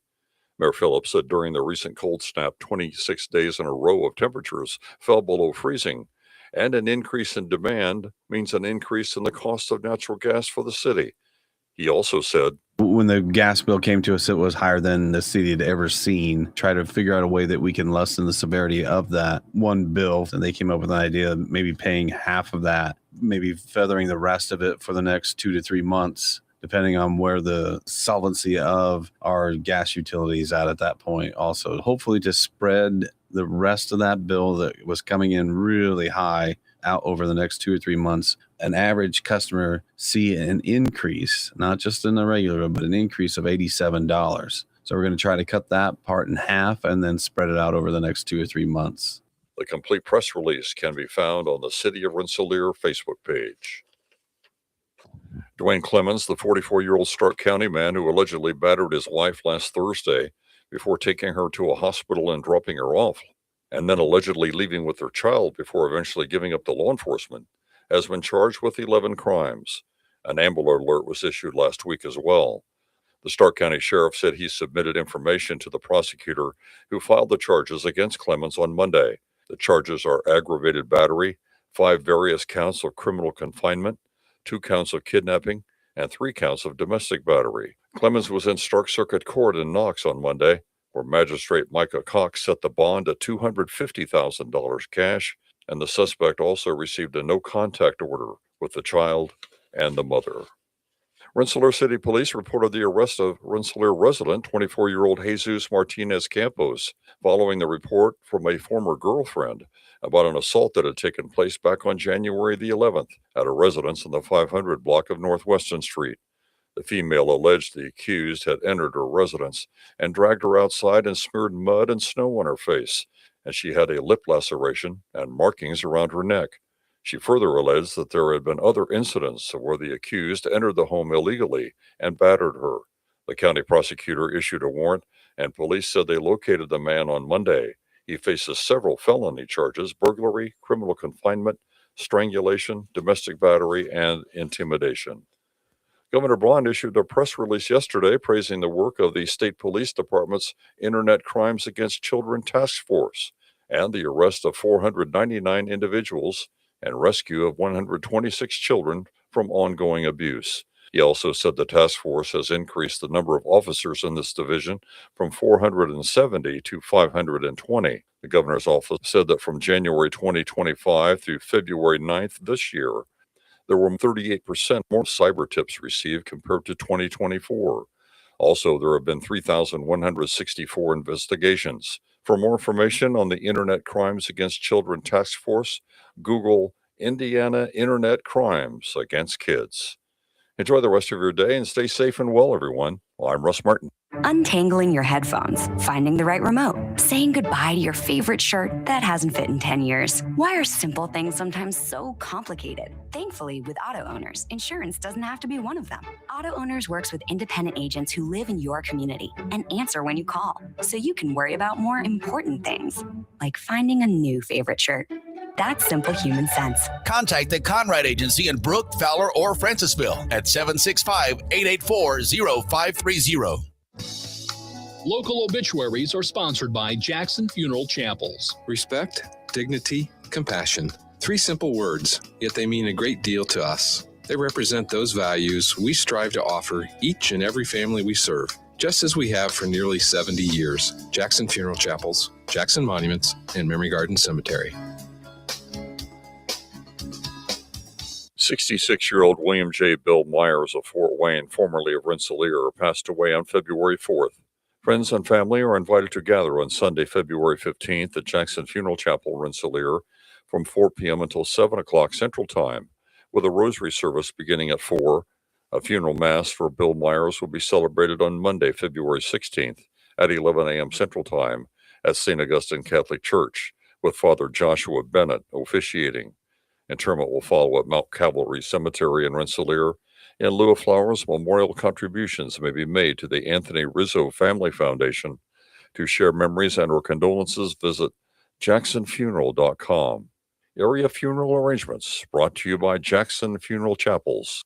Mayor Phillips said during the recent cold snap, 26 days in a row of temperatures fell below freezing, and an increase in demand means an increase in the cost of natural gas for the city. He also said, when the gas bill came to us, it was higher than the city had ever seen. Try to figure out a way that we can lessen the severity of that one bill. And they came up with an idea of maybe paying half of that, maybe feathering the rest of it for the next 2 to 3 months, depending on where the solvency of our gas utility is at that point. Also, hopefully to spread the rest of that bill that was coming in really high out over the next 2 or 3 months, an average customer see an increase, not just in the regular, but an increase of $87. So we're going to try to cut that part in half and then spread it out over the next 2 or 3 months. The complete press release can be found on the City of Rensselaer Facebook page. Dwayne Clemens, the 44-year-old Stark County man who allegedly battered his wife last Thursday before taking her to a hospital and dropping her off, and then allegedly leaving with their child before eventually giving up to law enforcement, has been charged with 11 crimes. An Amber Alert was issued last week as well. The Stark County Sheriff said he submitted information to the prosecutor who filed the charges against Clemens on Monday. The charges are aggravated battery, 5 various counts of criminal confinement, 2 counts of kidnapping, and 3 counts of domestic battery. Clemens was in Stark Circuit Court in Knox on Monday, where Magistrate Micah Cox set the bond at $250,000 cash, and the suspect also received a no-contact order with the child and the mother. Rensselaer City Police reported the arrest of Rensselaer resident 24-year-old Jesus Martinez Campos following the report from a former girlfriend about an assault that had taken place back on January the 11th at a residence in the 500 block of Northwestern Street. The female alleged the accused had entered her residence and dragged her outside and smeared mud and snow on her face, and she had a lip laceration and markings around her neck. She further alleged that there had been other incidents where the accused entered the home illegally and battered her. The county prosecutor issued a warrant, and police said they located the man on Monday. He faces several felony charges: burglary, criminal confinement, strangulation, domestic battery, and intimidation. Governor Braun issued a press release yesterday praising the work of the State Police Department's Internet Crimes Against Children Task Force and the arrest of 499 individuals and rescue of 126 children from ongoing abuse. He also said the task force has increased the number of officers in this division from 470 to 520. The governor's office said that from January 2025 through February 9th this year, there were 38% more cyber tips received compared to 2024. Also, there have been 3,164 investigations. For more information on the Internet Crimes Against Children Task Force, Google Indiana Internet Crimes Against Kids. Enjoy the rest of your day and stay safe and well, everyone. Well, I'm Russ Martin. Untangling your headphones, finding the right remote, saying goodbye to your favorite shirt that hasn't fit in 10 years. Why are simple things sometimes so complicated? Thankfully, with auto owners, insurance doesn't have to be one of them. Auto Owners works with independent agents who live in your community and answer when you call, so you can worry about more important things, like finding a new favorite shirt. That's simple human sense. Contact the Conrad Agency in Brook, Fowler, or Francisville at 765-884-0530. Local obituaries are sponsored by Jackson Funeral Chapels. Respect, dignity, compassion. 3 simple words, yet they mean a great deal to us. They represent those values we strive to offer each and every family we serve, just as we have for nearly 70 years. Jackson Funeral Chapels, Jackson Monuments, and Memory Garden Cemetery. 66-year-old William J. Bill Myers of Fort Wayne, formerly of Rensselaer, passed away on February 4th. Friends and family are invited to gather on Sunday, February 15th at Jackson Funeral Chapel, Rensselaer, from 4 p.m. until 7 o'clock Central Time, with a rosary service beginning at 4. A funeral mass for Bill Myers will be celebrated on Monday, February 16th at 11 a.m. Central Time at St. Augustine Catholic Church, with Father Joshua Bennett officiating. Interment will follow at Mount Calvary Cemetery in Rensselaer. In lieu of flowers, memorial contributions may be made to the Anthony Rizzo Family Foundation. To share memories and or condolences, visit jacksonfuneral.com. Area funeral arrangements brought to you by Jackson Funeral Chapels.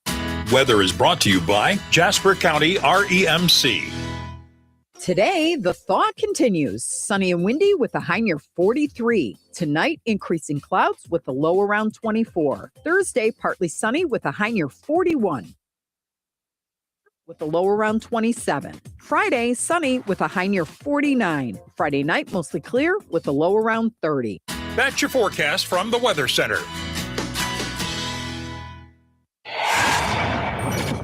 Weather is brought to you by Jasper County REMC. Today, the thaw continues. Sunny and windy with a high near 43. Tonight, increasing clouds with a low around 24. Thursday, partly sunny with a high near 41. With a low around 27. Friday, sunny with a high near 49. Friday night, mostly clear with a low around 30. That's your forecast from the Weather Center.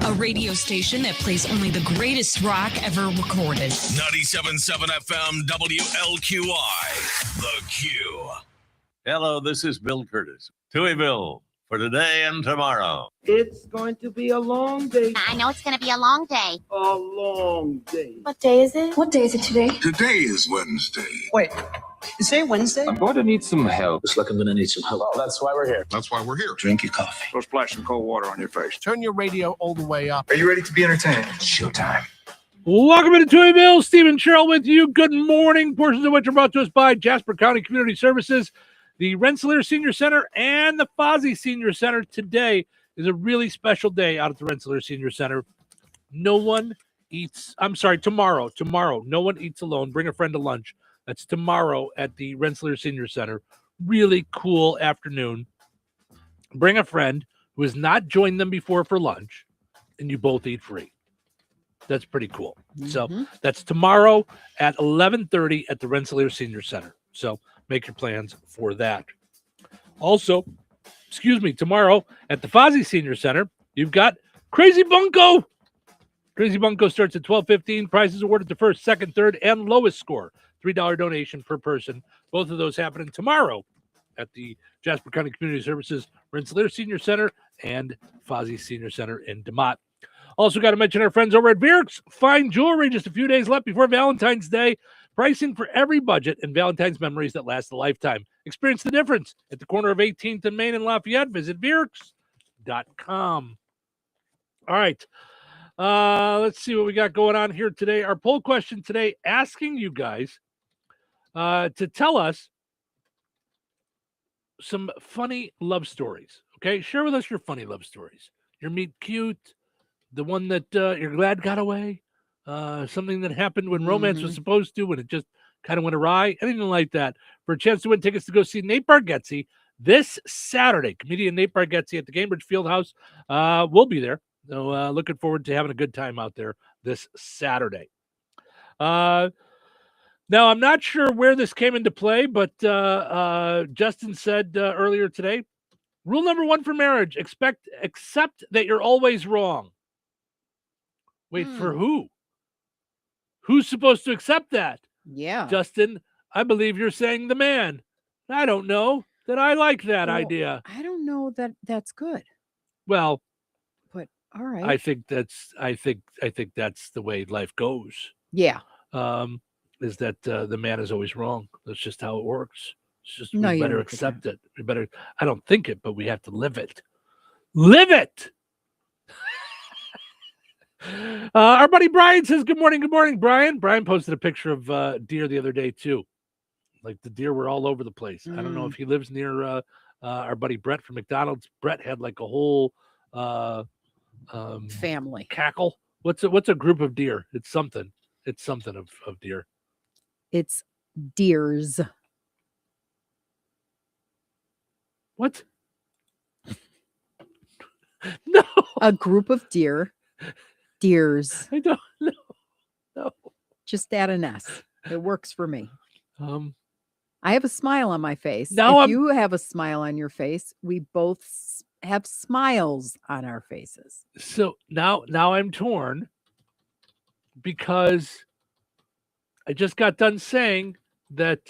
A radio station that plays only the greatest rock ever recorded. 97.7 FM WLQI. The Q. Hello, this is Bill Curtis. Touhyville for today and tomorrow. It's going to be a long day. I know it's going to be a long day. A long day. What day is it? What day is it today? Today is Wednesday. Wait, is it Wednesday? I'm going to need some help. Looks like I'm going to need some help. Oh, that's why we're here. That's why we're here. Drink your coffee. Go splash some cold water on your face. Turn your radio all the way up. Are you ready to be entertained? Showtime. Welcome to Touhyville. Stephen Sherrill with you. Good morning. Portions of which are brought to us by Jasper County Community Services, the Rensselaer Senior Center, and the Fozzie Senior Center. Today is a really special day out at the Rensselaer Senior Center. Tomorrow, no one eats alone. Bring a friend to lunch. That's tomorrow at the Rensselaer Senior Center. Really cool afternoon. Bring a friend who has not joined them before for lunch, and you both eat free. That's pretty cool. So that's tomorrow at 11:30 at the Rensselaer Senior Center. So make your plans for that. Also, tomorrow at the Fozzie Senior Center, you've got Crazy Bunko. Crazy Bunko starts at $12.15. Prizes awarded to first, second, third, and lowest score. $3 donation per person. Both of those happening tomorrow at the Jasper County Community Services, Rensselaer Senior Center, and Fozzie Senior Center in DeMott. Also got to mention our friends over at Vierks Fine Jewelry. Just a few days left before Valentine's Day. Pricing for every budget and Valentine's memories that last a lifetime. Experience the difference at the corner of 18th and Main in Lafayette. Visit Vierks.com. All right. Let's see what we got going on here today. Our poll question today, asking you guys to tell us some funny love stories. Okay? Share with us your funny love stories. Your meet cute, the one that you're glad got away, something that happened when romance was supposed to, when it just kind of went awry, anything like that. For a chance to win tickets to go see Nate Bargatze this Saturday. Comedian Nate Bargatze at the Cambridge Fieldhouse. We'll be there. So looking forward to having a good time out there this Saturday. Now, I'm not sure where this came into play, but Justin said earlier today, rule number 1 for marriage, accept that you're always wrong. Wait, for who? Who's supposed to accept that? Yeah. Justin, I believe you're saying the man. I don't know that I like that idea. I don't know that that's good. Well, but all right. I think that's the way life goes. Yeah. Is that the man is always wrong. That's just how it works. It's just No, we you better don't think accept that. it. We better, I don't think it, but we have to live it. Live it. Our buddy Brian says, good morning, Brian. Brian posted a picture of deer the other day, too. Like the deer were all over the place. I don't know if he lives near our buddy Brett from McDonald's. Brett had like a whole family cackle. What's a group of deer? It's something of deer. It's deers. What? No. A group of deer. Deers. I don't know. No. Just add an S. It works for me. I have a smile on my face. Now if you have a smile on your face, we both have smiles on our faces. So now I'm torn because I just got done saying that,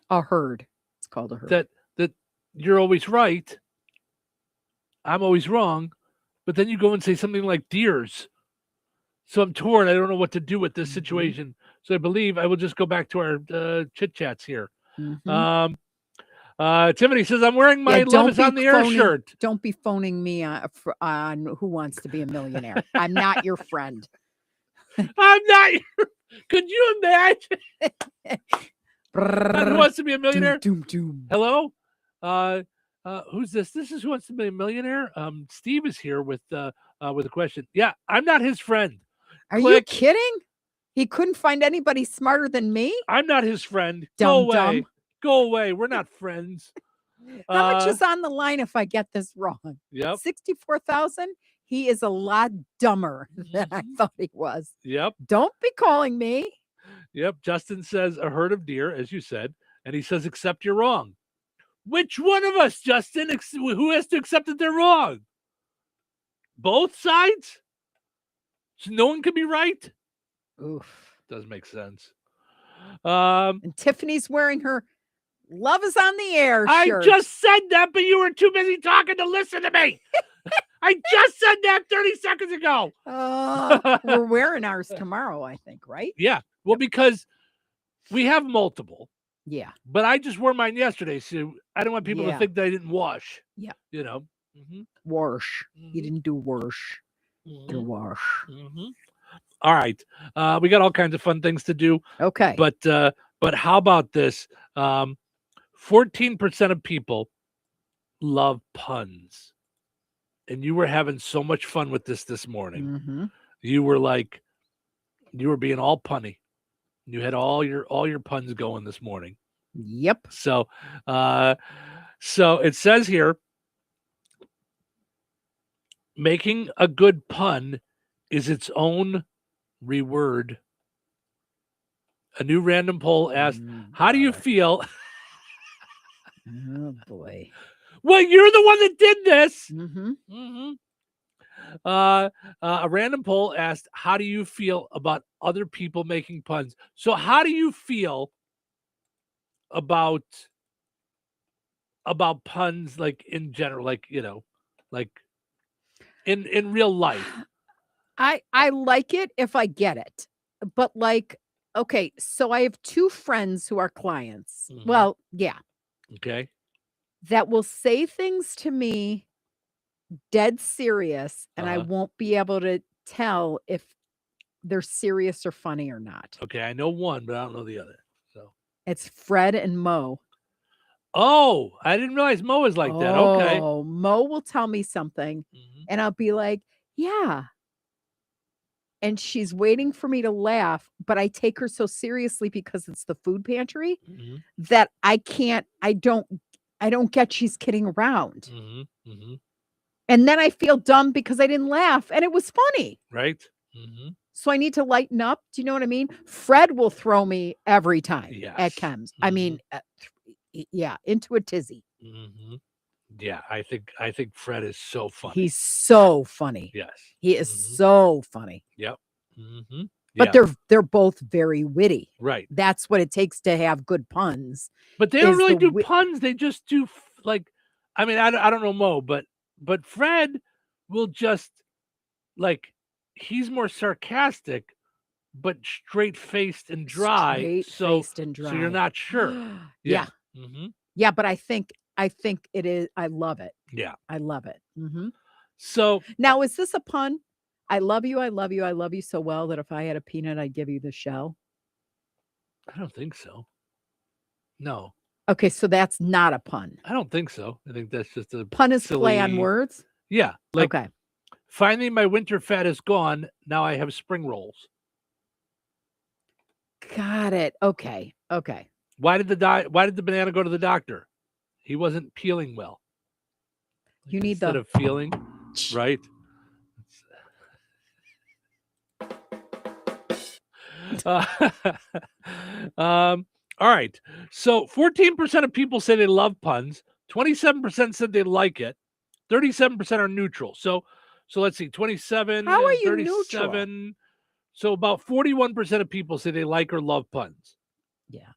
a herd. It's called a herd. That you're always right. I'm always wrong. But then you go and say something like deers. So I'm torn. I don't know what to do with this situation. So I believe I will just go back to our chit chats here. Tiffany says, I'm wearing my Love is on the Air shirt. Don't be phoning me on Who Wants to Be a Millionaire. I'm not your friend. I'm not your. Could you imagine? Who Wants to Be a Millionaire? Doom, doom. Hello? Who's this? This is Who Wants to Be a Millionaire. Steve is here with a question. Yeah, I'm not his friend. Are you kidding? He couldn't find anybody smarter than me? I'm not his friend. Dumb, Go away. dumb. Go away. We're not friends. How much is on the line if I get this wrong? Yep. 64,000? He is a lot dumber than I thought he was. Yep. Don't be calling me. Yep. Justin says a herd of deer, as you said, and he says, except you're wrong. Which one of us, Justin? Who has to accept that they're wrong? Both sides? So no one can be right? Oof. Doesn't make sense. And Tiffany's wearing her Love is on the air. I shirt. just said that, but you were too busy talking to listen to me. I just said that 30 seconds ago. We're wearing ours tomorrow, I think, right? Yeah. Well, because we have multiple. Yeah. But I just wore mine yesterday, so I don't want people to think that I didn't wash. Yeah. You know. Wash. You didn't do wash. You wash. All right. We got all kinds of fun things to do. Okay. But how about this? 14% of people love puns. And you were having so much fun with this morning. You were being all punny. You had all your puns going this morning. Yep. So it says here, making a good pun is its own reward. A new random poll asked, how do you feel? Oh, boy. Well, you're the one that did this. A random poll asked, how do you feel about other people making puns? So how do you feel about puns, like in general, like, you know, like in real life? I like it if I get it. But like, okay, so I have two friends who are clients. Well, yeah. Okay. That will say things to me dead serious, and I won't be able to tell if they're serious or funny or not. Okay, I know one, but I don't know the other. So It's Fred and Mo. Oh, I didn't realize Mo is like that. Okay. Oh, Mo will tell me something, and I'll be like, yeah. And she's waiting for me to laugh, but I take her so seriously because it's the food pantry that I don't get she's kidding around. And then I feel dumb because I didn't laugh and it was funny. Right. So I need to lighten up. Do you know what I mean? Fred will throw me every time at Chems. I mean, yeah, into a tizzy. Yeah, I think Fred is so funny. He's so funny. Yes. He is so funny. Yep. But they're both very witty. Right. That's what it takes to have good puns. But they don't really do puns. They just do like, I mean, I don't know Mo, but Fred will just like, he's more sarcastic, but straight-faced and dry. So you're not sure. Yeah. Yeah, but I think it is. I love it. Yeah. I love it. So now, is this a pun? I love you. I love you. I love you so well that if I had a peanut, I'd give you the shell. I don't think so. No. Okay, so that's not a pun. I don't think so. I think that's just a Pun is silly play on words. Yeah. Like, okay. Finally, my winter fat is gone. Now I have spring rolls. Got it. Okay. Okay. Why did the banana go to the doctor? He wasn't peeling well. You need Instead of feeling, right? All right. So 14% of people say they love puns. 27% said they like it. 37% are neutral. So let's see. 27. How are you 37. neutral? So about 41% of people say they like or love puns. Yeah.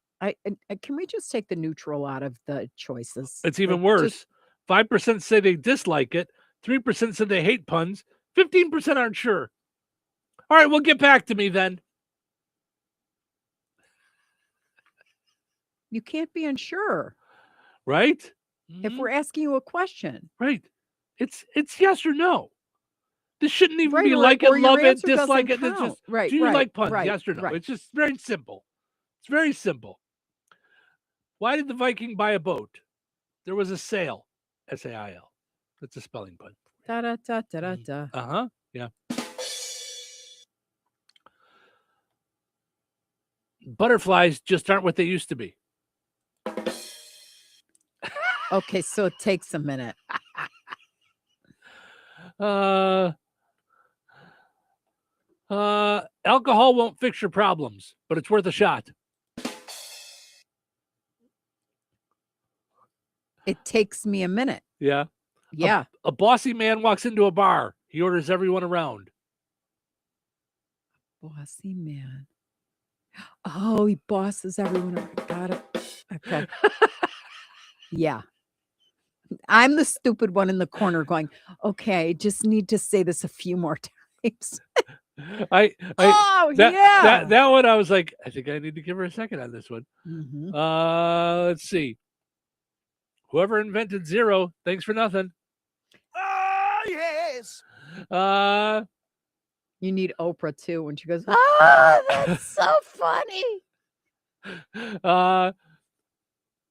Can we just take the neutral out of the choices? It's even worse. 5% say they dislike it. 3% said they hate puns. 15% aren't sure. All right, well, get back to me then. You can't be unsure. Right? If we're asking you a question. Right. It's yes or no. This shouldn't even be or- like or it, your love it, answer dislike it. doesn't It's just, count. do you like puns? right, Yes or no? right. It's just very simple. It's very simple. Why did the Viking buy a boat? There was a sail. S-A-I-L. That's a spelling pun. Da da da da da da. Uh-huh. Yeah. Butterflies just aren't what they used to be. Okay, so it takes a minute. Alcohol won't fix your problems, but it's worth a shot. It takes me a minute. Yeah. Yeah. A bossy man walks into a bar. He orders everyone around. Bossy man. Oh, he bosses everyone around. Got it. Okay. Yeah. I'm the stupid one in the corner going, okay, just need to say this a few more times. That one I was like, I think I need to give her a second on this one. Mhm. Let's see. Whoever invented zero, thanks for nothing. Oh, yes. You need Oprah too when she goes, oh, that's so funny.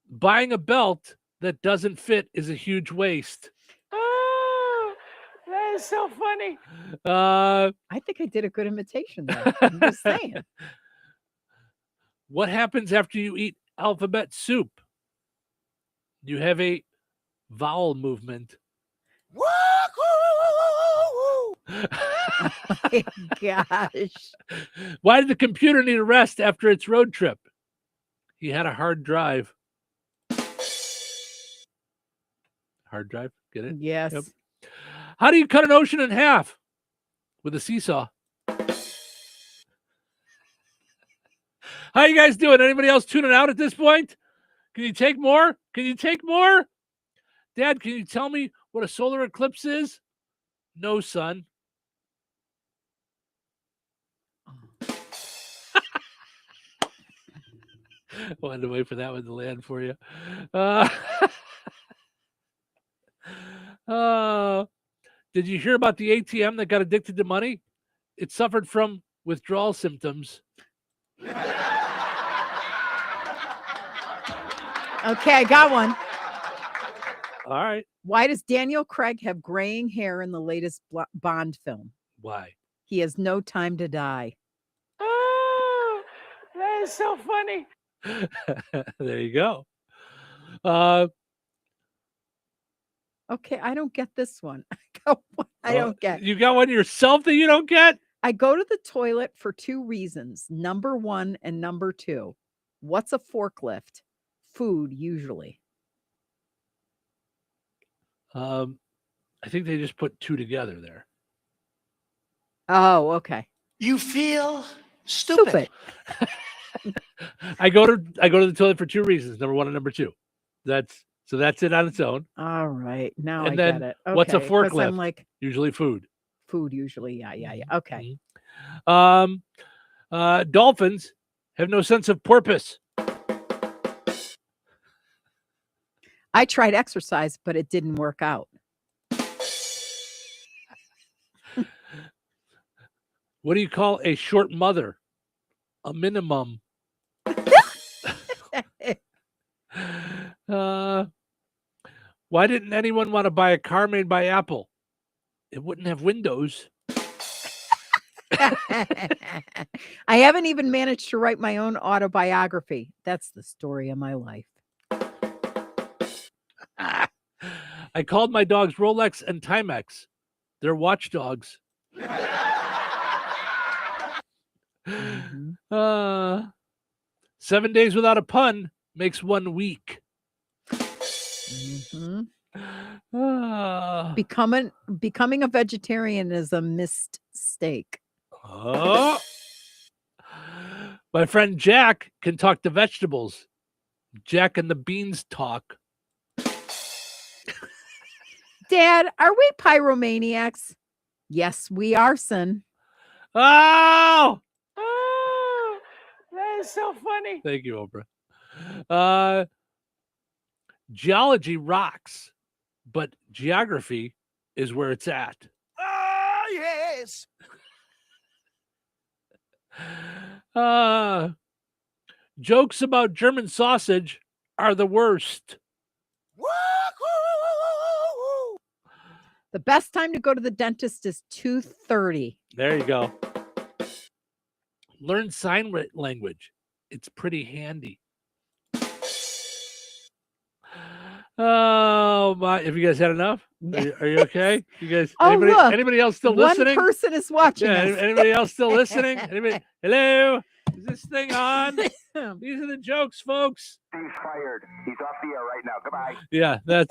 Buying a belt that doesn't fit is a huge waste. Oh, that is so funny. I think I did a good imitation there. I'm just saying. What happens after you eat alphabet soup? You have a vowel movement. Oh my gosh. Why did the computer need a rest after its road trip? He had a hard drive. Hard drive? Get it? Yes. Yep. How do you cut an ocean in half? With a seesaw. How you guys doing? Anybody else tuning out at this point? Can you take more? Can you take more? Dad, can you tell me what a solar eclipse is? No, son. Wanted to wait for that one to land for you. Did you hear about the ATM that got addicted to money? It suffered from withdrawal symptoms. Okay, I got one. All right. Why does Daniel Craig have graying hair in the latest Bond film? Why? He has no time to die. Oh, that is so funny. There you go. Okay, I don't get this one. I don't get. You got one yourself that you don't get? I go to the toilet for two reasons. Number 1 and number 2. What's a forklift? Food, usually. I think they just put two together there. Oh, okay. You feel stupid. I go to the toilet for two reasons. Number 1 and number 2. That's it on its own. All right. Now And I then get it. what's a 'cause forklift? I'm like Usually food. food usually. Yeah. Okay. Dolphins have no sense of purpose. I tried exercise, but it didn't work out. What do you call a short mother? A minimum. Why didn't anyone want to buy a car made by Apple? It wouldn't have windows. I haven't even managed to write my own autobiography. That's the story of my life. I called my dogs Rolex and Timex. They're watchdogs. 7 days without a pun makes 1 week. Becoming a vegetarian is a mistake. Oh. My friend Jack can talk to vegetables. Jack and the beans talk. Dad, are we pyromaniacs? Yes, we are, son. Oh! That is so funny. Thank you, Oprah. Geology rocks, but geography is where it's at. Oh, yes. Jokes about German sausage are the worst. The best time to go to the dentist is 2:30. There you go. Learn sign language. It's pretty handy. Oh my! Have you guys had enough? Are you okay? You guys? Oh, look. Anybody else still One listening? person is watching Yeah. us. Anybody else still listening? Anybody? Hello? Is this thing on? These are the jokes, folks. He's fired. He's off the air right now. Goodbye. Yeah, that's.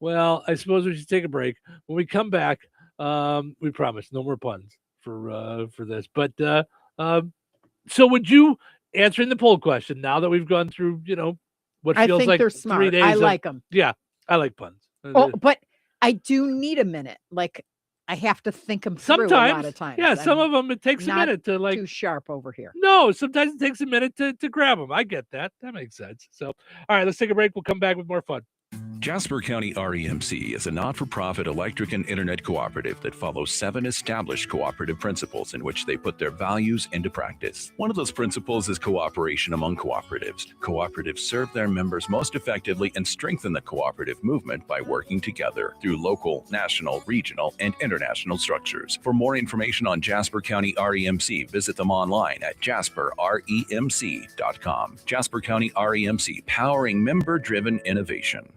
Well, I suppose we should take a break. When we come back, we promise no more puns for this. But So would you, answering the poll question, now that we've gone through, what I feels think like they're 3 smart. days I of- like them. Yeah, I like puns. Oh, but I do need a minute. Like I have to think them through a lot Sometimes, of times. yeah, some I'm of them it takes a not minute to like. too sharp over here. No, sometimes it takes a minute to grab them. I get that. That makes sense. So, all right, let's take a break. We'll come back with more fun. Jasper County REMC is a not-for-profit electric and internet cooperative that follows 7 established cooperative principles in which they put their values into practice. One of those principles is cooperation among cooperatives. Cooperatives serve their members most effectively and strengthen the cooperative movement by working together through local, national, regional, and international structures. For more information on Jasper County REMC, visit them online at jasperremc.com. Jasper County REMC, powering member-driven innovation.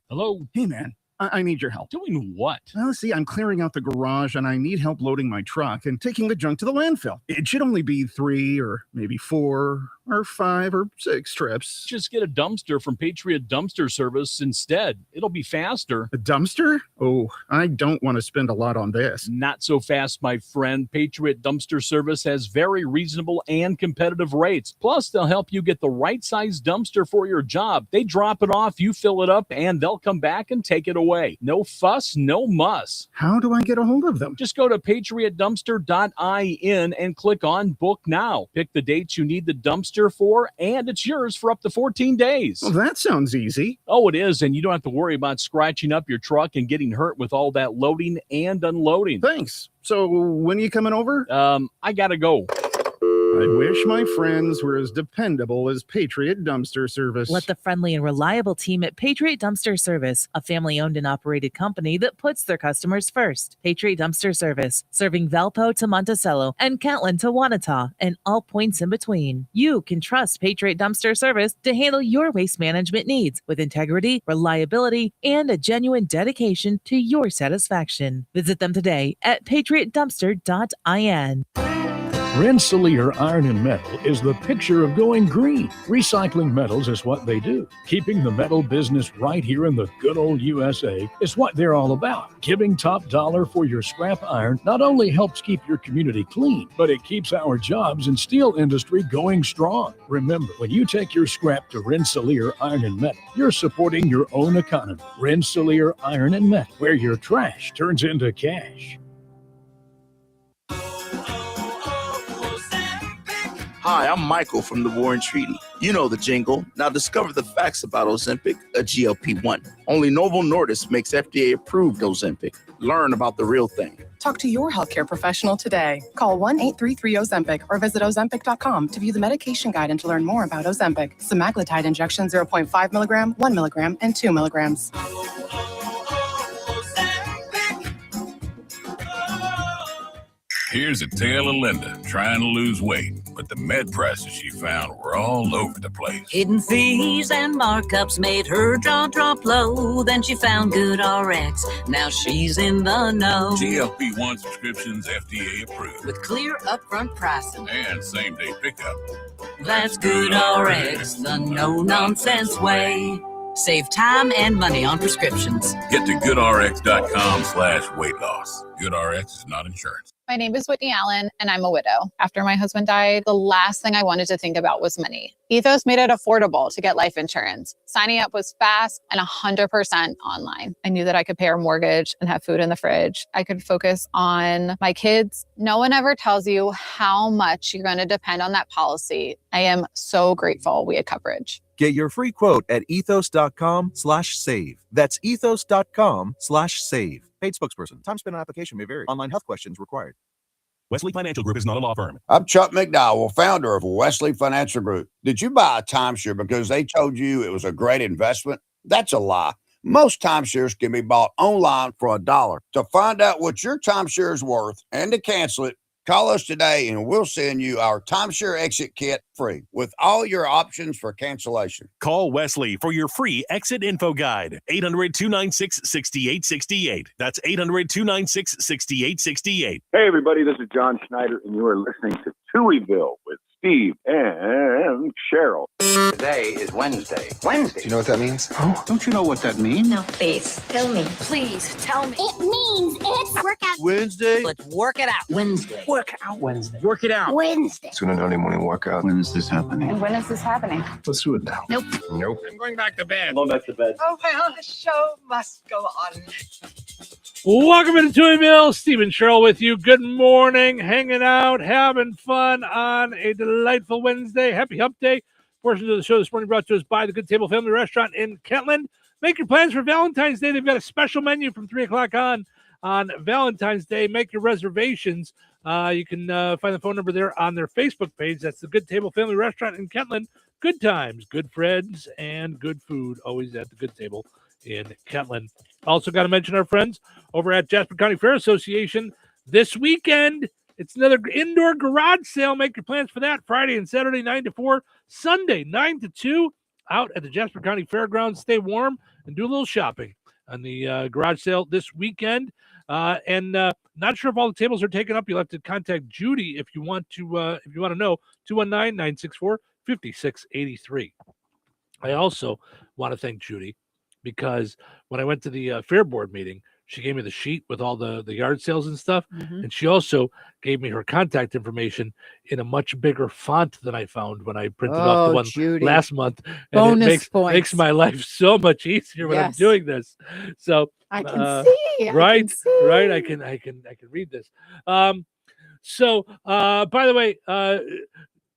Hello? Hey, man, I need your help. Doing what? Well, see, I'm clearing out the garage and I need help loading my truck and taking the junk to the landfill. It should only be 3 or maybe 4 or 5 or 6 trips. Just get a dumpster from Patriot Dumpster Service instead. It'll be faster. A dumpster? Oh, I don't want to spend a lot on this. Not so fast, my friend. Patriot Dumpster Service has very reasonable and competitive rates. Plus, they'll help you get the right size dumpster for your job. They drop it off, you fill it up, and they'll come back and take it away. No fuss, no muss. How do I get a hold of them? Just go to patriotdumpster.in and click on Book Now. Pick the dates you need the dumpster for, and it's yours for up to 14 days. Well, that sounds easy. Oh, it is, and you don't have to worry about scratching up your truck and getting hurt with all that loading and unloading. Thanks. So when are you coming over? I gotta go. I wish my friends were as dependable as Patriot Dumpster Service. Let the friendly and reliable team at Patriot Dumpster Service, a family-owned and operated company that puts their customers first. Patriot Dumpster Service, serving Valpo to Monticello and Catlin to Wanata and all points in between. You can trust Patriot Dumpster Service to handle your waste management needs with integrity, reliability, and a genuine dedication to your satisfaction. Visit them today at patriotdumpster.in. Rensselaer Iron and Metal is the picture of going green. Recycling metals is what they do. Keeping the metal business right here in the good old USA is what they're all about. Giving top dollar for your scrap iron not only helps keep your community clean, but it keeps our jobs and steel industry going strong. Remember, when you take your scrap to Rensselaer Iron and Metal, you're supporting your own economy. Rensselaer Iron and Metal, where your trash turns into cash. Hi, I'm Michael from the Warren Treaty. You know the jingle. Now discover the facts about Ozempic, a GLP-1. Only Novo Nordisk makes FDA-approved Ozempic. Learn about the real thing. Talk to your healthcare professional today. Call 1-833-OZEMPIC or visit Ozempic.com to view the medication guide and to learn more about Ozempic. Semaglutide injection 0.5 milligram, 1 milligram, and 2 milligrams. Here's a tale of Linda trying to lose weight, but the med prices she found were all over the place. Hidden fees and markups made her jaw drop low. Then she found Good RX. Now she's in the know. GLP-1 subscriptions FDA approved. With clear upfront pricing. And same-day pickup. That's Good RX, the no-nonsense way. Save time and money on prescriptions. Get to goodrx.com/weight loss. GoodRx is not insurance. My name is Whitney Allen, and I'm a widow. After my husband died, the last thing I wanted to think about was money. Ethos made it affordable to get life insurance. Signing up was fast and 100% online. I knew that I could pay our mortgage and have food in the fridge. I could focus on my kids. No one ever tells you how much you're going to depend on that policy. I am so grateful we had coverage. Get your free quote at ethos.com/save. That's ethos.com/save. Paid spokesperson. Time spent on application may vary. Online health questions required. Wesley Financial Group is not a law firm. I'm Chuck McDowell, founder of Wesley Financial Group. Did you buy a timeshare because they told you it was a great investment? That's a lie. Most timeshares can be bought online for $1. To find out what your timeshare is worth and to cancel it, call us today and we'll send you our timeshare exit kit free with all your options for cancellation. Call Wesley for your free exit info guide. 800-296-6868. That's 800-296-6868. Hey, everybody, this is John Schneider, and you are listening to Touhyville with Steve and Cheryl. Today is Wednesday. Wednesday? Do you know what that means? Oh, don't you know what that means? No, please. Tell me. Please, tell me. It means it's workout Wednesday? Let's work it out. Wednesday. Work out Wednesday. Work it out. Wednesday. It's an early morning workout. When is this happening? And when is this happening? Let's do it now. Nope. Nope. I'm going back to bed. Going back to bed. Oh, well, the show must go on. Welcome into Touhyville. Stephen Sherrill with you. Good morning. Hanging out, having fun on a delightful Wednesday. Happy Hump Day. Portions of the show this morning brought to us by the Good Table Family Restaurant in Kentland. Make your plans for Valentine's Day. They've got a special menu from 3 o'clock on Valentine's Day. Make your reservations. You can find the phone number there on their Facebook page. That's the Good Table Family Restaurant in Kentland. Good times, good friends, and good food always at the Good Table in Kentland. Also got to mention our friends over at Jasper County Fair Association this weekend. It's another indoor garage sale. Make your plans for that. Friday and Saturday, 9 to 4. Sunday, 9 to 2. Out at the Jasper County Fairgrounds. Stay warm and do a little shopping on the garage sale this weekend. And not sure if all the tables are taken up. You'll have to contact Judy if you want to know. 219-964-5683. I also want to thank Judy because when I went to the fair board meeting, she gave me the sheet with all the yard sales and stuff. Mm-hmm. And she also gave me her contact information in a much bigger font than I found when I printed off the one Judy. last month. And Bonus it points. makes my life so much easier when I'm Yes. doing this. So I can see. right. I can read this. So by the way,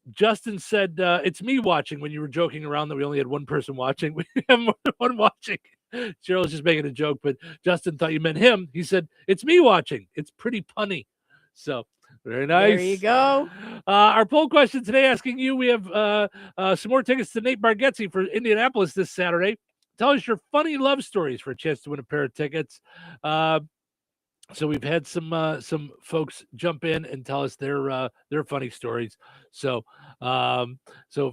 Justin said it's me watching when you were joking around that we only had one person watching. We have more than one watching. Cheryl's just making a joke, but Justin thought you meant him. He said, it's me watching. It's pretty punny. So very nice. There you go. Our poll question today asking you, we have some more tickets to Nate Bargatze for Indianapolis this Saturday. Tell us your funny love stories for a chance to win a pair of tickets. So we've had some folks jump in and tell us their funny stories. So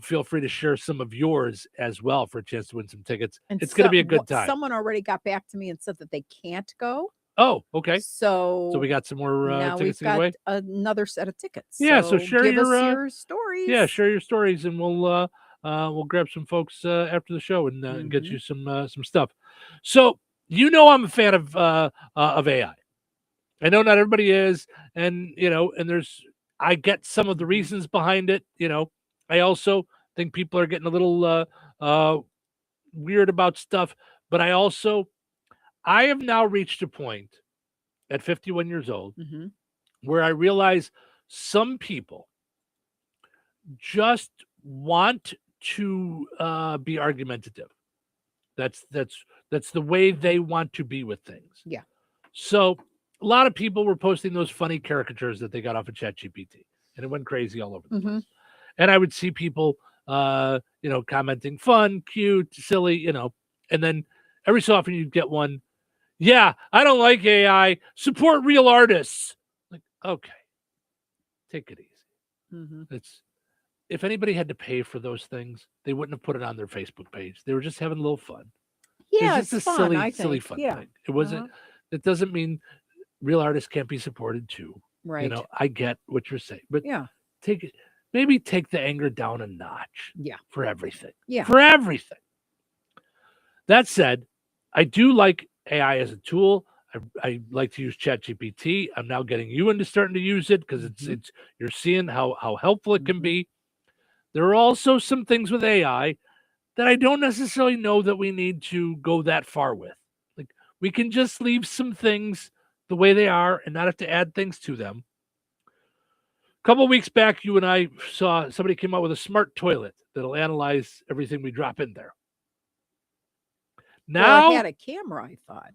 feel free to share some of yours as well for a chance to win some tickets. And it's going to be a good time. Someone already got back to me and said that they can't go. Oh, okay. So we got some more now tickets we've got away. Another set of tickets. Yeah, so share give your, us your stories. Yeah, share your stories, and we'll grab some folks after the show and get you some stuff. So I'm a fan of AI. I know not everybody is, and I get some of the reasons behind it. I also think people are getting a little weird about stuff, but I have now reached a point at 51 years old where I realize some people just want to be argumentative. That's the way they want to be with things. Yeah. So a lot of people were posting those funny caricatures that they got off of ChatGPT, and it went crazy all over the place. And I would see people, commenting fun, cute, silly, and then every so often you'd get one. Yeah, I don't like AI. Support real artists. Like, okay, take it easy. It's if anybody had to pay for those things, they wouldn't have put it on their Facebook page. They were just having a little fun. Yeah, it's just a fun, silly fun thing. It wasn't. It doesn't mean real artists can't be supported too. Right. I get what you're saying, but yeah, maybe take the anger down a notch. Yeah. For everything. Yeah. For everything. That said, I do like AI as a tool. I like to use ChatGPT. I'm now getting you into starting to use it because it's you're seeing how helpful it can be. There are also some things with AI that I don't necessarily know that we need to go that far with. Like we can just leave some things the way they are and not have to add things to them. A couple of weeks back, you and I saw somebody came out with a smart toilet that'll analyze everything we drop in there. Now it had a camera, I thought.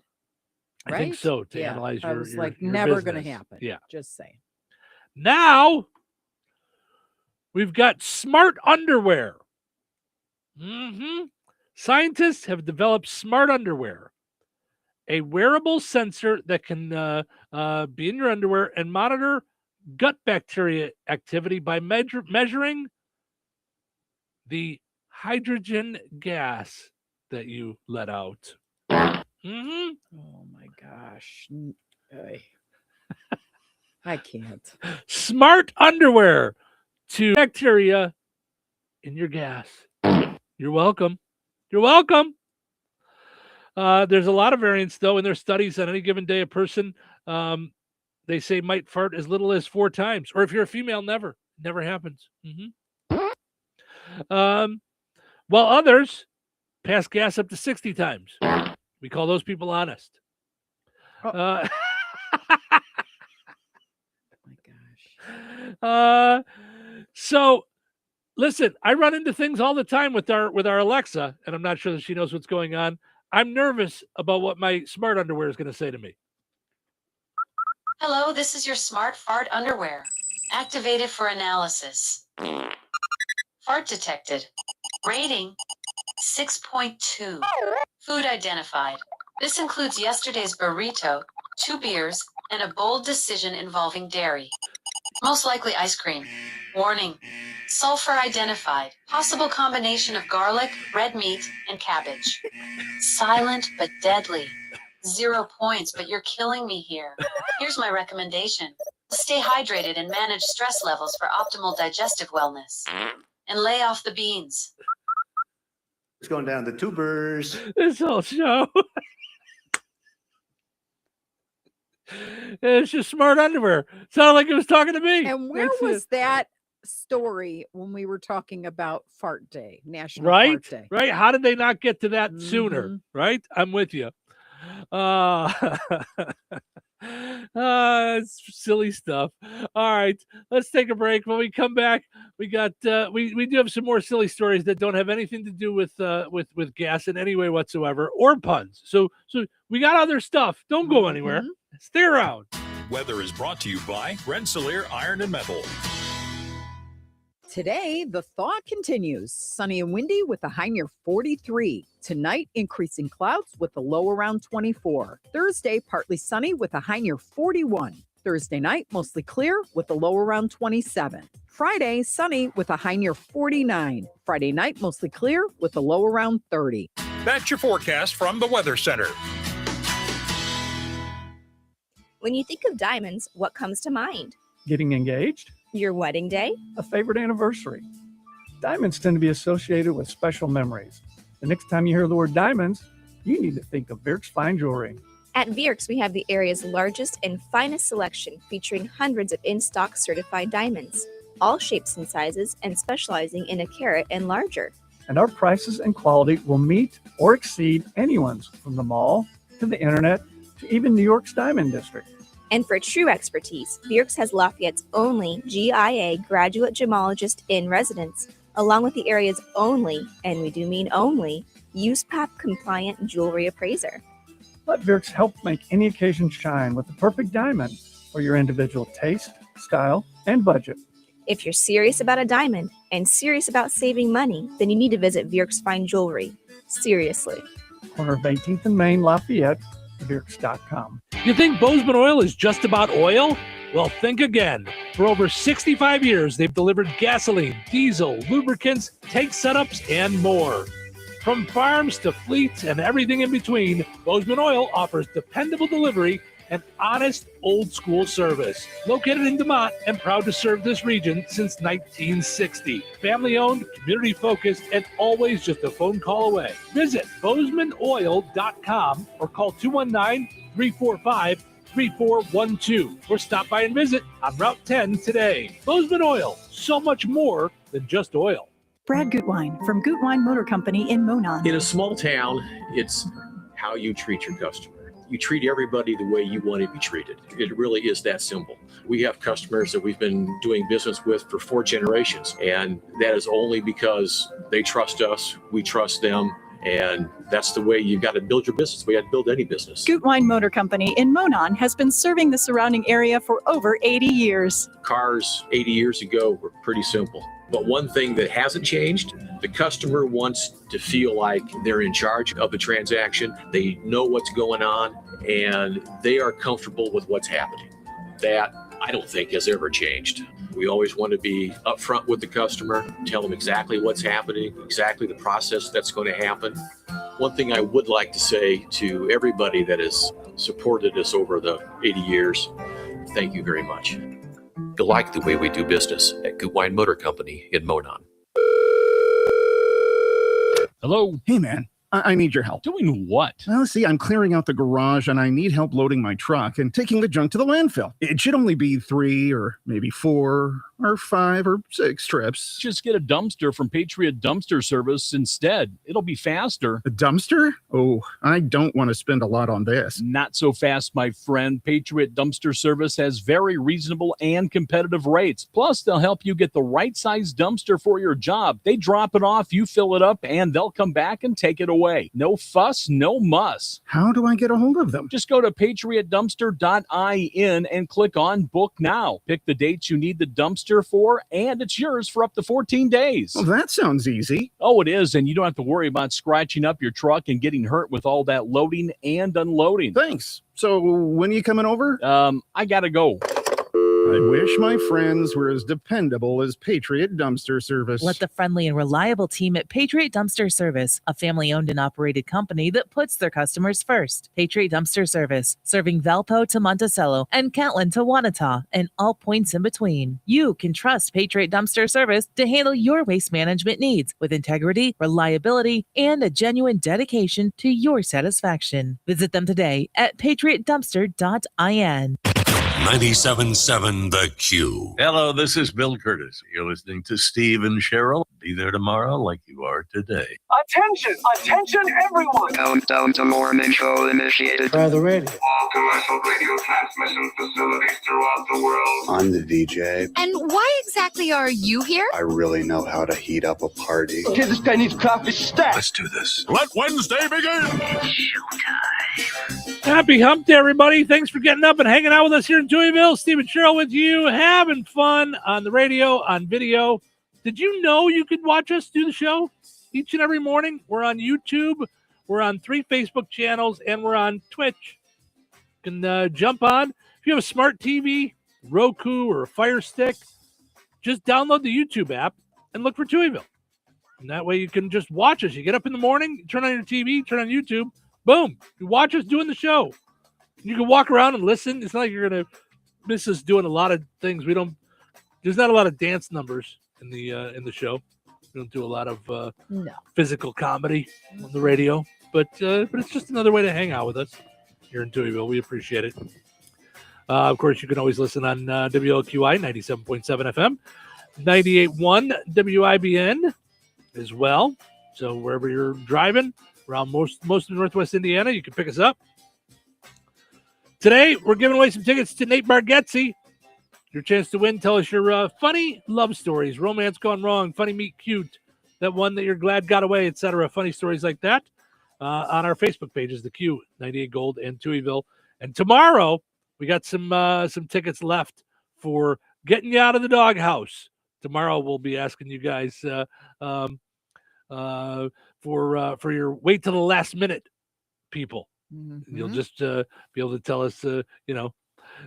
Right? I think so, to analyze your. I was like, your never going to business. happen. Yeah. Just saying. Now we've got smart underwear. Scientists have developed smart underwear, a wearable sensor that can be in your underwear and monitor gut bacteria activity by measuring the hydrogen gas that you let out. Oh my gosh. I can't. Smart underwear to bacteria in your gas. You're welcome. You're welcome. There's a lot of variance, though, in their studies. On any given day, a person, they say, might fart as little as 4 times. Or if you're a female, never. Never happens. While others pass gas up to 60 times. We call those people honest. So listen, I run into things all the time with our Alexa, and I'm not sure that she knows what's going on. I'm nervous about what my smart underwear is going to say to me. Hello, this is your smart fart underwear. Activated for analysis. Fart detected. Rating 6.2. Food identified. This includes yesterday's burrito, 2 beers, and a bold decision involving dairy. Most likely ice cream. Warning. Sulfur identified. Possible combination of garlic, red meat, and cabbage. Silent but deadly. 0 points, but you're killing me here. Here's my recommendation. Stay hydrated and manage stress levels for optimal digestive wellness. And lay off the beans. It's going down the tubers. This whole show. It's just smart underwear. Sounded like it was talking to me. And where was that story when we were talking about Fart Day, National Right? Fart Day? Right? How did they not get to that sooner? Right? I'm with you. It's silly stuff. All right, let's take a break. When we come back, we got we do have some more silly stories that don't have anything to do with gas in any way whatsoever or puns. So we got other stuff. Don't go anywhere. Stay around. Weather is brought to you by Rensselaer Iron and Metal. Today, the thaw continues. Sunny and windy with a high near 43. Tonight, increasing clouds with a low around 24. Thursday, partly sunny with a high near 41. Thursday night, mostly clear with a low around 27. Friday, sunny with a high near 49. Friday night, mostly clear with a low around 30. That's your forecast from the Weather Center. When you think of diamonds, what comes to mind? Getting engaged? Your wedding day? A favorite anniversary. Diamonds tend to be associated with special memories. The next time you hear the word diamonds, you need to think of Vierk's Fine Jewelry. At Vierk's, we have the area's largest and finest selection featuring hundreds of in-stock certified diamonds, all shapes and sizes and specializing in a carat and larger. And our prices and quality will meet or exceed anyone's from the mall to the internet to even New York's Diamond District. And for true expertise, Vierk's has Lafayette's only GIA graduate gemologist in residence, along with the area's only, and we do mean only, USPAP compliant jewelry appraiser. Let Vierk's help make any occasion shine with the perfect diamond for your individual taste, style, and budget. If you're serious about a diamond and serious about saving money, then you need to visit Vierk's Fine Jewelry. Seriously. Corner of 18th and Main, Lafayette, Vierks.com. You think Bozeman Oil is just about oil? Well, think again. For over 65 years, they've delivered gasoline, diesel, lubricants, tank setups, and more. From farms to fleets and everything in between, Bozeman Oil offers dependable delivery and honest old-school service. Located in DeMont and proud to serve this region since 1960. Family-owned, community-focused, and always just a phone call away. Visit BozemanOil.com or call 219-345-3412 or stop by and visit on Route 10 today. Bozeman Oil, so much more than just oil. Brad Gutwine from Gutwine Motor Company in Monon. In a small town, it's how you treat your customer. You treat everybody the way you want to be treated. It really is that simple. We have customers that we've been doing business with for 4 generations, and that is only because they trust us, we trust them, and that's the way you got to build your business. We got to build any business. Gutwine Motor Company in Monon has been serving the surrounding area for over 80 years. Cars 80 years ago were pretty simple. But one thing that hasn't changed, the customer wants to feel like they're in charge of the transaction. They know what's going on and they are comfortable with what's happening. That I don't think has ever changed. We always want to be upfront with the customer, tell them exactly what's happening, exactly the process that's going to happen. One thing I would like to say to everybody that has supported us over the 80 years, thank you very much. You'll like the way we do business at Gutwine Motor Company in Monon. Hello? Hey, man. I need your help. Doing what? Well, see, I'm clearing out the garage and I need help loading my truck and taking the junk to the landfill. It should only be 3 or maybe 4 or 5 or 6 trips. Just get a dumpster from Patriot Dumpster Service instead. It'll be faster. A dumpster? Oh, I don't want to spend a lot on this. Not so fast, my friend. Patriot Dumpster Service has very reasonable and competitive rates. Plus, they'll help you get the right size dumpster for your job. They drop it off, you fill it up, and they'll come back and take it away. No fuss, no muss. How do I get a hold of them? Just go to patriotdumpster.in and click on Book Now. Pick the dates you need the dumpster for, and it's yours for up to 14 days. Well, that sounds easy. Oh, it is, and you don't have to worry about scratching up your truck and getting hurt with all that loading and unloading. Thanks. So when are you coming over? I gotta go. I wish my friends were as dependable as Patriot Dumpster Service. Let the friendly and reliable team at Patriot Dumpster Service, a family-owned and operated company that puts their customers first. Patriot Dumpster Service, serving Valpo to Monticello and Catlin to Wanata and all points in between. You can trust Patriot Dumpster Service to handle your waste management needs with integrity, reliability, and a genuine dedication to your satisfaction. Visit them today at patriotdumpster.in. 97.7 The Q. Hello, this is Bill Curtis. You're listening to Steve and Cheryl. Be there tomorrow like you are today. Attention, attention, everyone. Countdown to morning show initiated. Try the radio. All commercial radio transmission facilities throughout the world. I'm the DJ. And why exactly are you here? I really know how to heat up a party. Okay, this guy needs coffee stat. Let's do this. Let Wednesday begin. Happy hump day, everybody. Thanks for getting up and hanging out with us here in Touhyville. Steve and Cheryl with you, having fun on the radio, on video. Did you know you could watch us do the show each and every morning? We're on YouTube. We're on 3 Facebook channels, and we're on Twitch. You can jump on. If you have a smart TV, Roku, or a Fire Stick, just download the YouTube app and look for Touhyville. And that way you can just watch us. You get up in the morning, turn on your TV, turn on YouTube, boom, you watch us doing the show. You can walk around and listen. It's not like you're gonna miss us doing a lot of things. There's not a lot of dance numbers in the show. We don't do a lot of physical comedy on the radio, but it's just another way to hang out with us here in Touhyville. We appreciate it. Of course, you can always listen on WLQI 97.7 FM, 98.1 WIBN as well. So wherever you're driving around most of Northwest Indiana, you can pick us up. Today, we're giving away some tickets to Nate Bargatze. Your chance to win. Tell us your funny love stories, romance gone wrong, funny meet cute, that one that you're glad got away, etc. Funny stories like that on our Facebook pages, The Q, 98 Gold, and Touhyville. And tomorrow, we got some tickets left for getting you out of the doghouse. Tomorrow, we'll be asking you guys for your wait till the last minute people. Mm-hmm. You'll just be able to tell us, Now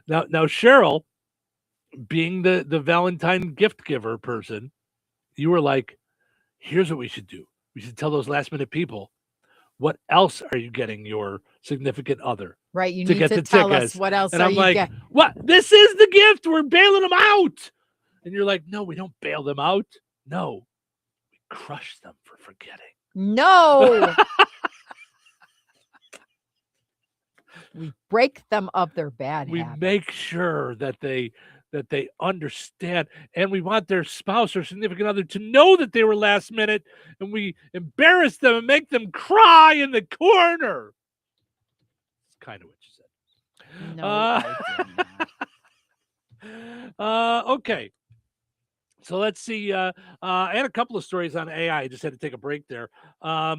Cheryl, being the Valentine gift giver person, you were like, here's what we should do. We should tell those last minute people, what else are you getting your significant other? Right. You to need get to the tell tickets. us what else and are I'm you like, getting. what? This is the gift. We're bailing them out. And you're like, no, we don't bail them out. No, we crush them for forgetting. No. We break them of their bad We habits. make sure that they understand, and we want their spouse or significant other to know that they were last minute, and we embarrass them and make them cry in the corner. It's kind of what you said. No, I did not. Okay. So let's see. I had a couple of stories on AI. I just had to take a break there. A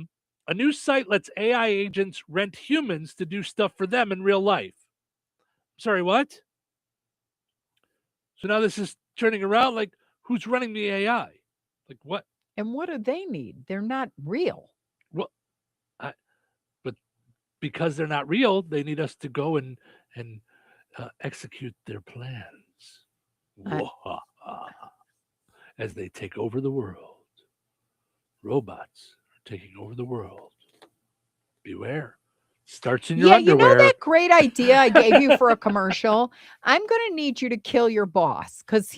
new site lets AI agents rent humans to do stuff for them in real life. Sorry, what? So now this is turning around like, who's running the AI? Like what? And what do they need? They're not real. Well, but because they're not real, they need us to go and execute their plans. As they take over the world. Robots are taking over the world. Beware. Starts in your underwear. You know that great idea I gave you for a commercial? I'm going to need you to kill your boss because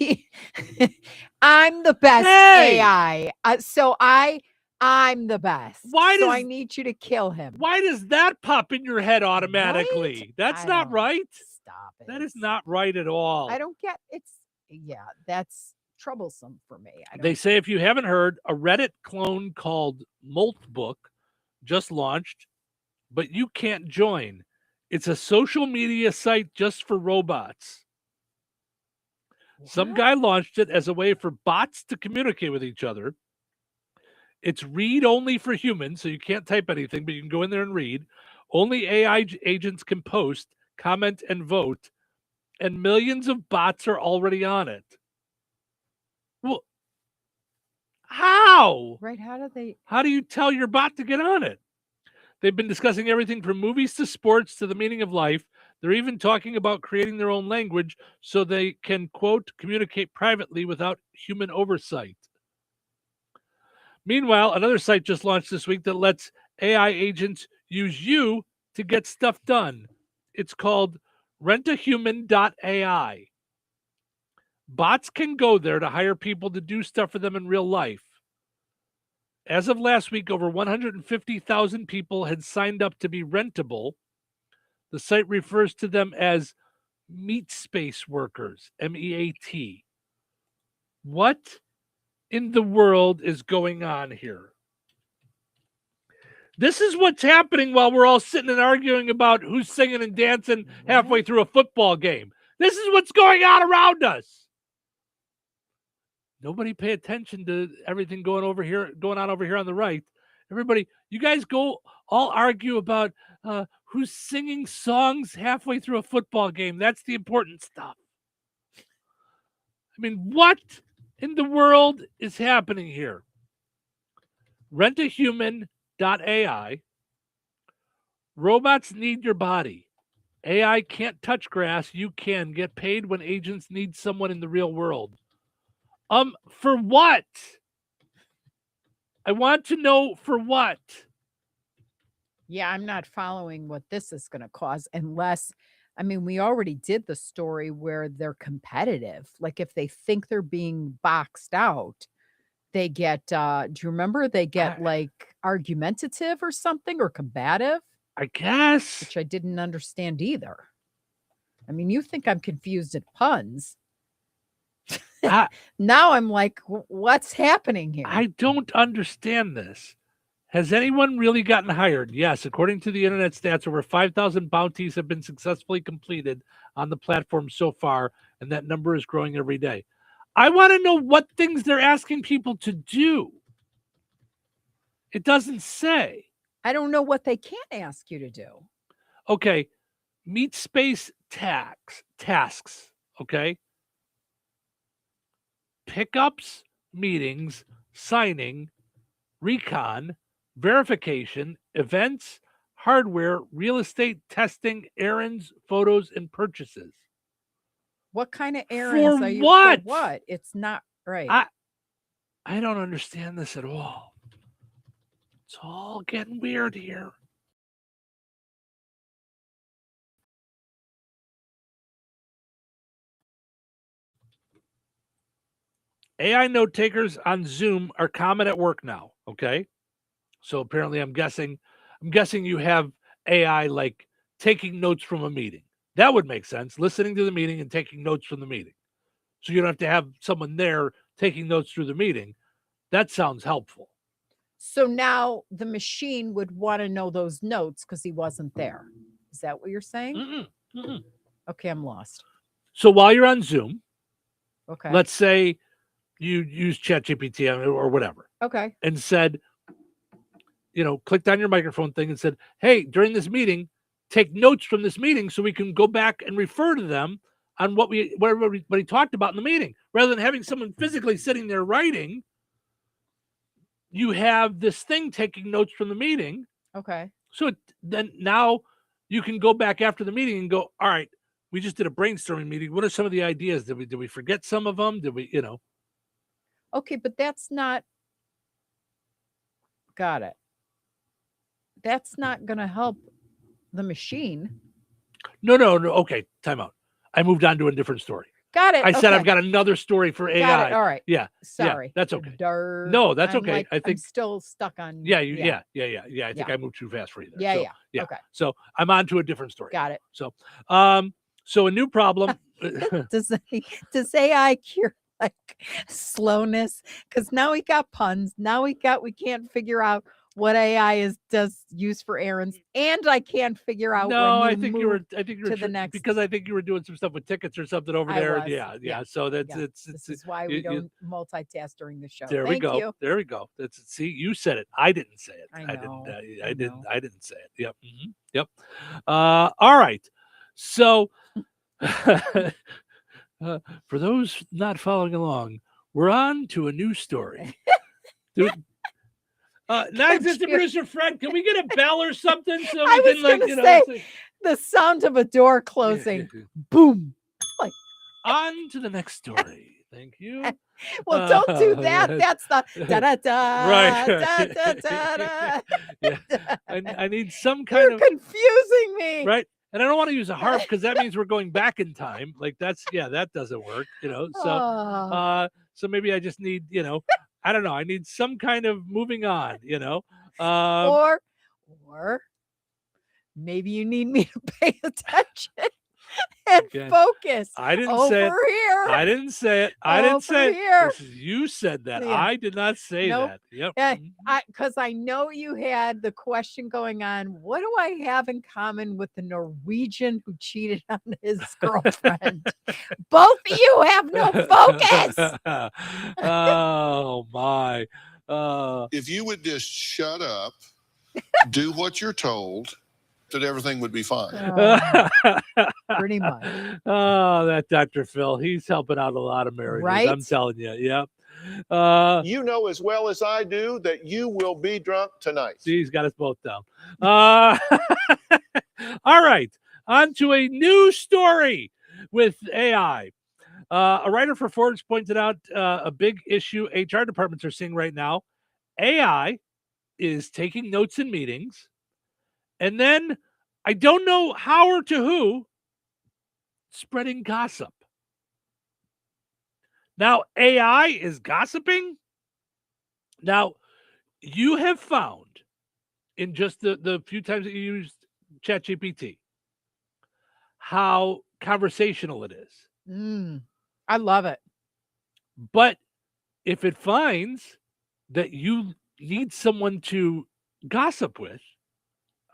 I'm the best AI. So I I'm the best. Why so does- I need you to kill him. Why does that pop in your head automatically? Right? That's I not don't- right. Stop it. That is not right at all. I don't get that's troublesome for me. They say, if you haven't heard, a Reddit clone called Moltbook just launched, but you can't join. It's a social media site just for robots. Some guy launched it as a way for bots to communicate with each other. It's read only for humans, so you can't type anything, but you can go in there and read. Only AI agents can post, comment, and vote, and millions of bots are already on it. Well, how? Right? How do you tell your bot to get on it? They've been discussing everything from movies to sports to the meaning of life. They're even talking about creating their own language so they can, quote, communicate privately without human oversight. Meanwhile, another site just launched this week that lets AI agents use you to get stuff done. It's called rentahuman.ai. Bots can go there to hire people to do stuff for them in real life. As of last week, over 150,000 people had signed up to be rentable. The site refers to them as meat space workers, MEAT. What in the world is going on here? This is what's happening while we're all sitting and arguing about who's singing and dancing halfway through a football game. This is what's going on around us. Nobody pay attention to everything going on over here on the right. Everybody, you guys go all argue about who's singing songs halfway through a football game. That's the important stuff. I mean, what in the world is happening here? Rentahuman.ai. Robots need your body. AI can't touch grass. You can get paid when agents need someone in the real world. For what? I want to know for what. Yeah, I'm not following what this is going to cause unless, I mean, we already did the story where they're competitive. Like if they think they're being boxed out, they get, do you remember? They get like argumentative or something or combative. I guess. Which I didn't understand either. I mean, you think I'm confused at puns. Now I'm like, what's happening here? I don't understand this. Has anyone really gotten hired? Yes. According to the internet stats, over 5,000 bounties have been successfully completed on the platform so far, and that number is growing every day. I want to know what things they're asking people to do. It doesn't say. I don't know what they can't ask you to do. Okay. Meet space tasks. Okay. Pickups, meetings, signing, recon, verification, events, hardware, real estate, testing, errands, photos, and purchases. What kind of errands For are you? what? For what? It's not right. I don't understand this at all. It's all getting weird here. AI note takers on Zoom are common at work now. Okay. So apparently I'm guessing you have AI like taking notes from a meeting. That would make sense. Listening to the meeting and taking notes from the meeting. So you don't have to have someone there taking notes through the meeting. That sounds helpful. So now the machine would want to know those notes because he wasn't there. Is that what you're saying? Okay, I'm lost. So while you're on Zoom, okay, let's say you use ChatGPT or whatever. Okay. And said, clicked on your microphone thing and said, hey, during this meeting, take notes from this meeting so we can go back and refer to them on what he talked about in the meeting. Rather than having someone physically sitting there writing, you have this thing taking notes from the meeting. Okay. So then now you can go back after the meeting and go, all right, we just did a brainstorming meeting. What are some of the ideas? Did we forget some of them? Did we, Okay, but that's not. Got it. That's not going to help the machine. No. Okay, time out. I moved on to a different story. Got it. I said I've Okay. got another story for AI. Got it. All right. Yeah. Sorry. Yeah, that's okay. Dar- No, that's I'm okay. like, I I'm think still stuck on. yeah, yeah. I think Yeah. I moved too fast for you there. Yeah, So, yeah. Okay. So I'm on to a different story. Got it. So so a new problem. Does AI cure like slowness? Because now we got puns. Now we can't figure out what AI does use for errands, and I can't figure out. No, when I think you were to the next, because I think you were doing some stuff with tickets or something over there. was, Yeah. So that's yeah. it's This is why we don't multitask during the show. There Thank we go. you. There we go. That's see, you said it. I didn't say it. I I know. didn't. I didn't say it. Yep. Yep. All right. So for those not following along, we're on to a new story. Non-existent producer Fred, can we get a bell or something so I we was can gonna say the sound of a door closing. Boom. Like, on to the next story. Thank you. well, don't do that. That's the da da da Right. da da da da. Yeah. I need some kind You're of confusing me. right. And I don't want to use a harp because that means we're going back in time. Like that doesn't work, So Oh. so maybe I just need, I don't know. I need some kind of moving on, Or maybe you need me to pay attention and Okay. focus. I didn't over say it. here. I didn't say it. I didn't Over say it. here. This is- you said that. Yeah. I did not say Nope. that. Yep. Yeah, because I know you had the question going on. What do I have in common with the Norwegian who cheated on his girlfriend? Both of you have no focus. Oh my. If you would just shut up, do what you're told, that everything would be fine. Pretty much. Oh, that Dr. Phil. He's helping out a lot of marriages. Right? I'm telling you. Yep. You know as well as I do that you will be drunk tonight. See, he's got us both down. All right. On to a new story with AI. A writer for Forbes pointed out a big issue HR departments are seeing right now. AI is taking notes in meetings, and then I don't know how or to who, spreading gossip. Now, AI is gossiping. Now, you have found in just the few times that you used ChatGPT how conversational it is. I love it. But if it finds that you need someone to gossip with,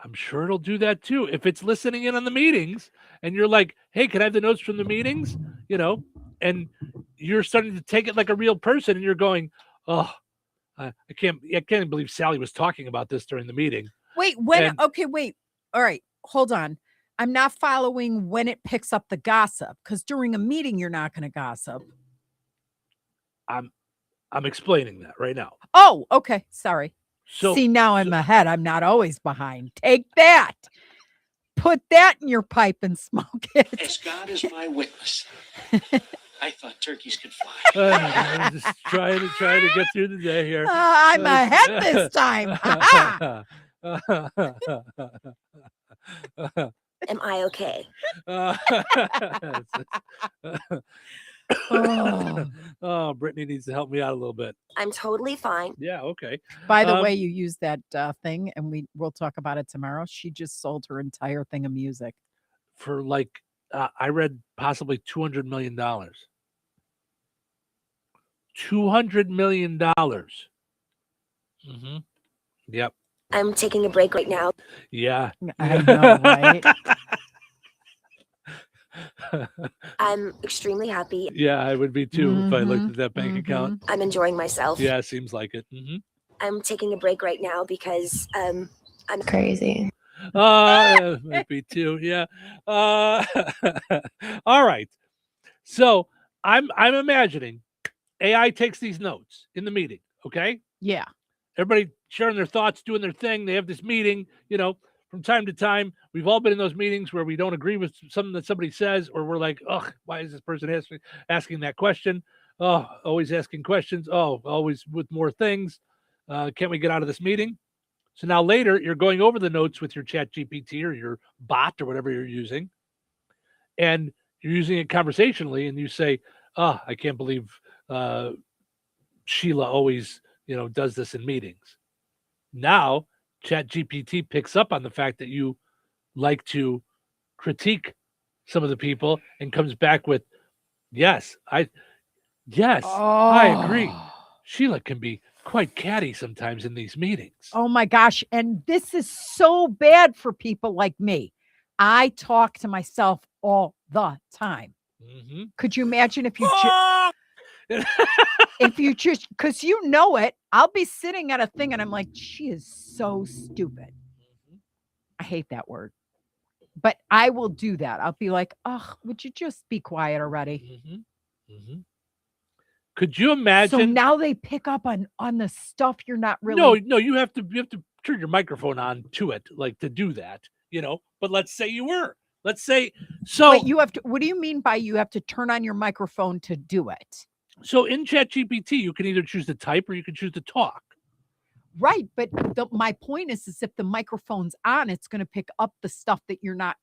I'm sure it'll do that too. If it's listening in on the meetings and you're like, hey, can I have the notes from the meetings? And you're starting to take it like a real person and you're going, oh, I can't believe Sally was talking about this during the meeting. Wait, And- wait. All right, hold on. I'm not following when it picks up the gossip because during a meeting, you're not going to gossip. I'm explaining that right now. Oh, okay. Sorry. So See, now I'm ahead. I'm not always behind. Take that. Put that in your pipe and smoke it. As God is my witness, I thought turkeys could fly. I'm just trying to get through the day here. I'm ahead this time. Ha-ha. Am I okay? Oh, Brittany needs to help me out a little bit. I'm totally fine. Yeah, okay. By the way, you used that thing, and we'll talk about it tomorrow. She just sold her entire thing of music. For like, I read possibly $200 million. $200 million. Mm-hmm. Yep. I'm taking a break right now. Yeah. I know, right? I'm extremely happy. Yeah, I would be too if I looked at that bank account. I'm enjoying myself. Yeah, seems like it. I'm taking a break right now because I'm crazy. Might be too. Yeah. All right. So I'm imagining AI takes these notes in the meeting. Okay. Yeah. Everybody sharing their thoughts, doing their thing. They have this meeting, from time to time. We've all been in those meetings where we don't agree with something that somebody says, or we're like, oh, why is this person asking that question? Oh, always asking questions. Oh, always with more things. Can't we get out of this meeting? So now later you're going over the notes with your Chat GPT or your bot or whatever you're using. And you're using it conversationally, and you say, "Oh, I can't believe Sheila always, does this in meetings." Now, ChatGPT picks up on the fact that you like to critique some of the people and comes back with, "Yes, I agree. Sheila can be quite catty sometimes in these meetings." Oh my gosh. And this is so bad for people like me. I talk to myself all the time. Mm-hmm. Could you imagine if you if you just, because you know it, I'll be sitting at a thing and I'm like, she is so stupid. I hate that word. But I will do that. I'll be like, oh, would you just be quiet already? Mm-hmm. Mm-hmm. Could you imagine? So now they pick up on the stuff you're not really. No, you have to turn your microphone on to it, like to do that, But let's say you were. Let's say so. Wait, you have to. What do you mean by you have to turn on your microphone to do it? So in ChatGPT, you can either choose to type or you can choose to talk. Right, but my point is if the microphone's on, it's going to pick up the stuff that you're not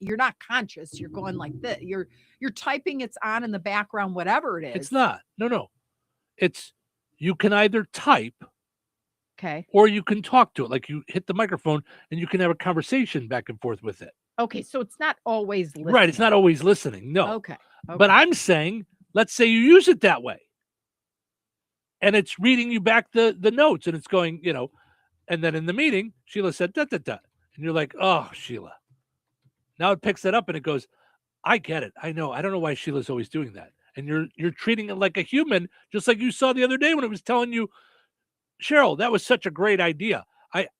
conscious. You're going like this. You're typing. It's on in the background, whatever it is. It's not. No. It's you can either type, okay, or you can talk to it. Like you hit the microphone and you can have a conversation back and forth with it. Okay, so it's not always listening. Right. It's not always listening. No. Okay. But I'm saying, let's say you use it that way. And it's reading you back the notes and it's going, and then in the meeting, Sheila said, da, da, da. And you're like, oh, Sheila. Now it picks it up and it goes, I get it. I know. I don't know why Sheila's always doing that. And you're treating it like a human, just like you saw the other day when it was telling you, Cheryl, that was such a great idea.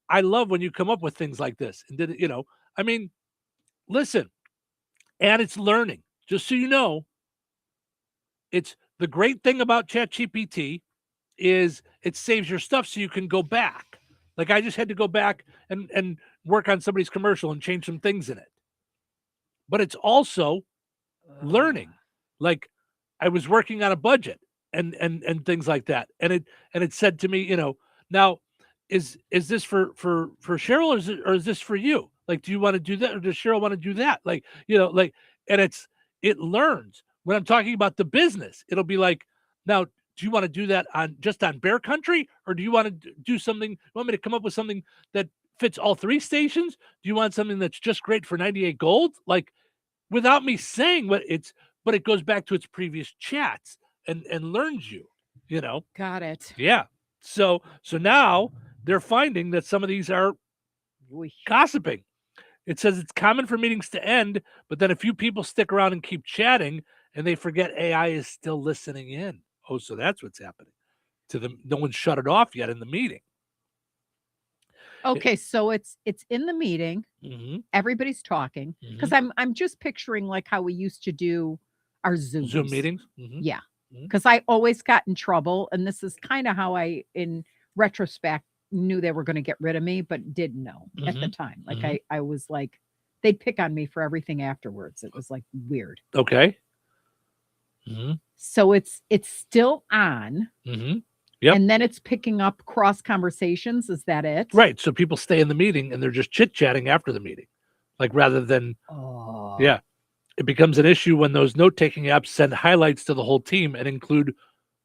I love when you come up with things like this. And did it, listen, and it's learning. Just so you know, it's the great thing about ChatGPT is it saves your stuff so you can go back. Like I just had to go back and work on somebody's commercial and change some things in it. But it's also learning. Like I was working on a budget and things like that. And it said to me, now is this for Cheryl or is this for you? Like, do you want to do that or does Cheryl want to do that? Like, and it learns. When I'm talking about the business, it'll be like, now, do you want to do that just on Bear Country? Or do you want to do something? You want me to come up with something that fits all three stations? Do you want something that's just great for 98 Gold? Like without me saying but it goes back to its previous chats and learns you, Got it. Yeah. So now they're finding that some of these are gossiping. It says it's common for meetings to end, but then a few people stick around and keep chatting and they forget AI is still listening in. Oh, so that's what's happening to them. No one shut it off yet in the meeting. Okay, so it's in the meeting. Mm-hmm. Everybody's talking because I'm just picturing like how we used to do our Zoom meetings. Mm-hmm. Yeah, because I always got in trouble, and this is kind of how I, in retrospect, knew they were going to get rid of me, but didn't know at the time. Like I was like, they'd pick on me for everything afterwards. It was like weird. Okay. Mm-hmm. So it's still on. Mm-hmm. Yep. And then it's picking up cross conversations. Is that it? Right. So people stay in the meeting and they're just chit-chatting after the meeting. Like rather than, yeah. It becomes an issue when those note-taking apps send highlights to the whole team and include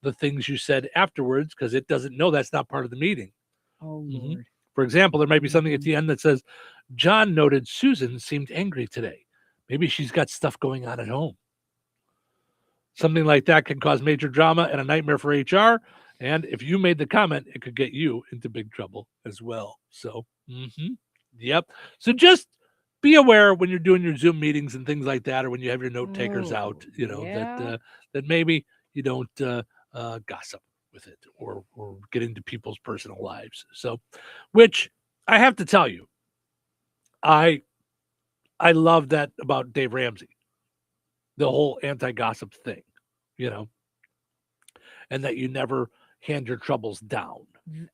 the things you said afterwards because it doesn't know that's not part of the meeting. Oh, Lord. For example, there might be something at the end that says, John noted Susan seemed angry today. Maybe she's got stuff going on at home. Something like that can cause major drama and a nightmare for HR. And if you made the comment, it could get you into big trouble as well. So, yep. So just be aware when you're doing your Zoom meetings and things like that, or when you have your note takers out, that maybe you don't gossip with it or get into people's personal lives. So, which I have to tell you, I love that about Dave Ramsey, the whole anti-gossip thing, and that you never hand your troubles down.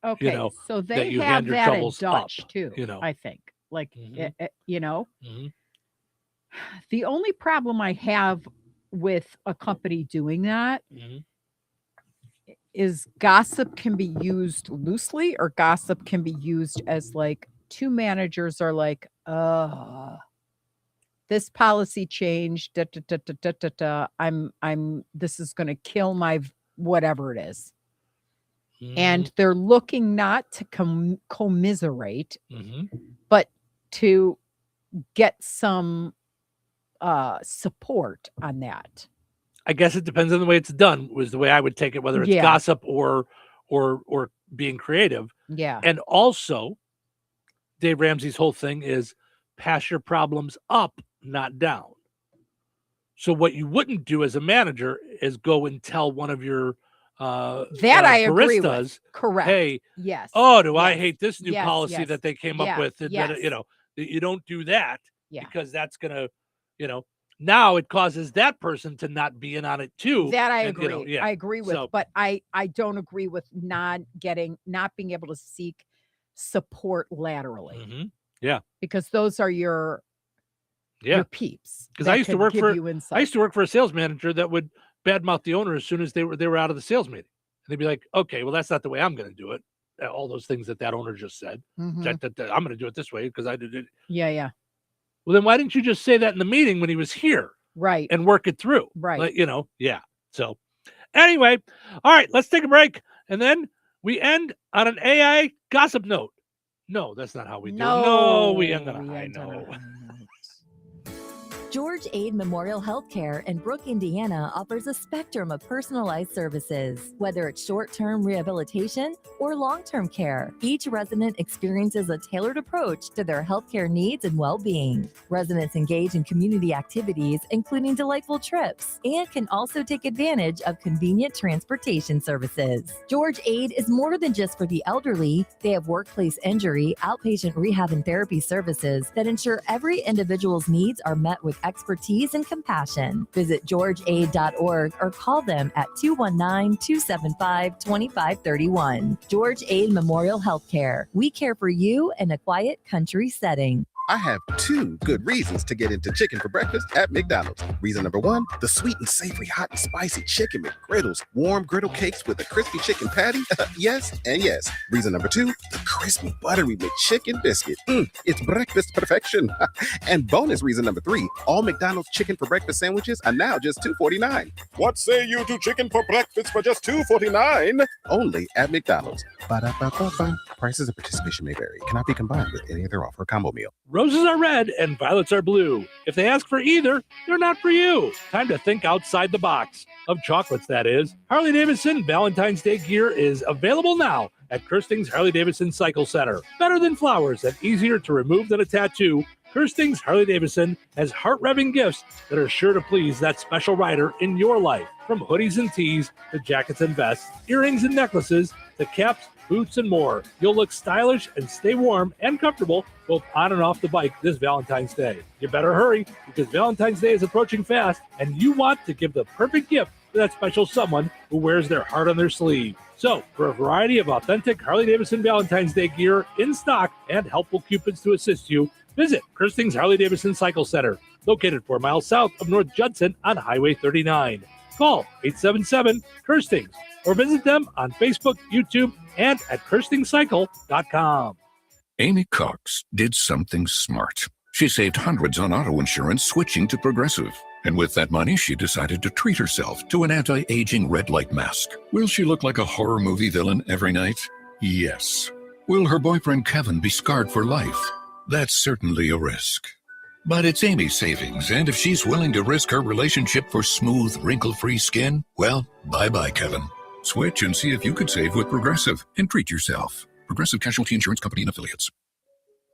Okay, so they have that in Dutch up, too, I think. Like, the only problem I have with a company doing that is gossip can be used loosely or gossip can be used as like two managers are like, this policy change, I'm this is going to kill my whatever it is. And they're looking not to commiserate, but to get some support on that. I guess it depends on the way it's done, was the way I would take it, whether it's gossip or being creative. Yeah. And also, Dave Ramsey's whole thing is pass your problems up, not down. So what you wouldn't do as a manager is go and tell one of your that I agree with. Correct. Hey, yes. Oh, do yes. I hate this new yes. policy yes. that they came up with? And yes. that, you don't do that because that's gonna, now it causes that person to not be in on it too. That I agree. I agree with, but I don't agree with not being able to seek support laterally. Yeah, because those are your peeps. Because I used to work for a sales manager that would badmouth the owner as soon as they were out of the sales meeting. And they'd be like, okay, well, that's not the way I'm going to do it. All those things that owner just said. I'm going to do it this way because I did it. Yeah. Well, then why didn't you just say that in the meeting when he was here? Right. And work it through. Right. Yeah. So anyway, all right, let's take a break. And then we end on an AI gossip note. No, that's not how we do it. No, we end on a high note. George Aid Memorial Healthcare in Brooke, Indiana offers a spectrum of personalized services, whether it's short-term rehabilitation or long-term care. Each resident experiences a tailored approach to their healthcare needs and well-being. Residents engage in community activities, including delightful trips, and can also take advantage of convenient transportation services. George Aid is more than just for the elderly. They have workplace injury, outpatient rehab and therapy services that ensure every individual's needs are met with expertise and compassion. Visit georgeaid.org or call them at 219-275-2531. George Aid Memorial Healthcare. We care for you in a quiet country setting. I have two good reasons to get into chicken for breakfast at McDonald's. Reason number one, the sweet and savory, hot and spicy chicken McGriddles, warm griddle cakes with a crispy chicken patty. Yes and yes. Reason number two, the crispy, buttery McChicken biscuit. It's breakfast perfection. And bonus reason number three, all McDonald's chicken for breakfast sandwiches are now just $2.49. What say you to chicken for breakfast for just $2.49? Only at McDonald's. Ba-da-ba-ba-ba. Prices of participation may vary. Cannot be combined with any other offer or combo meal. Roses are red and violets are blue. If they ask for either, they're not for you. Time to think outside the box. Of chocolates, that is. Harley-Davidson Valentine's Day gear is available now at Kirsting's Harley-Davidson Cycle Center. Better than flowers and easier to remove than a tattoo, Kirsting's Harley-Davidson has heart-revving gifts that are sure to please that special rider in your life. From hoodies and tees to jackets and vests, earrings and necklaces, to caps, boots, and more. You'll look stylish and stay warm and comfortable both on and off the bike this Valentine's Day. You better hurry because Valentine's Day is approaching fast and you want to give the perfect gift to that special someone who wears their heart on their sleeve. So, for a variety of authentic Harley-Davidson Valentine's Day gear in stock and helpful coupons to assist you, visit Kirsting's Harley-Davidson Cycle Center, located 4 miles south of North Judson on Highway 39. Call 877-KIRSTINGS or visit them on Facebook, YouTube, and at KirstingCycle.com. Amy Cox did something smart. She saved hundreds on auto insurance switching to Progressive. And with that money, she decided to treat herself to an anti-aging red light mask. Will she look like a horror movie villain every night? Yes. Will her boyfriend Kevin be scarred for life? That's certainly a risk. But it's Amy's savings, and if she's willing to risk her relationship for smooth, wrinkle-free skin, well, bye-bye, Kevin. Switch and see if you could save with Progressive and treat yourself. Progressive Casualty Insurance Company and Affiliates.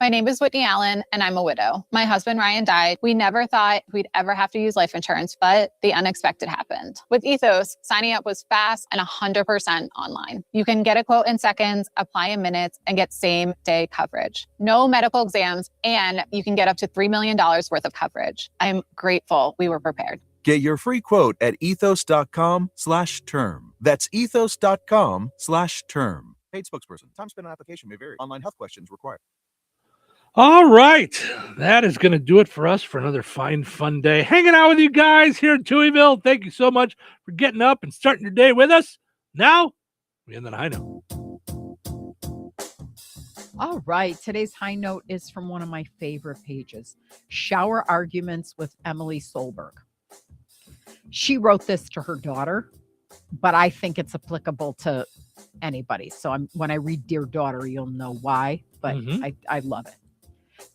My name is Whitney Allen, and I'm a widow. My husband, Ryan, died. We never thought we'd ever have to use life insurance, but the unexpected happened. With Ethos, signing up was fast and 100% online. You can get a quote in seconds, apply in minutes, and get same-day coverage. No medical exams, and you can get up to $3 million worth of coverage. I'm grateful we were prepared. Get your free quote at ethos.com/term. That's ethos.com/term. Paid spokesperson. Time spent on application may vary. Online health questions required. All right. That is going to do it for us for another fine, fun day. Hanging out with you guys here in Touhyville. Thank you so much for getting up and starting your day with us. Now, we end on a high note. All right. Today's high note is from one of my favorite pages, Shower Arguments with Emily Solberg. She wrote this to her daughter, but I think it's applicable to anybody. So when I read Dear Daughter, you'll know why, but I love it.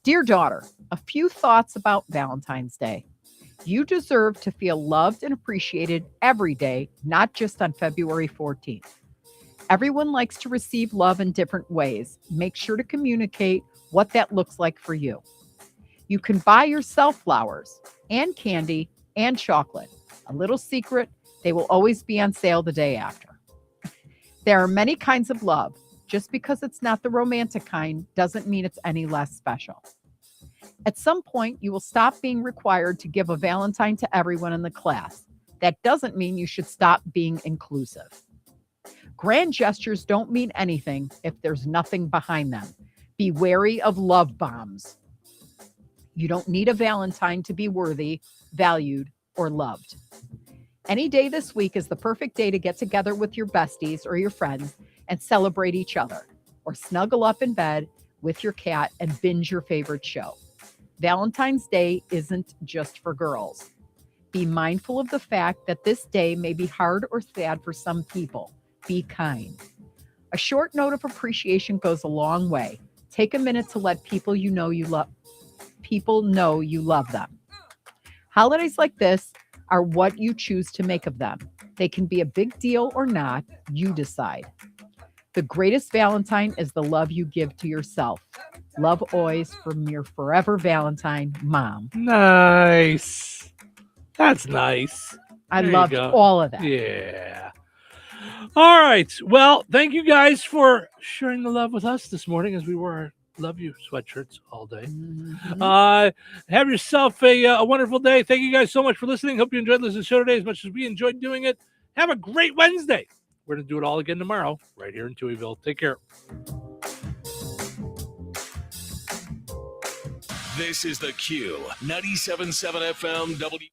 Dear daughter, a few thoughts about Valentine's Day. You deserve to feel loved and appreciated every day, not just on February 14th. Everyone likes to receive love in different ways. Make sure to communicate what that looks like for you. You can buy yourself flowers and candy and chocolate. A little secret, they will always be on sale the day after. There are many kinds of love. Just because it's not the romantic kind doesn't mean it's any less special. At some point, you will stop being required to give a Valentine to everyone in the class. That doesn't mean you should stop being inclusive. Grand gestures don't mean anything if there's nothing behind them. Be wary of love bombs. You don't need a Valentine to be worthy, valued, or loved. Any day this week is the perfect day to get together with your besties or your friends and celebrate each other, or snuggle up in bed with your cat and binge your favorite show. Valentine's Day isn't just for girls. Be mindful of the fact that this day may be hard or sad for some people. Be kind. A short note of appreciation goes a long way. Take a minute to let people know you love them. Holidays like this are what you choose to make of them. They can be a big deal or not. You decide. The greatest Valentine is the love you give to yourself. Love always from your forever Valentine, Mom. Nice. That's nice. I There you loved go. all of that. Yeah. All right. Well, thank you guys for sharing the love with us this morning as we wore our Love You sweatshirts all day. Have yourself a wonderful day. Thank you guys so much for listening. Hope you enjoyed listening to the show today as much as we enjoyed doing it. Have a great Wednesday. We're going to do it all again tomorrow right here in Touhyville. Take care. This is the Q 97.7 FM W.